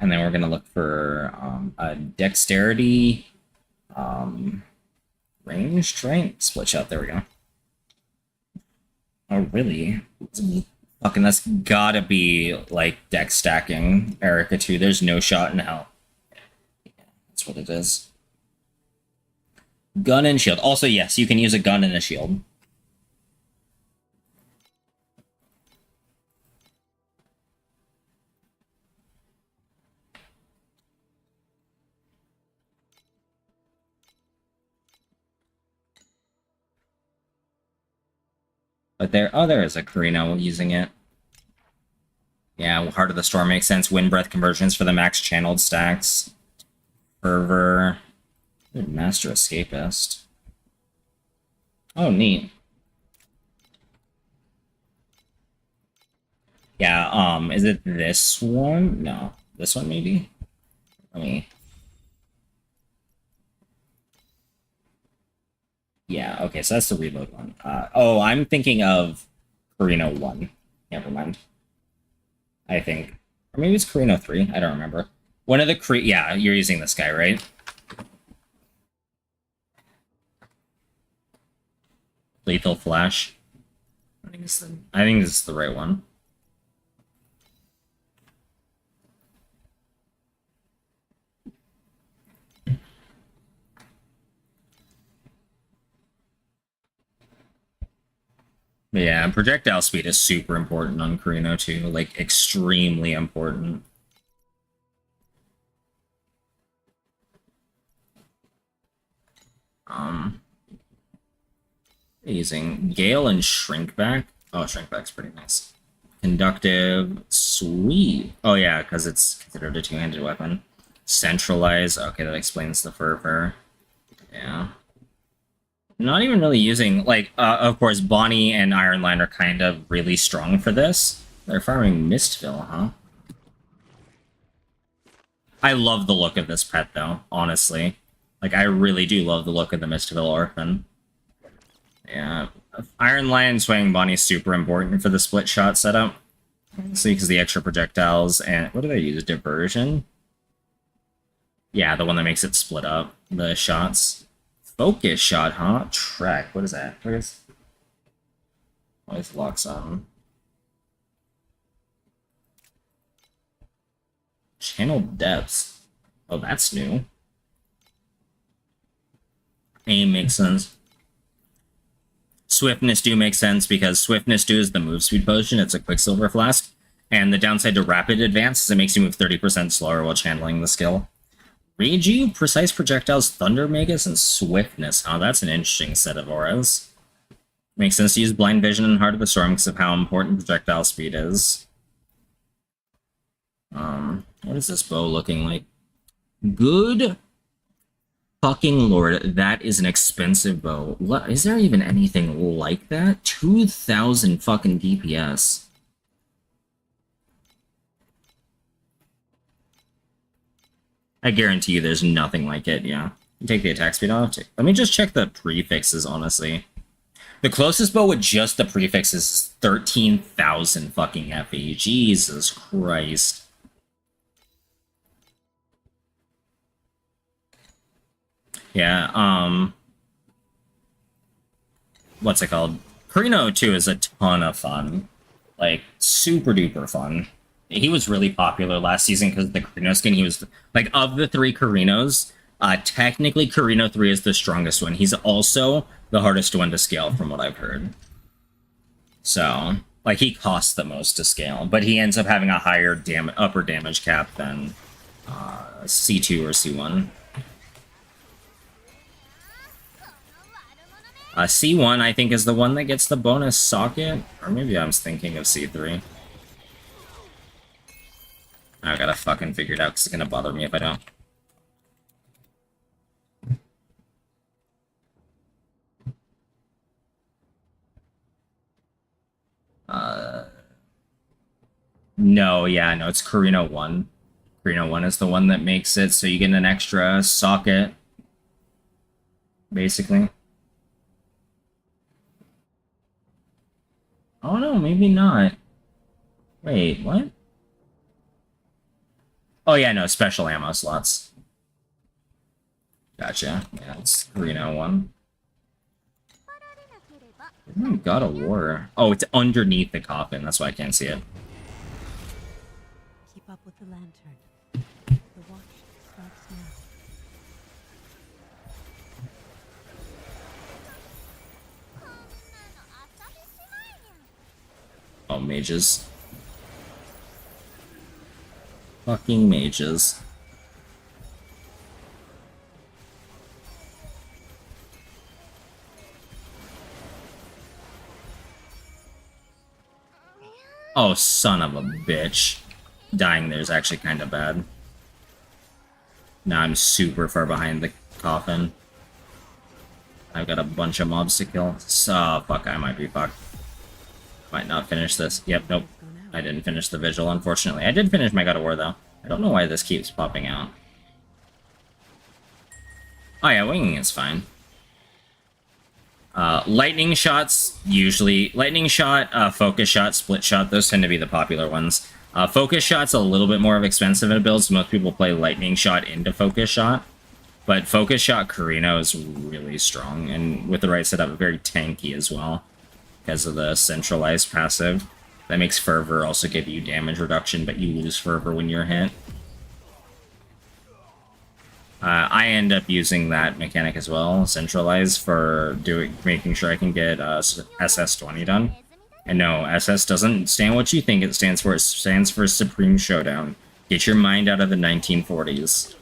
And then we're gonna look for a dexterity, ranged, right? Split shot. There we go. Oh, really? Fucking, that's gotta be like dex stacking Erica too. There's no shot in hell. Yeah, that's what it is. Gun and shield. Also, yes, you can use a gun and a shield. But there is a Carino using it. Yeah, Heart of the Storm makes sense. Wind Breath conversions for the max channeled stacks. Fervor. Good, Master Escapist. Oh, neat. Yeah, is it this one? No. This one, maybe? Let me... Yeah, okay, so that's the reload one. Oh, I'm thinking of Carino 1. Never mind. I think. Or maybe it's Carino 3. I don't remember. One of the yeah, you're using this guy, right? Lethal Flash. I think this is the right one. But yeah, projectile speed is super important on Carino too, like extremely important. Using Gale and Shrinkback. Oh, Shrinkback's pretty nice. Conductive, sweet. Oh yeah, because it's considered a two-handed weapon. Centralize. Okay, that explains the fervor. Yeah. Not even really using, like, of course, Bonnie and Ironline are kind of really strong for this. They're farming Mistville, huh? I love the look of this pet, though, honestly. Like, I really do love the look of the Mistville Orphan. Yeah. Ironline swaying Bonnie is super important for the split shot setup. See, because the extra projectiles and... What do they use? Diversion? Yeah, the one that makes it split up. The shots. Focus shot, huh? Track. What is that? What is... Always locks on. Channel depths. Oh, that's new. Aim makes sense. Swiftness do makes sense because Swiftness do is the move speed potion. It's a Quicksilver Flask. And the downside to Rapid Advance is it makes you move 30% slower while channeling the skill. Reiju, Precise Projectiles, Thunder Magus, and Swiftness. Oh, that's an interesting set of auras. Makes sense to use Blind Vision and Heart of the Storm because of how important projectile speed is. What is this bow looking like? Good fucking lord, that is an expensive bow. Is there even anything like that? 2,000 fucking DPS. I guarantee you there's nothing like it, yeah. Take the attack speed off. Let me just check the prefixes, honestly. The closest bow with just the prefixes is 13,000 fucking FE. Jesus Christ. Yeah, what's it called? Carino 2 is a ton of fun. Like, super duper fun. He was really popular last season because of the Carino skin. He was, like, of the three Carinos, technically Carino 3 is the strongest one. He's also the hardest one to scale from what I've heard. So, like, he costs the most to scale, but he ends up having a higher upper damage cap than C2 or C1. C1, I think, is the one that gets the bonus socket. Or maybe I was thinking of C3. I gotta fucking figure it out because it's gonna bother me if I don't. No, yeah, no, it's Carino 1. Karina 1 is the one that makes it so you get an extra socket, basically. Oh no, maybe not. Wait, what? Oh yeah, no, special ammo slots. Gotcha. Yeah, it's Karina 1. Oh, God of War. Oh, it's underneath the coffin. That's why I can't see it. Keep up with the lantern. The watch starts now. Oh, mages. Fucking mages. Oh, son of a bitch. Dying there is actually kind of bad. Now I'm super far behind the coffin. I've got a bunch of mobs to kill. So, fuck, I might be fucked. Might not finish this. Yep, nope. I didn't finish the vigil, unfortunately. I did finish my God of War, though. I don't know why this keeps popping out. Oh yeah, winging is fine. Lightning shots, usually... Lightning shot, focus shot, split shot, those tend to be the popular ones. Focus shot's a little bit more expensive in builds. Most people play lightning shot into focus shot. But focus shot Karina is really strong, and with the right setup, very tanky as well. Because of the centralized passive. That makes Fervor also give you damage reduction, but you lose Fervor when you're hit. I end up using that mechanic as well, centralize, for making sure I can get SS20 done. And no, SS doesn't stand what you think it stands for. It stands for Supreme Showdown. Get your mind out of the 1940s.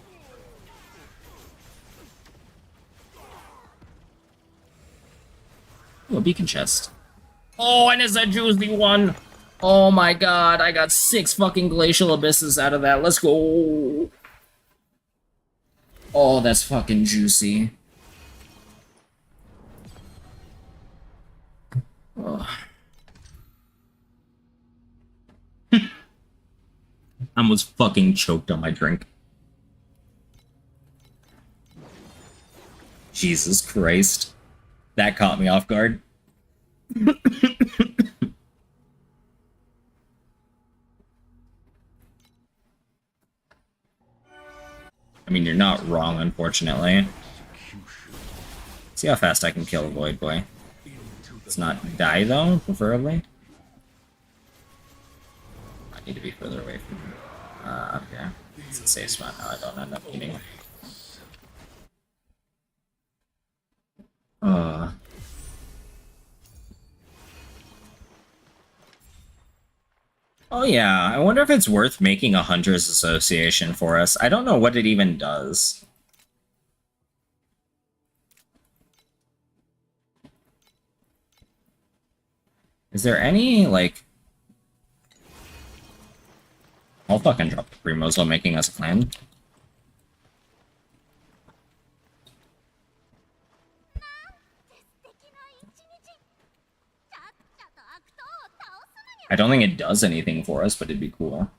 Oh, a beacon chest. Oh, and it's a juicy one! Oh my god, I got 6 fucking glacial abysses out of that. Let's go! Oh, that's fucking juicy. Oh. I almost fucking choked on my drink. Jesus Christ. That caught me off guard. I mean, you're not wrong, unfortunately. See how fast I can kill a Void Boy. Let's not die, though, preferably. I need to be further away from up here. It's a safe spot now, I don't end up needing. Oh yeah, I wonder if it's worth making a Hunters Association for us. I don't know what it even does. Is there any, like... I'll fucking drop the Primos while making us a clan. I don't think it does anything for us, but it'd be cool.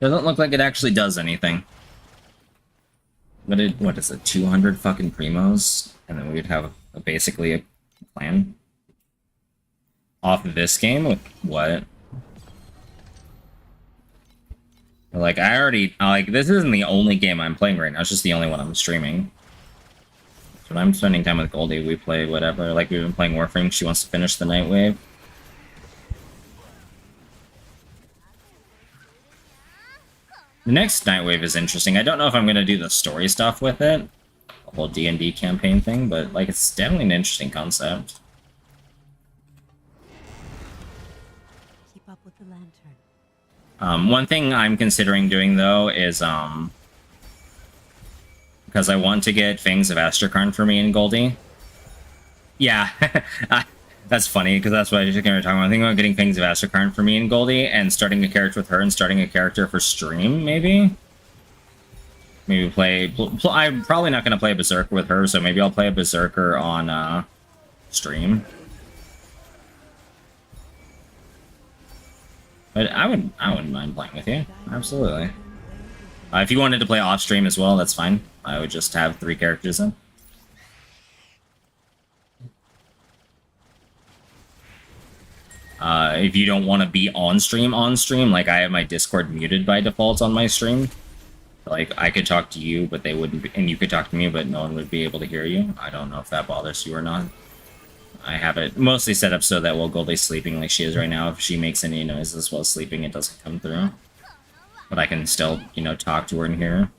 Doesn't look like it actually does anything. But what is it, 200 fucking Primos? And then we would have basically a plan? Off of this game? With what? Like, I already... Like, this isn't the only game I'm playing right now, it's just the only one I'm streaming. So when I'm spending time with Goldie, we play whatever. Like, we've been playing Warframe, she wants to finish the Nightwave. The next Nightwave is interesting. I don't know if I'm going to do the story stuff with it. The whole D&D campaign thing, but, like, it's definitely an interesting concept. Keep up with the lantern. One thing I'm considering doing, though, is, because I want to get Fangs of Astrakarn for me and Goldie. Yeah, that's funny because that's what I was just going to talk about. I think about getting Fangs of Astrocharn for me and Goldie, and starting a character with her, and starting a character for stream, maybe. Maybe play. I'm probably not going to play a Berserker with her, so maybe I'll play a Berserker on stream. But I wouldn't mind playing with you. Absolutely. If you wanted to play off stream as well, that's fine. I would just have 3 characters in. If you don't want to be on stream, like I have my Discord muted by default on my stream. Like, I could talk to you, but they wouldn't be, and you could talk to me, but no one would be able to hear you. I don't know if that bothers you or not. I have it mostly set up so that while Goldie's sleeping like she is right now, if she makes any noises while sleeping, it doesn't come through. But I can still, you know, talk to her and hear her.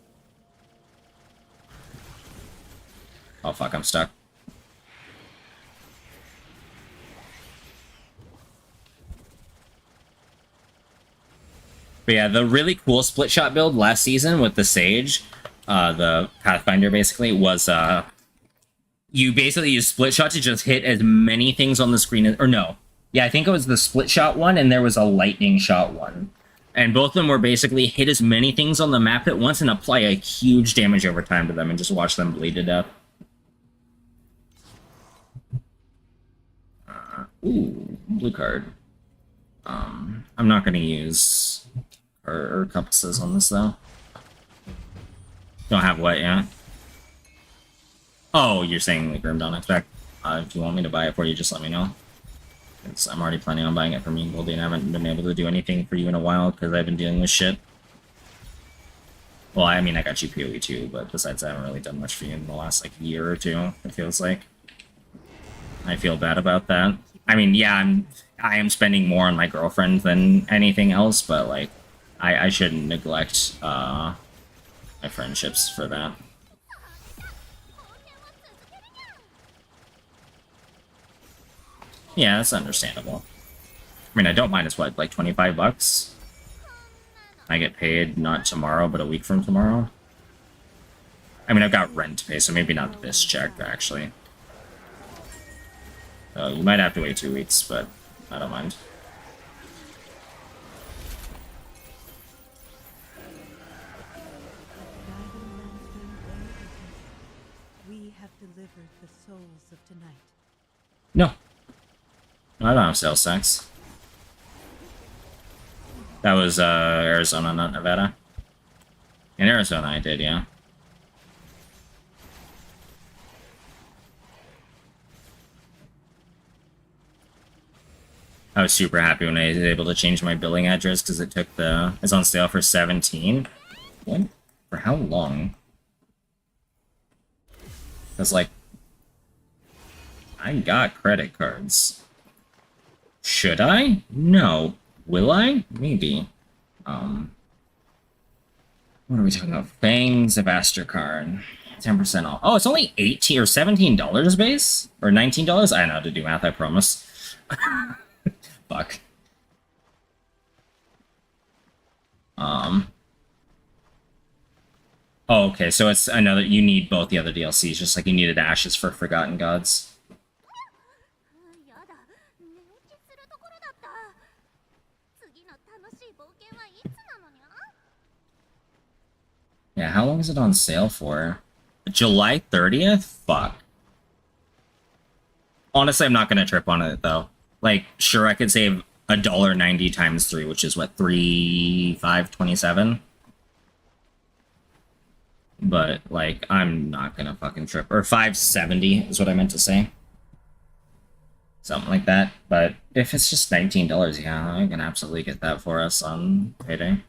Oh fuck, I'm stuck. But yeah, the really cool split shot build last season with the Sage, the Pathfinder basically, was you basically use split shot to just hit as many things on the screen as, or no. Yeah, I think it was the split shot one and there was a lightning shot one. And both of them were basically hit as many things on the map at once and apply a huge damage over time to them and just watch them bleed to death. Ooh, blue card. I'm not gonna use or compasses on this though. Don't have what yet? Oh, you're saying the Grim Dawn Expect. If you want me to buy it for you, just let me know. I'm already planning on buying it for me and Goldie, and I haven't been able to do anything for you in a while because I've been dealing with shit. Well, I mean, I got you PoE too, but besides that, I haven't really done much for you in the last, like, year or two, it feels like. I feel bad about that. I mean, yeah, I am spending more on my girlfriend than anything else, but, like, I shouldn't neglect my friendships for that. Yeah, that's understandable. I mean, I don't mind. It's what, like 25 bucks? I get paid not tomorrow, but a week from tomorrow. I mean, I've got rent to pay, so maybe not this check, actually. You might have to wait 2 weeks, but I don't mind. We have delivered the souls of tonight. No. I don't have sales tax. That was Arizona, not Nevada. In Arizona, I did, yeah. I was super happy when I was able to change my billing address because it took it's on sale for 17. What? For how long? Because, like, I got credit cards. Should I? No. Will I? Maybe. What are we talking about? Fangs of Astrocharn. 10% off. Oh, it's only $18 or $17 base? Or $19? I don't know how to do math, I promise. Fuck. Oh, okay, so it's another, you need both the other DLCs, just like you needed Ashes for Forgotten Gods. Yeah, how long is it on sale for? July 30th? Fuck. Honestly, I'm not gonna trip on it, though. Like, sure, I could save $1.90 times 3, which is, what, $3,527? But, like, I'm not gonna fucking trip. Or $5.70 is what I meant to say. Something like that. But if it's just $19, yeah, I can absolutely get that for us on payday.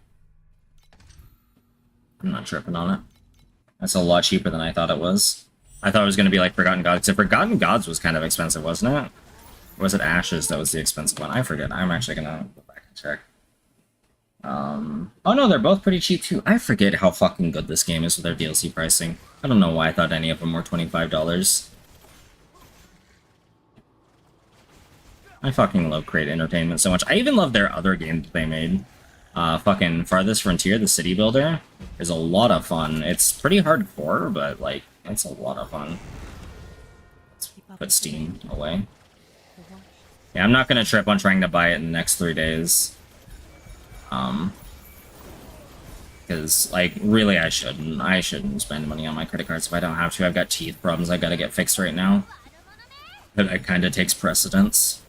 I'm not tripping on it. That's a lot cheaper than I thought it was. I thought it was going to be like Forgotten Gods. Except Forgotten Gods was kind of expensive, wasn't it? Or was it Ashes that was the expensive one? I forget. I'm actually going to go back and check. Oh no, they're both pretty cheap too. I forget how fucking good this game is with their DLC pricing. I don't know why I thought any of them were $25. I fucking love Crate Entertainment so much. I even love their other game that they made. Fucking Farthest Frontier, the city builder, is a lot of fun. It's pretty hardcore, but, like, it's a lot of fun. put Steam away. The watch Yeah, I'm not gonna trip on trying to buy it in the next 3 days. Because, like, really I shouldn't. I shouldn't spend money on my credit cards if I don't have to. I've got teeth problems I gotta get fixed right now. But that kinda takes precedence.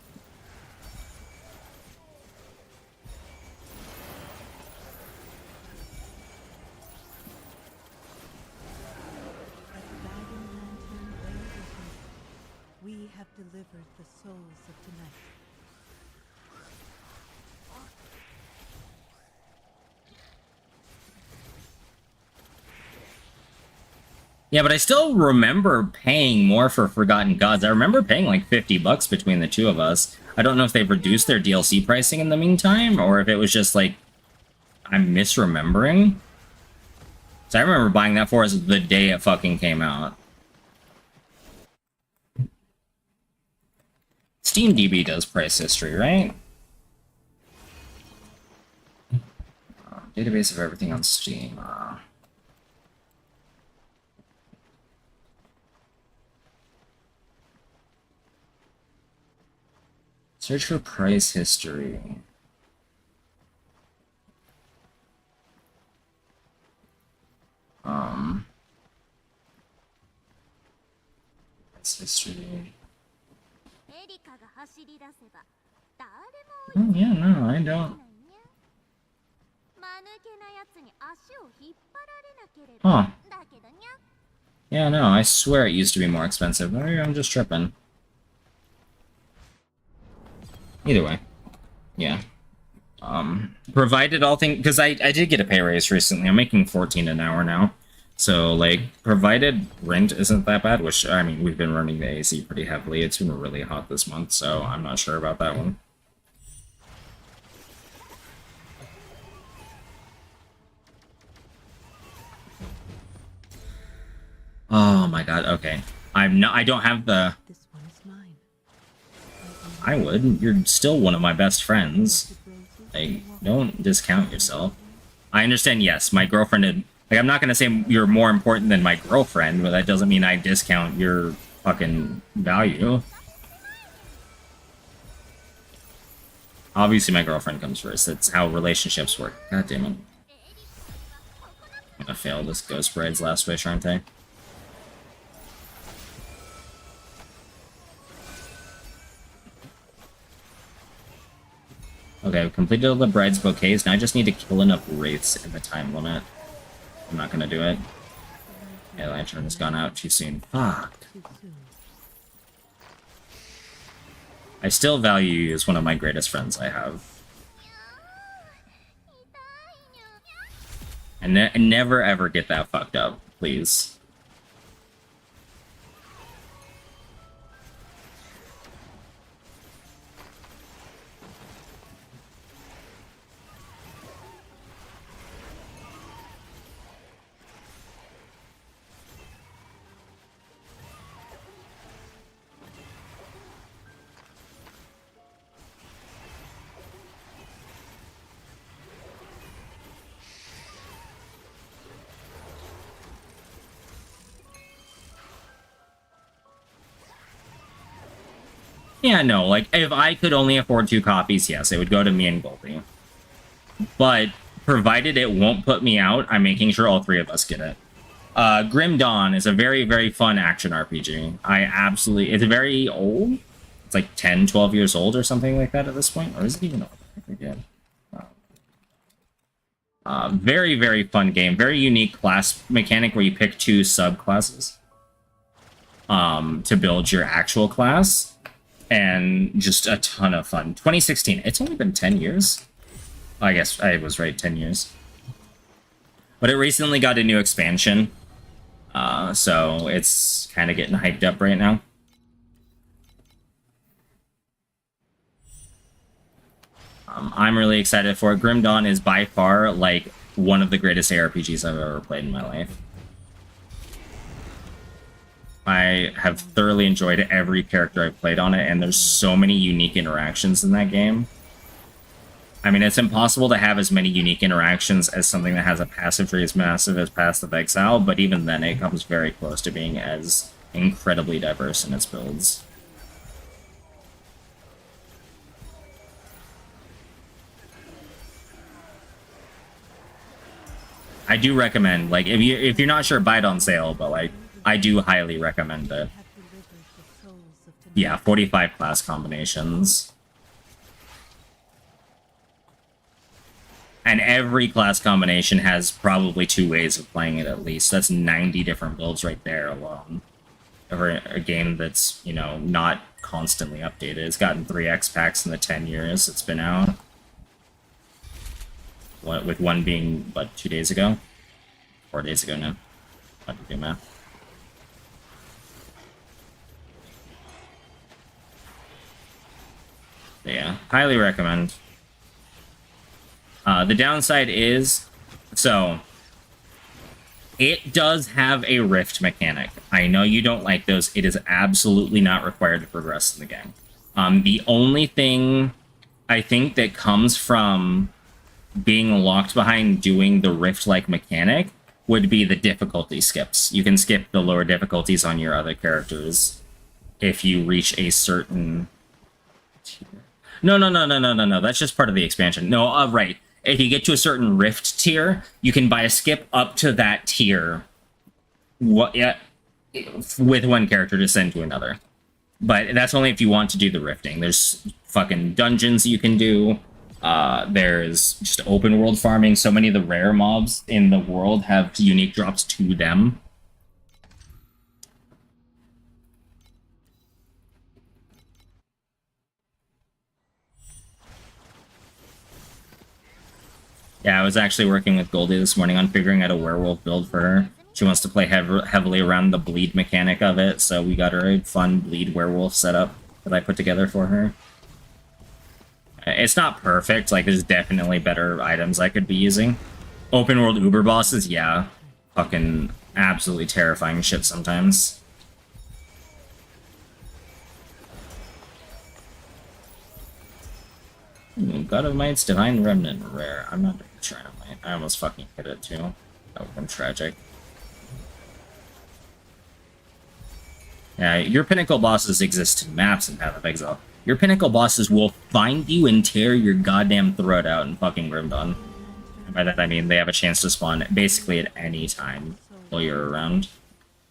Let the guiding lantern bear witness. We have delivered the souls of tonight. Yeah, but I still remember paying more for Forgotten Gods. I remember paying like $50 between the two of us. I don't know if they've reduced their DLC pricing in the meantime, or if it was just like I'm misremembering. So I remember buying that for us the day it fucking came out. SteamDB does price history, right? Database of everything on Steam. Search for price history. Price history. Oh, yeah, no, I don't. Huh. Yeah, no, I swear it used to be more expensive. Maybe I'm just tripping. Either way. Yeah. Provided all things... Because I did get a pay raise recently. I'm making 14 an hour now. So, like, provided rent isn't that bad, which, I mean, we've been running the AC pretty heavily. It's been really hot this month, so I'm not sure about that one. Oh my god, okay. I don't have the... This one is mine. I would. You're still one of my best friends. Like, don't discount yourself. I understand, yes, my girlfriend had... Like, I'm not gonna say you're more important than my girlfriend, but that doesn't mean I discount your fucking value. Obviously, my girlfriend comes first. That's how relationships work. God damn it. I'm gonna fail this Ghost Bride's last wish, aren't I? Okay, I've completed all the bride's bouquets. Now I just need to kill enough wraiths in the time limit. I'm not gonna do it. Yeah, lantern has gone out too soon. Fuck. Too soon. I still value you as one of my greatest friends I have. And never ever get that fucked up, please. Yeah, no, like, if I could only afford 2 copies, yes, it would go to me and Goldie. But, provided it won't put me out, I'm making sure all 3 of us get it. Grim Dawn is a very, very fun action RPG. It's very old. It's like 10, 12 years old or something like that at this point. Or is it even older? I forget. Very, very fun game. Very unique class mechanic where you pick 2 subclasses to build your actual class. And just a ton of fun. 2016. It's only been 10 years. I guess I was right, 10 years. But it recently got a new expansion. So it's kind of getting hyped up right now. I'm really excited for it. Grim Dawn is by far, like, one of the greatest ARPGs I've ever played in my life. I have thoroughly enjoyed every character I've played on it, and there's so many unique interactions in that game. I mean, it's impossible to have as many unique interactions as something that has a passive tree as massive as Path of Exile, but even then it comes very close to being as incredibly diverse in its builds. I do recommend, like, if you're not sure, buy it on sale, but like I do highly recommend it. Have delivered the souls of tonight. Yeah, 45 class combinations. And every class combination has probably 2 ways of playing it at least. That's 90 different builds right there alone. Over a game that's, you know, not constantly updated. It's gotten 3X packs in the 10 years it's been out. With one being, what, 2 days ago? 4 days ago now. How do you do math? But yeah, highly recommend. The downside is, so, it does have a rift mechanic. I know you don't like those. It is absolutely not required to progress in the game. The only thing I think that comes from being locked behind doing the rift-like mechanic would be the difficulty skips. You can skip the lower difficulties on your other characters if you reach a certain tier. No. That's just part of the expansion. No, right. If you get to a certain rift tier, you can buy a skip up to that tier with one character to send to another. But that's only if you want to do the rifting. There's fucking dungeons you can do. There's just open world farming. So many of the rare mobs in the world have unique drops to them. Yeah, I was actually working with Goldie this morning on figuring out a werewolf build for her. She wants to play heavily around the bleed mechanic of it, so we got her a fun bleed werewolf setup that I put together for her. It's not perfect, like there's definitely better items I could be using. Open world uber bosses, yeah. Fucking absolutely terrifying shit sometimes. God of Might's Divine Remnant rare. I'm not trying to might. I almost fucking hit it too. That would have been tragic. Yeah, your pinnacle bosses exist in maps in Path of Exile. Your pinnacle bosses will find you and tear your goddamn throat out in fucking Grimdawn. And by that I mean they have a chance to spawn basically at any time while you're around.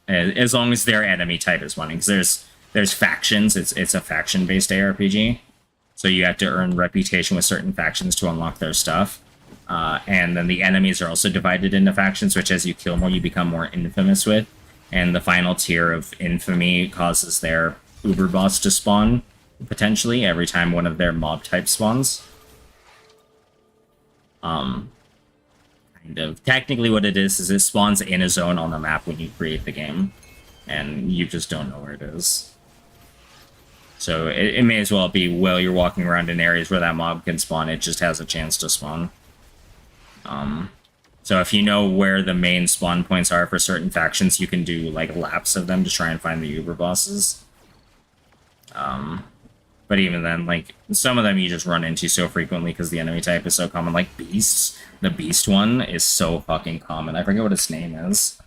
As long as their enemy type is spawning. Because there's factions, it's a faction-based ARPG. So you have to earn reputation with certain factions to unlock their stuff. And then the enemies are also divided into factions, which as you kill more, you become more infamous with. And the final tier of infamy causes their uber boss to spawn, potentially, every time one of their mob types spawns. Kind of. Technically what it is it spawns in a zone on the map when you create the game. And you just don't know where it is. So it may as well be, while you're walking around in areas where that mob can spawn, it just has a chance to spawn. So if you know where the main spawn points are for certain factions, you can do like laps of them to try and find the uber bosses. But even then, like, some of them you just run into so frequently because the enemy type is so common, like beasts. The beast one is so fucking common. I forget what its name is.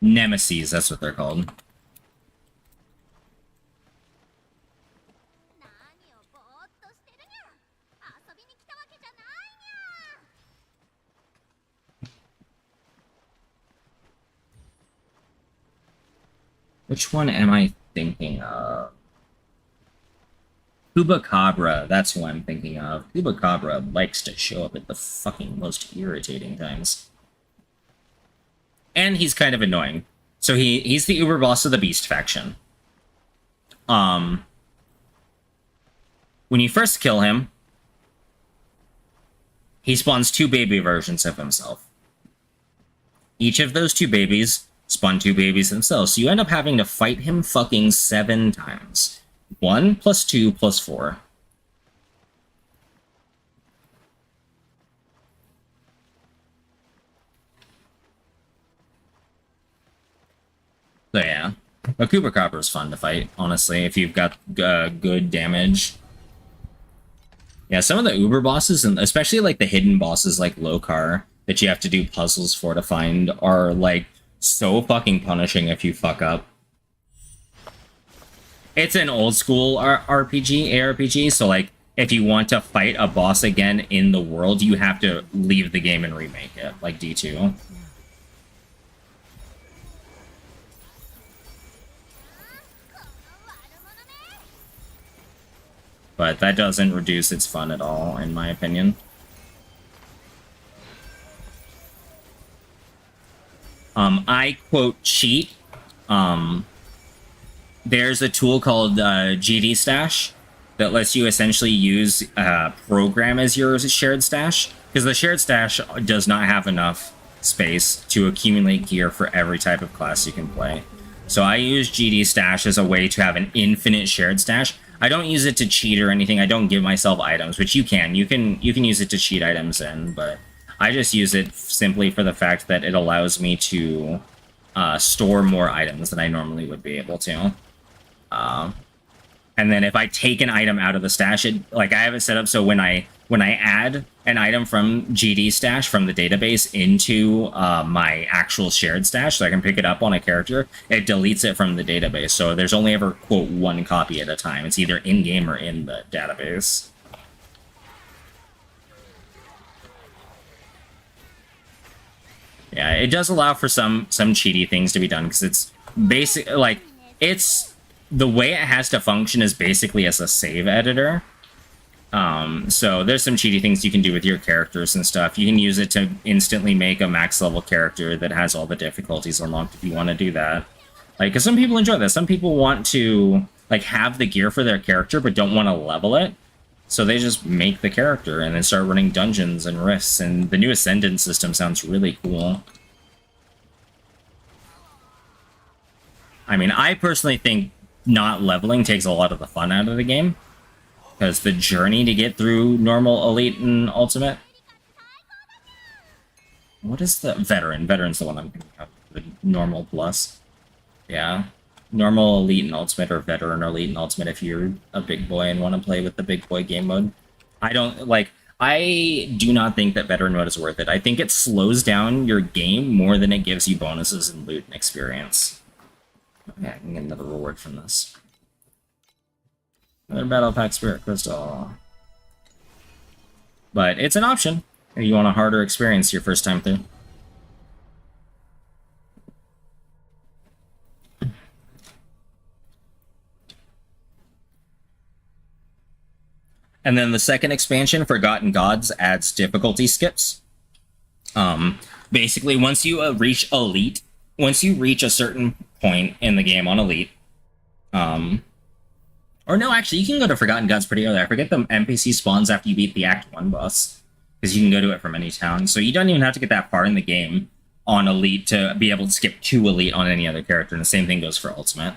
Nemesis, that's what they're called. Which one am I thinking of? Chupacabra, that's who I'm thinking of. Chupacabra likes to show up at the fucking most irritating times. And he's kind of annoying. So he's the uber boss of the beast faction. When you first kill him, he spawns 2 baby versions of himself. Each of those 2 babies spawn 2 babies themselves, so you end up having to fight him fucking 7 times. 1 + 2 + 4. But Chupacabra is fun to fight, honestly, if you've got good damage. Yeah, some of the Uber bosses, and especially like the hidden bosses like Lokar, that you have to do puzzles for to find, are like so fucking punishing if you fuck up. It's an old school RPG, ARPG, so like if you want to fight a boss again in the world, you have to leave the game and remake it, like D2. But that doesn't reduce its fun at all, in my opinion. I quote cheat. There's a tool called GD Stash that lets you essentially use program as your shared stash, because the shared stash does not have enough space to accumulate gear for every type of class you can play. So I use GD Stash as a way to have an infinite shared stash. I don't use it to cheat or anything. I don't give myself items, which you can. You can use it to cheat items in, but I just use it simply for the fact that it allows me to store more items than I normally would be able to. And then if I take an item out of the stash, like I have it set up so when I add an item from GD Stash from the database into my actual shared stash, so I can pick it up on a character, it deletes it from the database. So there's only ever, quote, one copy at a time. It's either in-game or in the database. Yeah, it does allow for some cheaty things to be done, because it's basic, like, it's the way it has to function is basically as a save editor. So there's some cheaty things you can do with your characters and stuff. You can use it to instantly make a max level character that has all the difficulties unlocked if you want to do that. Like, because some people enjoy this. Some people want to, like, have the gear for their character but don't want to level it. So they just make the character and then start running dungeons and rifts. And the new Ascendant system sounds really cool. I mean, I personally think not leveling takes a lot of the fun out of the game, because the journey to get through normal, elite, and ultimate. What is the veteran? Veteran's the one I'm thinking of. The normal plus. Yeah. Normal, elite, and ultimate, or veteran, or elite, and ultimate if you're a big boy and want to play with the big boy game mode. I do not think that veteran mode is worth it. I think it slows down your game more than it gives you bonuses and loot and experience. Okay, I can get another reward from this. Another Battle Pack Spirit Crystal. But it's an option if you want a harder experience your first time through. And then the second expansion, Forgotten Gods, adds difficulty skips. Basically, once you reach Elite, once you reach a certain point in the game on Elite, or no, actually, you can go to Forgotten Gods pretty early. I forget the NPC spawns after you beat the Act 1 boss, because you can go to it from any town. So you don't even have to get that far in the game on Elite to be able to skip to Elite on any other character, and the same thing goes for Ultimate.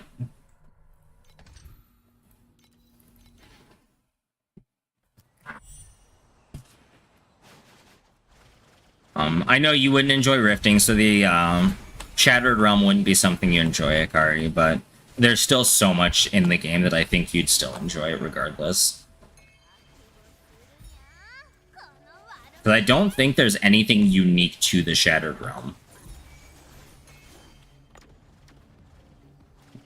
I know you wouldn't enjoy rifting, so the Shattered Realm wouldn't be something you enjoy, Akari, but there's still so much in the game that I think you'd still enjoy it regardless. Because I don't think there's anything unique to the Shattered Realm.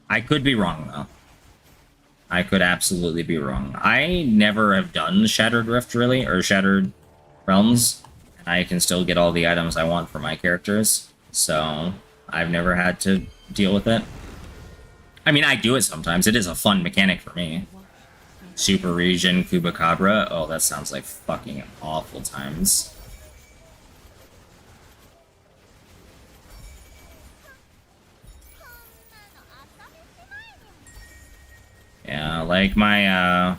I could be wrong, though. I could absolutely be wrong. I never have done Shattered Rift, really, or Shattered Realms. I can still get all the items I want for my characters, so I've never had to deal with it. I mean, I do it sometimes. It is a fun mechanic for me. Super Region, Chupacabra. Oh, that sounds like fucking awful times. Yeah, like my, I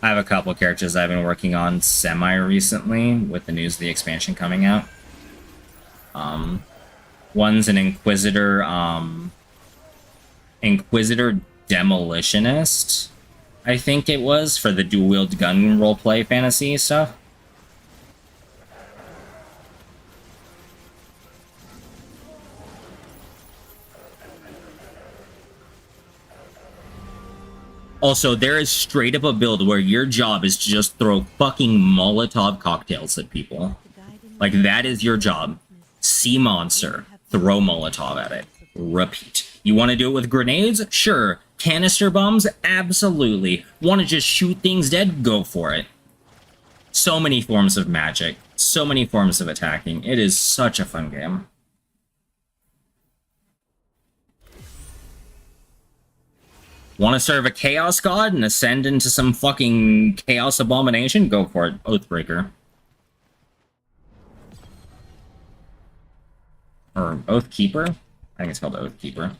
have a couple characters I've been working on semi-recently with the news of the expansion coming out. One's an Inquisitor, Inquisitor Demolitionist, I think it was, for the dual-wield gun roleplay fantasy stuff. Also, there is straight up a build where your job is to just throw fucking Molotov cocktails at people. Like, that is your job. See monster, throw Molotov at it. Repeat. You want to do it with grenades? Sure. Canister bombs? Absolutely. Want to just shoot things dead? Go for it. So many forms of magic. So many forms of attacking. It is such a fun game. Want to serve a Chaos God and ascend into some fucking Chaos Abomination? Go for it. Oathbreaker. Or Oathkeeper? I think it's called Oathkeeper.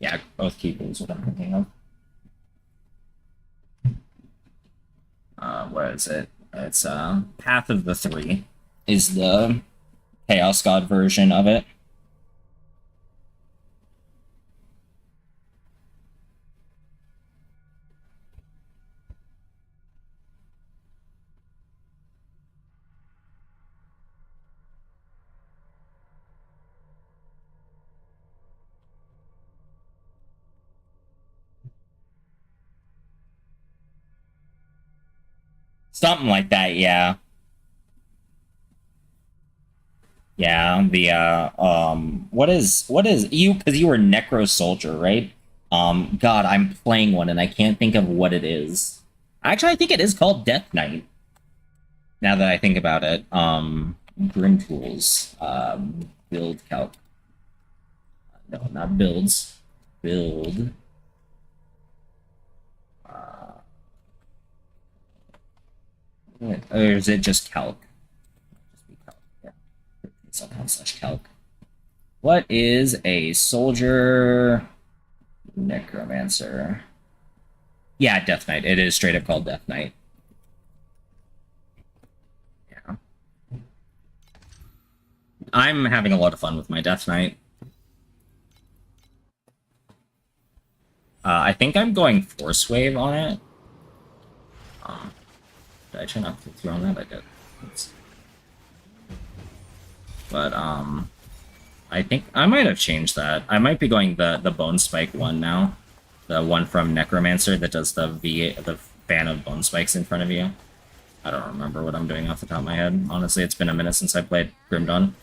Yeah, Oathkeeper is what I'm thinking of. What is it? It's Path of the Three is the Chaos God version of it. Something like that, yeah. Yeah, the what is you, because you were Necro Soldier, right? God, I'm playing one and I can't think of what it is. Actually, I think it is called Death Knight. Now that I think about it. Grim Tools. Build calc. No, not builds. Build. Or is it just calc? Just be calc. Yeah. /calc. What is a soldier necromancer? Yeah, Death Knight. It is straight up called Death Knight. Yeah. I'm having a lot of fun with my Death Knight. I think I'm going Force Wave on it. Did I turn off the throw on that? I did. But, I think I might have changed that. I might be going the Bone Spike one now. The one from Necromancer that does the fan of bone spikes in front of you. I don't remember what I'm doing off the top of my head. Honestly, it's been a minute since I played Grim Dawn.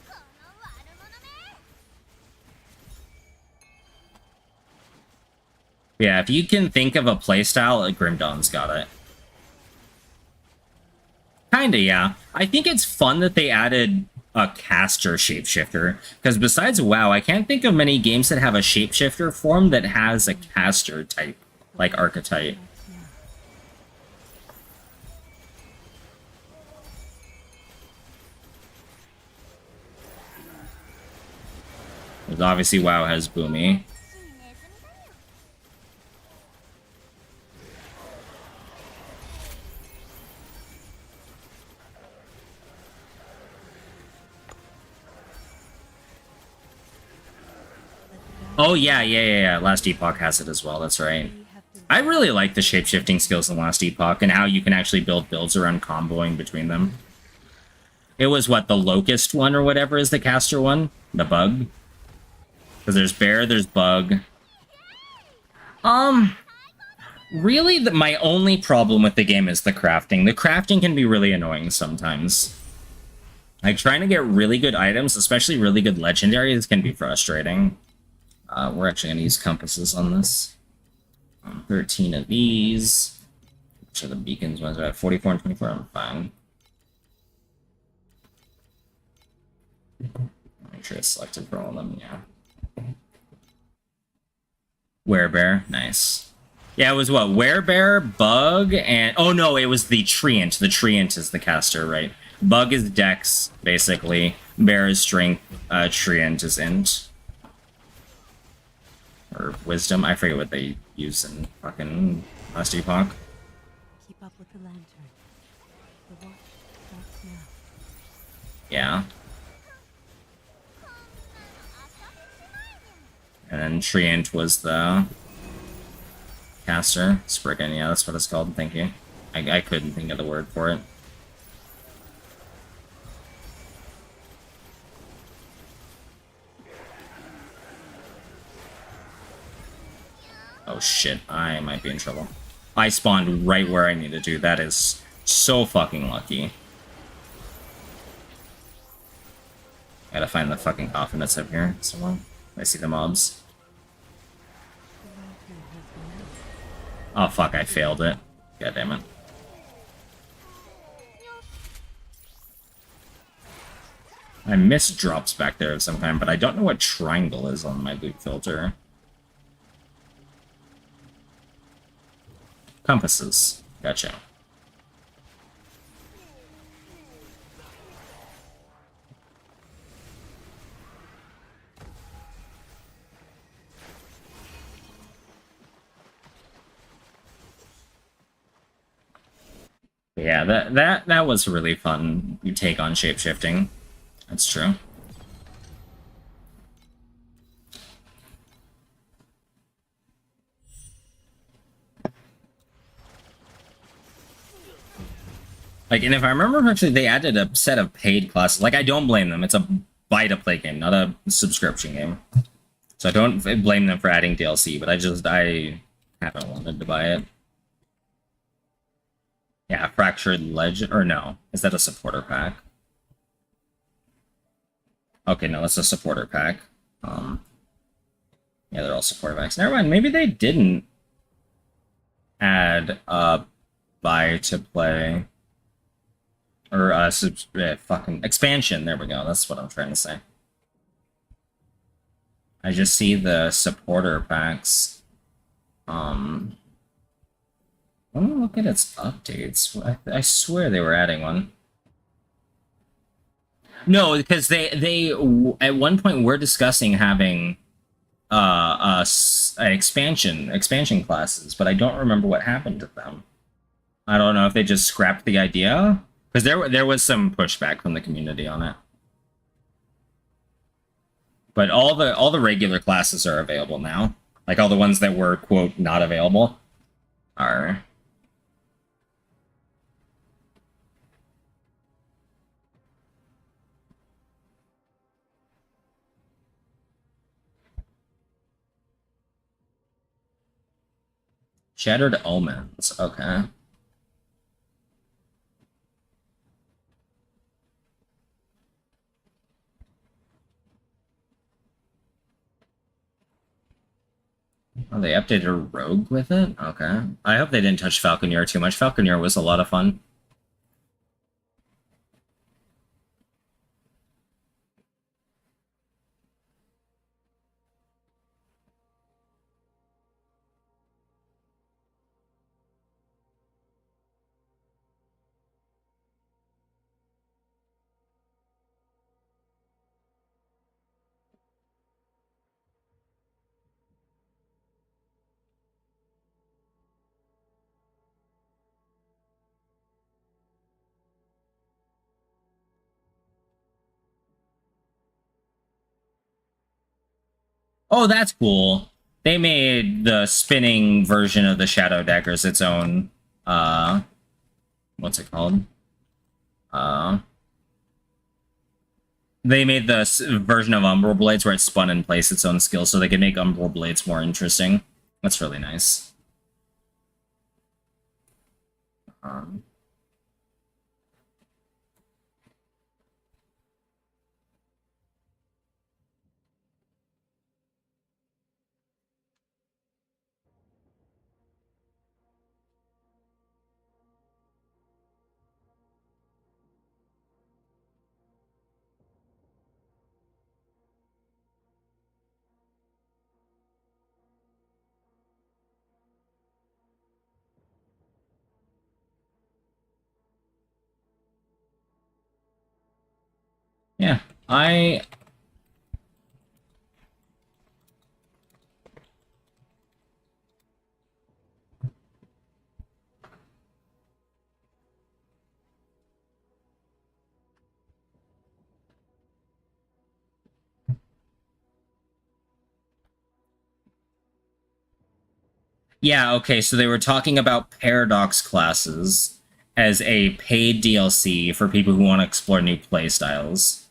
Yeah, if you can think of a playstyle, Grim Dawn's got it. Kinda, yeah. I think it's fun that they added a caster shapeshifter, because besides WoW, I can't think of many games that have a shapeshifter form that has a caster type, like archetype. Because obviously WoW has Boomy. Oh, yeah. Last Epoch has it as well, that's right. I really like the shape-shifting skills in Last Epoch and how you can actually build builds around comboing between them. It was, what, the Locust one or whatever is the caster one? The Bug? Because there's Bear, there's Bug. Really, my only problem with the game is the crafting. The crafting can be really annoying sometimes. Like, trying to get really good items, especially really good legendaries, can be frustrating. We're actually going to use compasses on this. 13 of these. Which are the beacons ones? At 44 and 24, I'm fine. Make sure it's selected for all of them, yeah. Werebear, nice. Yeah, it was what? Werebear, Bug, and... Oh no, it was the Treant. The Treant is the caster, right? Bug is Dex, basically. Bear is Strength. Treant is Int. Or Wisdom. I forget what they use in fucking Last Epoch. Keep up with the lantern. The watch starts now. Yeah. And then Treant was the caster. Spriggan, yeah, that's what it's called. Thank you. I couldn't think of the word for it. Oh shit, I might be in trouble. I spawned right where I needed to. That is so fucking lucky. Gotta find the fucking coffin that's up here somewhere. I see the mobs. Oh fuck, I failed it. God damn it. I missed drops back there of some kind, but I don't know what triangle is on my loot filter. Compasses. Gotcha. Yeah, that was really fun. You take on shapeshifting. That's true. Like, and if I remember correctly, they added a set of paid classes. Like, I don't blame them. It's a buy-to-play game, not a subscription game. So I don't blame them for adding DLC, but I haven't wanted to buy it. Yeah, Fractured Legend, or no. Is that a supporter pack? Okay, no, that's a supporter pack. Yeah, they're all supporter packs. Never mind, maybe they didn't add a buy-to-play. Or fucking expansion. There we go. That's what I'm trying to say. I just see the supporter packs. Let me look at its updates. I swear they were adding one. No, because they at one point were discussing having expansion classes, but I don't remember what happened to them. I don't know if they just scrapped the idea. Because there was some pushback from the community on it, but all the regular classes are available now. Like all the ones that were quote not available are. Shattered Omens. Okay. Oh, they updated Rogue with it? Okay. I hope they didn't touch Falconeer too much. Falconeer was a lot of fun. Oh, that's cool. They made the spinning version of the Shadow Daggers its own, what's it called? They made the version of Umbral Blades where it spun in place its own skill so they could make Umbral Blades more interesting. That's really nice. Yeah, yeah, okay, so they were talking about Paradox classes as a paid DLC for people who want to explore new playstyles.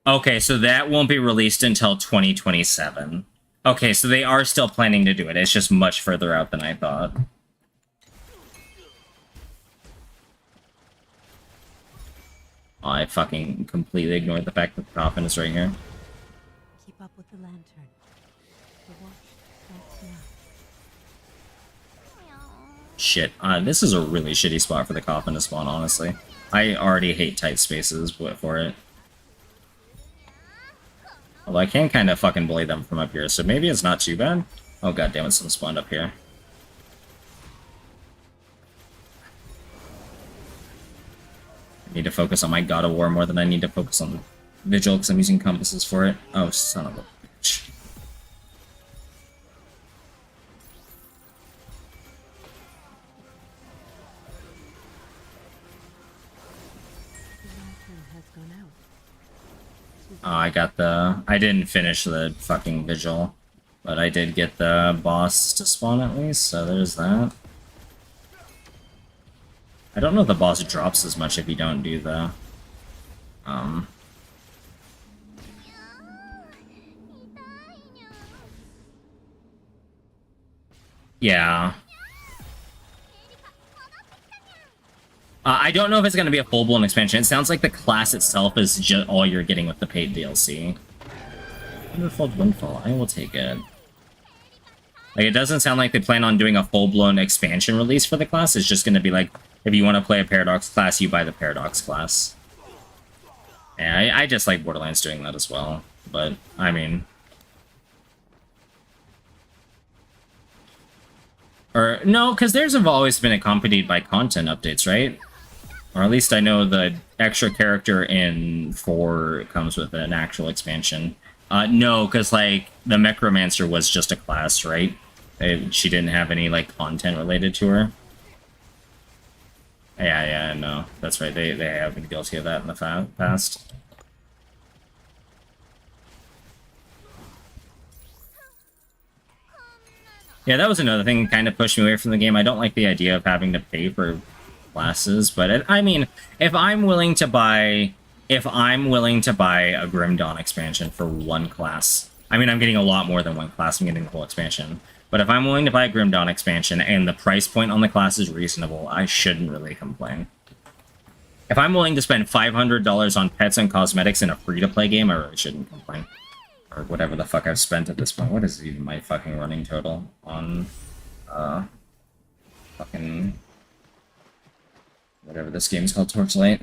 Okay, so that won't be released until 2027. Okay, so they are still planning to do it. It's just much further out than I thought. Oh, I fucking completely ignored the fact that the coffin is right here. Keep up with the lantern. The watch starts now. Shit, this is a really shitty spot for the coffin to spawn, honestly. I already hate tight spaces for it. Although I can kind of fucking bully them from up here, so maybe it's not too bad. Oh god damn it, some spawned up here. I need to focus on my God of War more than I need to focus on Vigil, because I'm using compasses for it. Oh, son of a bitch. The lantern has gone out. Oh, I didn't finish the fucking Vigil, but I did get the boss to spawn at least, so there's that. I don't know if the boss drops as much if you don't do the... Yeah. I don't know if it's going to be a full-blown expansion. It sounds like the class itself is just all you're getting with the paid DLC. Wonderful Windfall. I will take it. Like, it doesn't sound like they plan on doing a full-blown expansion release for the class. It's just going to be like, if you want to play a Paradox class, you buy the Paradox class. Yeah, I just like Borderlands doing that as well. But, I mean... Or, no, because theirs have always been accompanied by content updates, right? Or at least I know the extra character in 4 comes with an actual expansion. No, because, like, the Necromancer was just a class, right? She didn't have any, like, content related to her. Yeah, no. That's right. They have been guilty of that in the past. Yeah, that was another thing that kind of pushed me away from the game. I don't like the idea of having to pay for classes, but I mean, if I'm willing to buy a Grim Dawn expansion for one class, I mean, I'm getting a lot more than one class. I'm getting the whole expansion. But if I'm willing to buy a Grim Dawn expansion and the price point on the class is reasonable, I shouldn't really complain. If I'm willing to spend $500 on pets and cosmetics in a free-to-play game, I really shouldn't complain. Or whatever the fuck I've spent at this point. What is even my fucking running total on, fucking... whatever this game's called, Torchlight.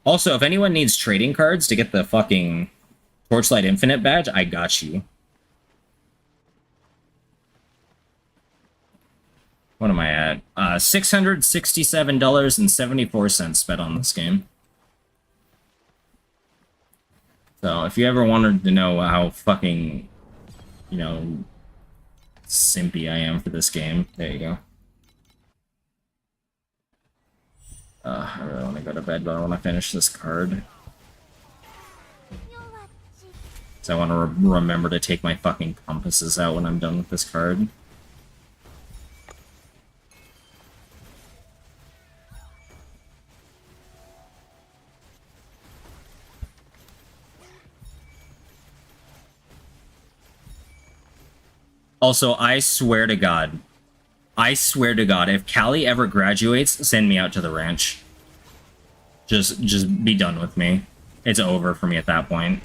Also, if anyone needs trading cards to get the fucking Torchlight Infinite badge, I got you. What am I at? $667.74 spent on this game. So, if you ever wanted to know how fucking, you know, simpy I am for this game, there you go. I really want to go to bed, but I want to finish this card. So I want to remember to take my fucking compasses out when I'm done with this card. Also, I swear to God, if Callie ever graduates, send me out to the ranch. Just be done with me. It's over for me at that point.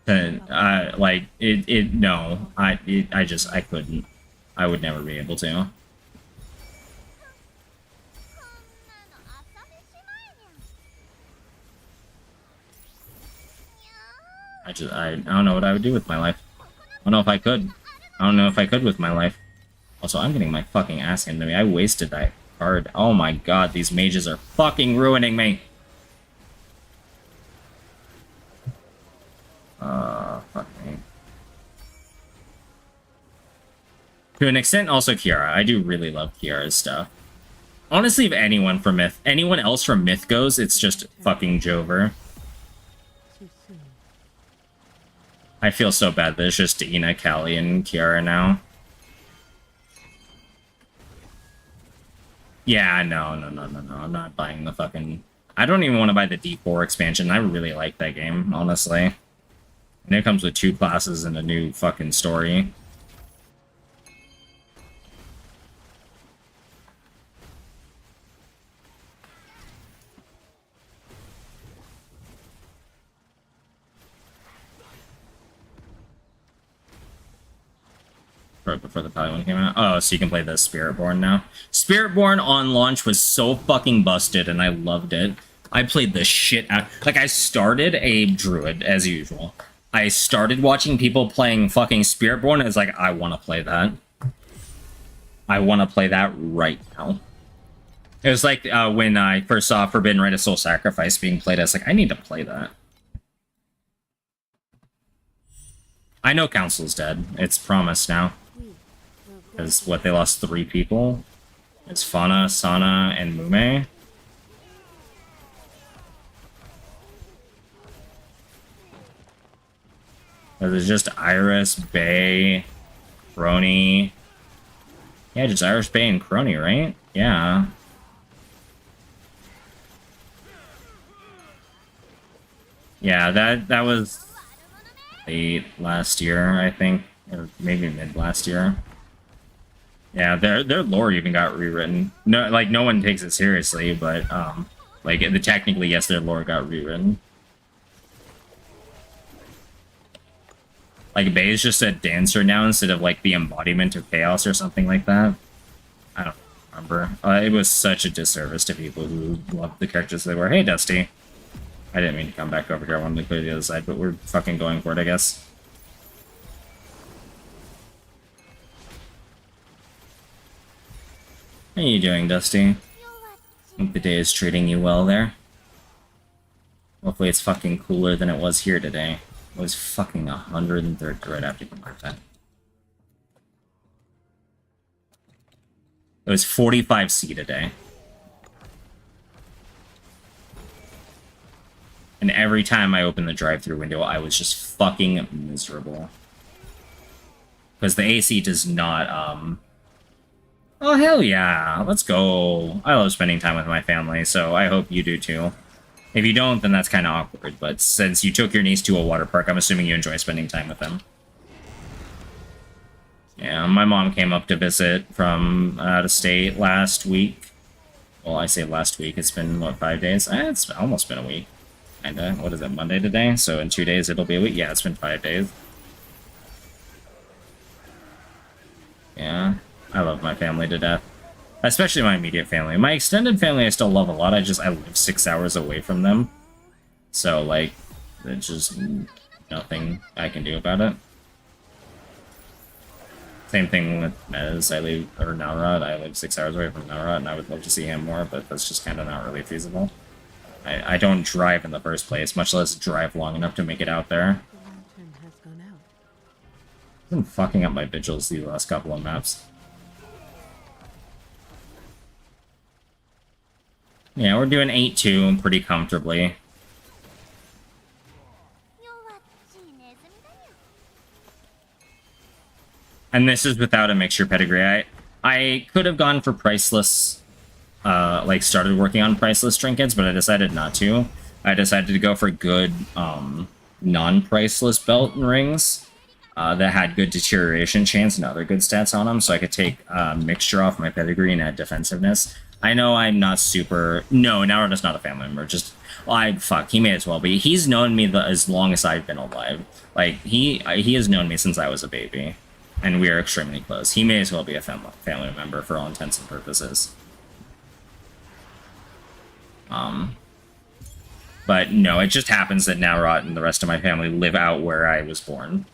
Like, no. I couldn't. I would never be able to. I don't know what I would do with my life. I don't know if I could. I don't know if I could with my life. Also, I'm getting my fucking ass handed to me. I wasted that card. Oh my god, these mages are fucking ruining me. Fuck me. To an extent, also Kiara. I do really love Kiara's stuff. Honestly, if anyone else from Myth goes, it's just fucking Jover. Too soon. I feel so bad that it's just Ina, Callie, and Kiara now. Yeah, no. I'm not buying the fucking I don't even want to buy the D4 expansion. I really like that game, honestly. And it comes with 2 classes and a new fucking story. Right before the Pally came out. Oh, so you can play the Spiritborn now. Spiritborn on launch was so fucking busted, and I loved it. I played the shit out. Like, I started a druid, as usual. I started watching people playing fucking Spiritborn, and I was like, I want to play that. I want to play that right now. It was like when I first saw Forbidden Rite of Soul Sacrifice being played, I was like, I need to play that. I know Council's dead. It's promised now. Because what, they lost 3 people? It's Fauna, Sana, and Mume. There's just Iris, Bay, Crony. Yeah, just Iris, Bay, and Crony, right? Yeah. Yeah, that was late last year, I think, or maybe mid last year. Yeah, their lore even got rewritten. No, like no one takes it seriously, but like technically, yes, their lore got rewritten. Like Bay is just a dancer now instead of like the embodiment of chaos or something like that. I don't remember. It was such a disservice to people who loved the characters they were. Hey, Dusty. I didn't mean to come back over here. I wanted to clear the other side, but we're fucking going for it, I guess. How you doing, Dusty? Hope the day is treating you well there. Hopefully it's fucking cooler than it was here today. It was fucking 130 right after you marked that. It was 45C today. And every time I opened the drive-thru window, I was just fucking miserable. Because the AC does not, Oh, hell yeah. Let's go. I love spending time with my family, so I hope you do too. If you don't, then that's kind of awkward, but since you took your niece to a water park, I'm assuming you enjoy spending time with them. Yeah, my mom came up to visit from out of state last week. Well, I say last week. It's been, what, 5 days? It's almost been a week. Kinda. What is it, Monday today? So in 2 days it'll be a week? Yeah, it's been 5 days. Yeah, I love my family to death. Especially my immediate family. My extended family I still love a lot, I live 6 hours away from them. So, like, there's just nothing I can do about it. Same thing with Mez. Naurad. I live 6 hours away from Naurad, and I would love to see him more, but that's just kind of not really feasible. I don't drive in the first place, much less drive long enough to make it out there. The lantern has gone out. I've been fucking up my vigils these last couple of maps. Yeah, we're doing 8-2 pretty comfortably. And this is without a mixture pedigree. I could have gone for priceless, like started working on priceless trinkets, but I decided not to. I decided to go for good non-priceless belt and rings that had good deterioration chance and other good stats on them, so I could take mixture off my pedigree and add defensiveness. I know I'm not super... No, Naruto's not a family member. Just... Well, fuck, he may as well be. He's known me as long as I've been alive. Like, he has known me since I was a baby. And we are extremely close. He may as well be a family member for all intents and purposes. But no, it just happens that Naurot and the rest of my family live out where I was born.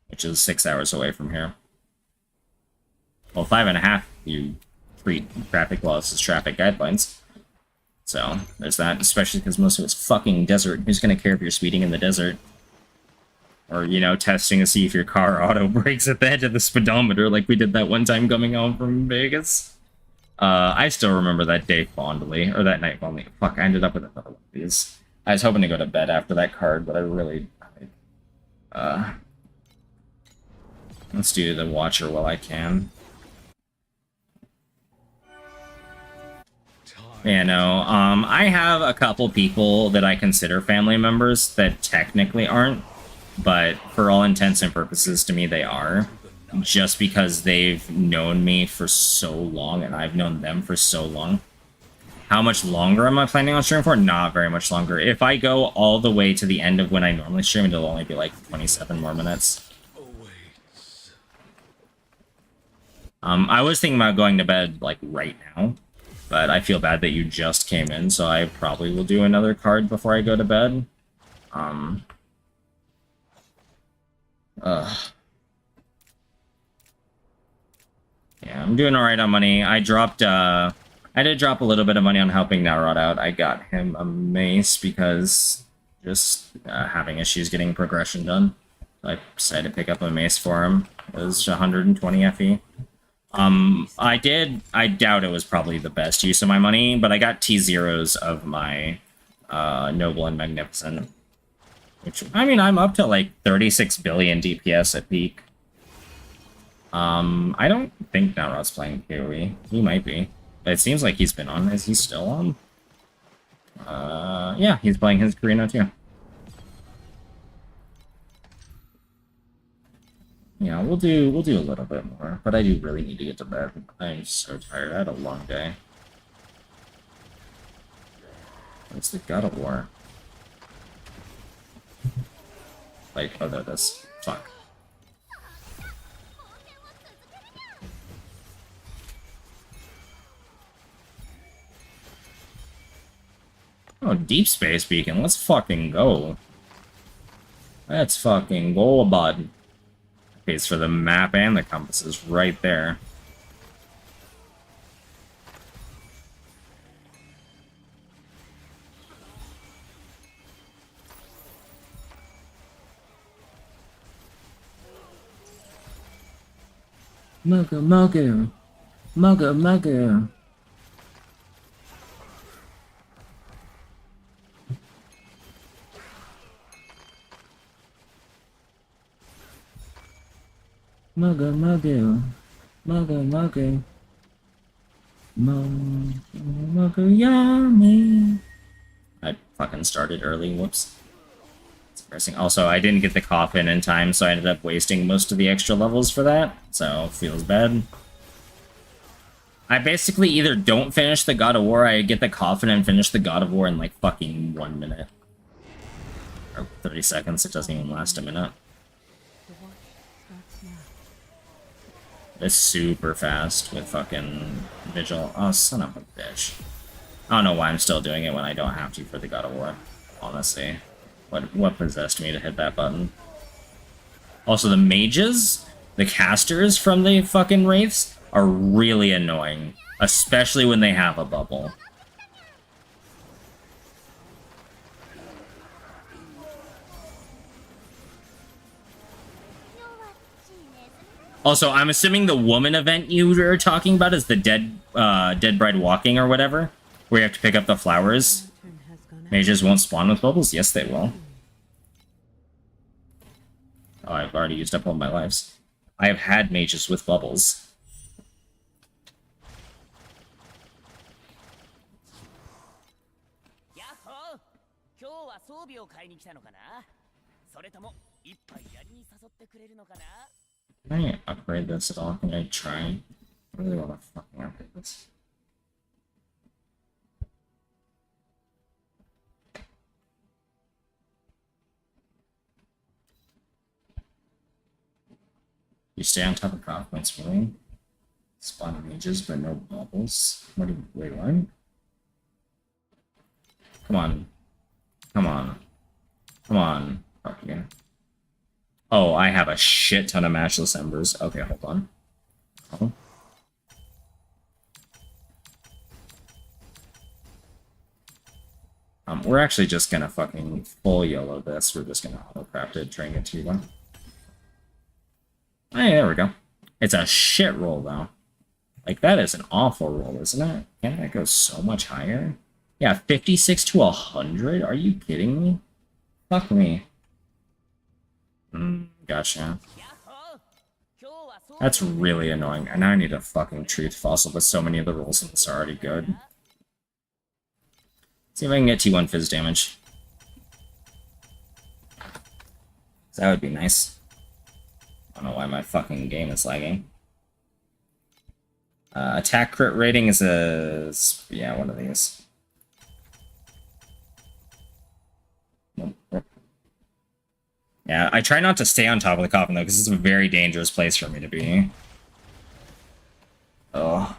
Which is 6 hours away from here. Well, 5.5, you treat traffic laws as traffic guidelines. So, there's that, especially because most of it's fucking desert. Who's gonna care if you're speeding in the desert? Or, you know, testing to see if your car auto brakes at the edge of the speedometer like we did that one time coming home from Vegas. I still remember that day fondly, or that night fondly. Fuck, I ended up with another one of these. I was hoping to go to bed after that card, but I really... let's do the Watcher while I can. Time You know, I have a couple people that I consider family members that technically aren't, but for all intents and purposes, to me, they are. Just because they've known me for so long and I've known them for so long. How much longer am I planning on streaming for? Not very much longer. If I go all the way to the end of when I normally stream, it'll only be like 27 more minutes. Awaits. I was thinking about going to bed like right now, but I feel bad that you just came in, so I probably will do another card before I go to bed. Ugh. Yeah, I'm doing alright on money. I did drop a little bit of money on helping Nowrod out. I got him a mace because just having issues getting progression done. I decided to pick up a mace for him. It was 120 FE. I doubt it was probably the best use of my money, but I got T0s of my Noble and Magnificent. Which, I mean, I'm up to like 36 billion DPS at peak. I don't think Nowrod's playing PoE. He might be. But it seems like he's been on. Is he still on? Yeah, he's playing his Karina too. Yeah, we'll do a little bit more, but I do really need to get to bed. I'm so tired. I had a long day. What's the God of War? Like, oh, there it is. Fuck. Oh, Deep Space Beacon. Let's fucking go. Let's fucking go, bud. Pays for the map and the compasses right there. Mugga, mugga. Mugga, mugga. Mugga, mugga. Mugga, mugga. Mugga, yummy. I fucking started early, whoops. It's embarrassing. Also, I didn't get the coffin in time, so I ended up wasting most of the extra levels for that, so feels bad. I basically either don't finish the God of War, I get the coffin and finish the God of War in like fucking 1 minute. Or 30 seconds, it doesn't even last a minute. The watch starts now. It's super fast with fucking Vigil. Oh, son of a bitch. I don't know why I'm still doing it when I don't have to for the God of War. Honestly. What possessed me to hit that button? Also, the mages, the casters from the fucking wraiths, are really annoying. Especially when they have a bubble. Also, I'm assuming the woman event you were talking about is the Dead Bride Walking or whatever, where you have to pick up the flowers. Turn has gone out. Mages won't spawn with bubbles? Yes, they will. Oh, I've already used up all my lives. I have had mages with bubbles. Yahoo! 今日は装備を買いに来たのかな？それとも一杯やりに誘ってくれるのかな？ Can I upgrade this at all? Can I try? I really want to fucking upgrade this. You stay on top of craft points, really? Spawn mages, but no bubbles? What do you, wait, what? Come on. Come on. Come on. Fuck yeah. Oh, I have a shit ton of matchless embers. Okay, hold on. Oh. We're actually just gonna fucking full yellow this. We're just gonna auto-craft it, trying it to you. Hey, there we go. It's a shit roll, though. Like, that is an awful roll, isn't it? Can't that go so much higher? Yeah, 56 to 100? Are you kidding me? Fuck me. Gotcha. That's really annoying. And now I need a fucking truth fossil, but so many of the rolls in this are already good. See if I can get T1 Fizz damage. That would be nice. I don't know why my fucking game is lagging. Attack crit rating is a... yeah, one of these. Yeah, I try not to stay on top of the coffin, though, because it's a very dangerous place for me to be. Oh.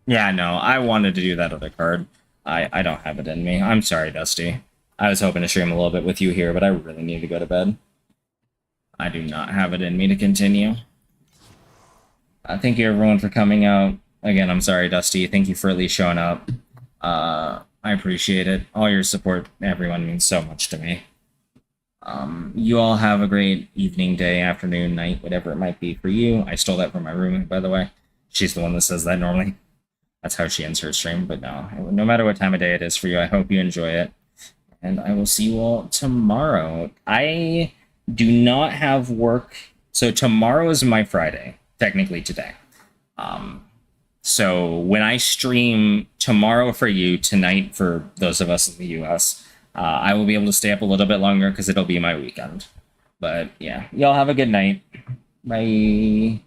Yeah, no, I wanted to do that other card. I don't have it in me. I'm sorry, Dusty. I was hoping to stream a little bit with you here, but I really need to go to bed. I do not have it in me to continue. Thank you, everyone, for coming out. Again, I'm sorry, Dusty. Thank you for at least showing up. I appreciate it. All your support, everyone, means so much to me. You all have a great evening, day, afternoon, night, whatever it might be for you. I stole that from my roommate, by the way. She's the one that says that normally. That's how she ends her stream, but no matter what time of day it is for you, I hope you enjoy it. And I will see you all tomorrow. I do not have work. So tomorrow is my Friday, technically today. So when I stream tomorrow for you, tonight for those of us in the US, I will be able to stay up a little bit longer because it'll be my weekend. But yeah, y'all have a good night. Bye.